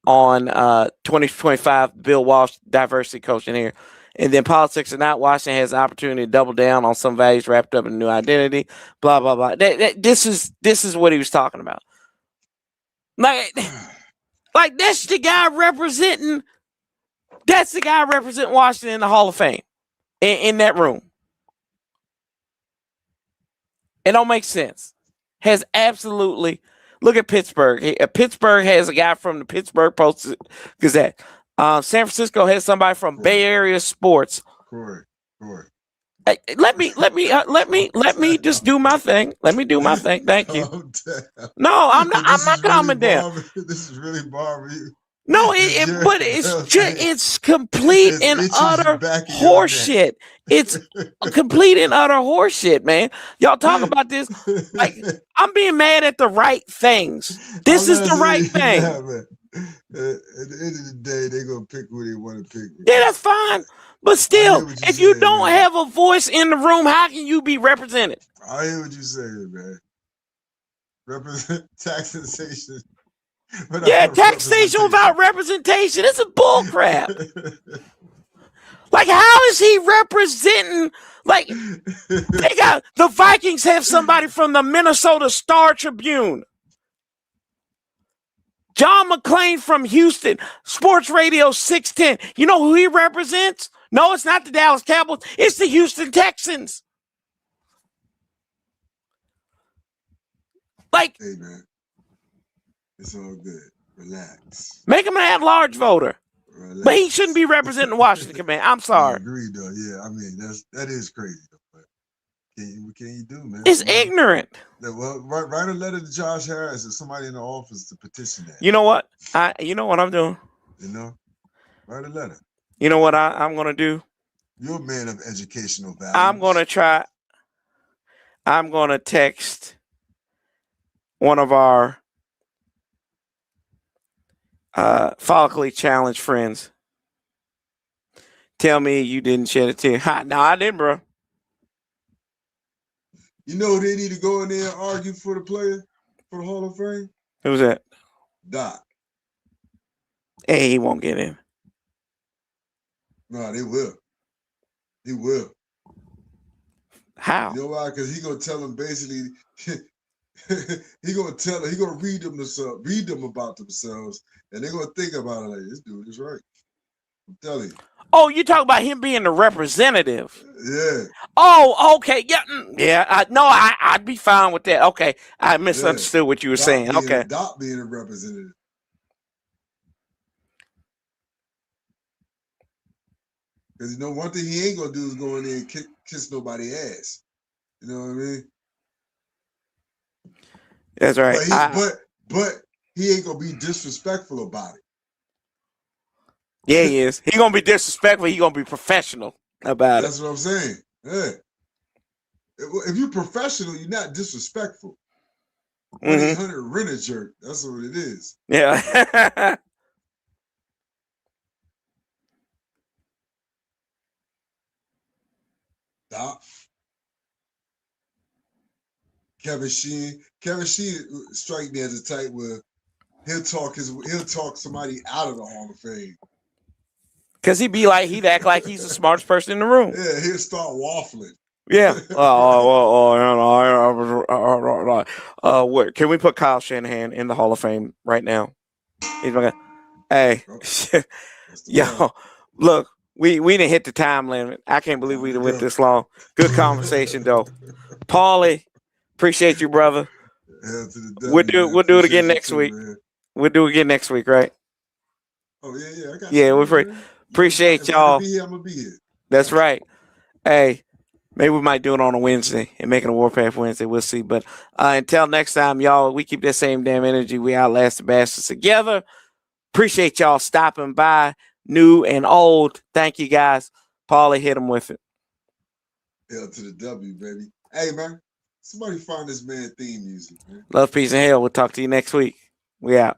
2025 Bill Walsh diversity coach in here. And then politics are not. Washington has the opportunity to double down on some values wrapped up in a new identity. Blah blah blah. This is what he was talking about. Like that's the guy representing. That's the guy representing Washington in the Hall of Fame in that room. It don't make sense. Has absolutely. Look at Pittsburgh. Pittsburgh has a guy from the Pittsburgh Post-Gazette. San Francisco has somebody from Bay Area Sports. Corey. Let me just do my thing. Let me do my thing. Thank you. No, I'm not calming down. This is really bothering you. No, but it's complete and utter horseshit. It's complete and utter horseshit, man. Y'all talk about this like I'm being mad at the right things. This is the right thing. Man. At the end of the day, they're gonna pick who they want to pick. Man. Yeah, that's fine. But still, if you don't have a voice in the room, how can you be represented? I hear what you're saying, man. Represent taxation. Yeah, taxation without representation. It's a bullcrap. Like, how is he representing? Like, the Vikings have somebody from the Minnesota Star Tribune. John McClain from Houston, Sports Radio 610. You know who he represents? No, it's not the Dallas Cowboys. It's the Houston Texans. Like, hey, man. It's all good. Relax. Make him an at-large voter. Relax. But he shouldn't be representing Washington Command. I'm sorry. I agree, though. Yeah, I mean, that is crazy, though. But what can you do, man? It's ignorant. Well, write a letter to Josh Harris or somebody in the office to petition that. You know what? You know what I'm doing? You know? Write a letter. You know what I'm going to do? You're a man of educational values. I'm going to text one of our follically challenged friends. Tell me you didn't shed a tear. No, I didn't, bro. You know they need to go in there and argue for the player for the Hall of Fame? Who's that? Doc. Hey, he won't get in. No, they will. He will. How? You know why? Because he gonna tell them basically. He gonna read them about themselves, and they're gonna think about it like this dude is right. I'm telling you. Oh, you talk about him being the representative. Yeah. Oh, okay. Yeah. I'd be fine with that. Okay. I misunderstood what you were saying. Okay. Doc being a representative. Because you know one thing he ain't gonna do is go in there and kiss nobody's ass. You know what I mean? That's right. But he ain't gonna be disrespectful about it. Yeah, he is. He gonna be disrespectful. He gonna be professional about That's what I'm saying. Yeah. If you're professional, you're not disrespectful. 1-800 rent a jerk. That's what it is. Yeah. Doc. Kevin Sheehan strike me as a type where he'll talk somebody out of the Hall of Fame. Cause he'd act like he's the smartest person in the room. Yeah, he'll start waffling. Yeah. What? Can we put Kyle Shanahan in the Hall of Fame right now? He's my guy. Hey, yo, look, we didn't hit the time limit. I can't believe we went this long. Good conversation though, Paulie. Appreciate you, brother. We'll do it again next week. Man. We'll do it again next week, right? Oh yeah. I got we're appreciate y'all. I'm gonna be here. That's right. Hey, maybe we might do it on a Wednesday and make it a Warpath Wednesday. We'll see. But until next time, y'all, we keep that same damn energy. We outlast the bastards together. Appreciate y'all stopping by, new and old. Thank you, guys. Paulie, hit him with it. L to the W, baby. Hey, man. Somebody find this man theme music, man. Love, peace, and hell. We'll talk to you next week. We out.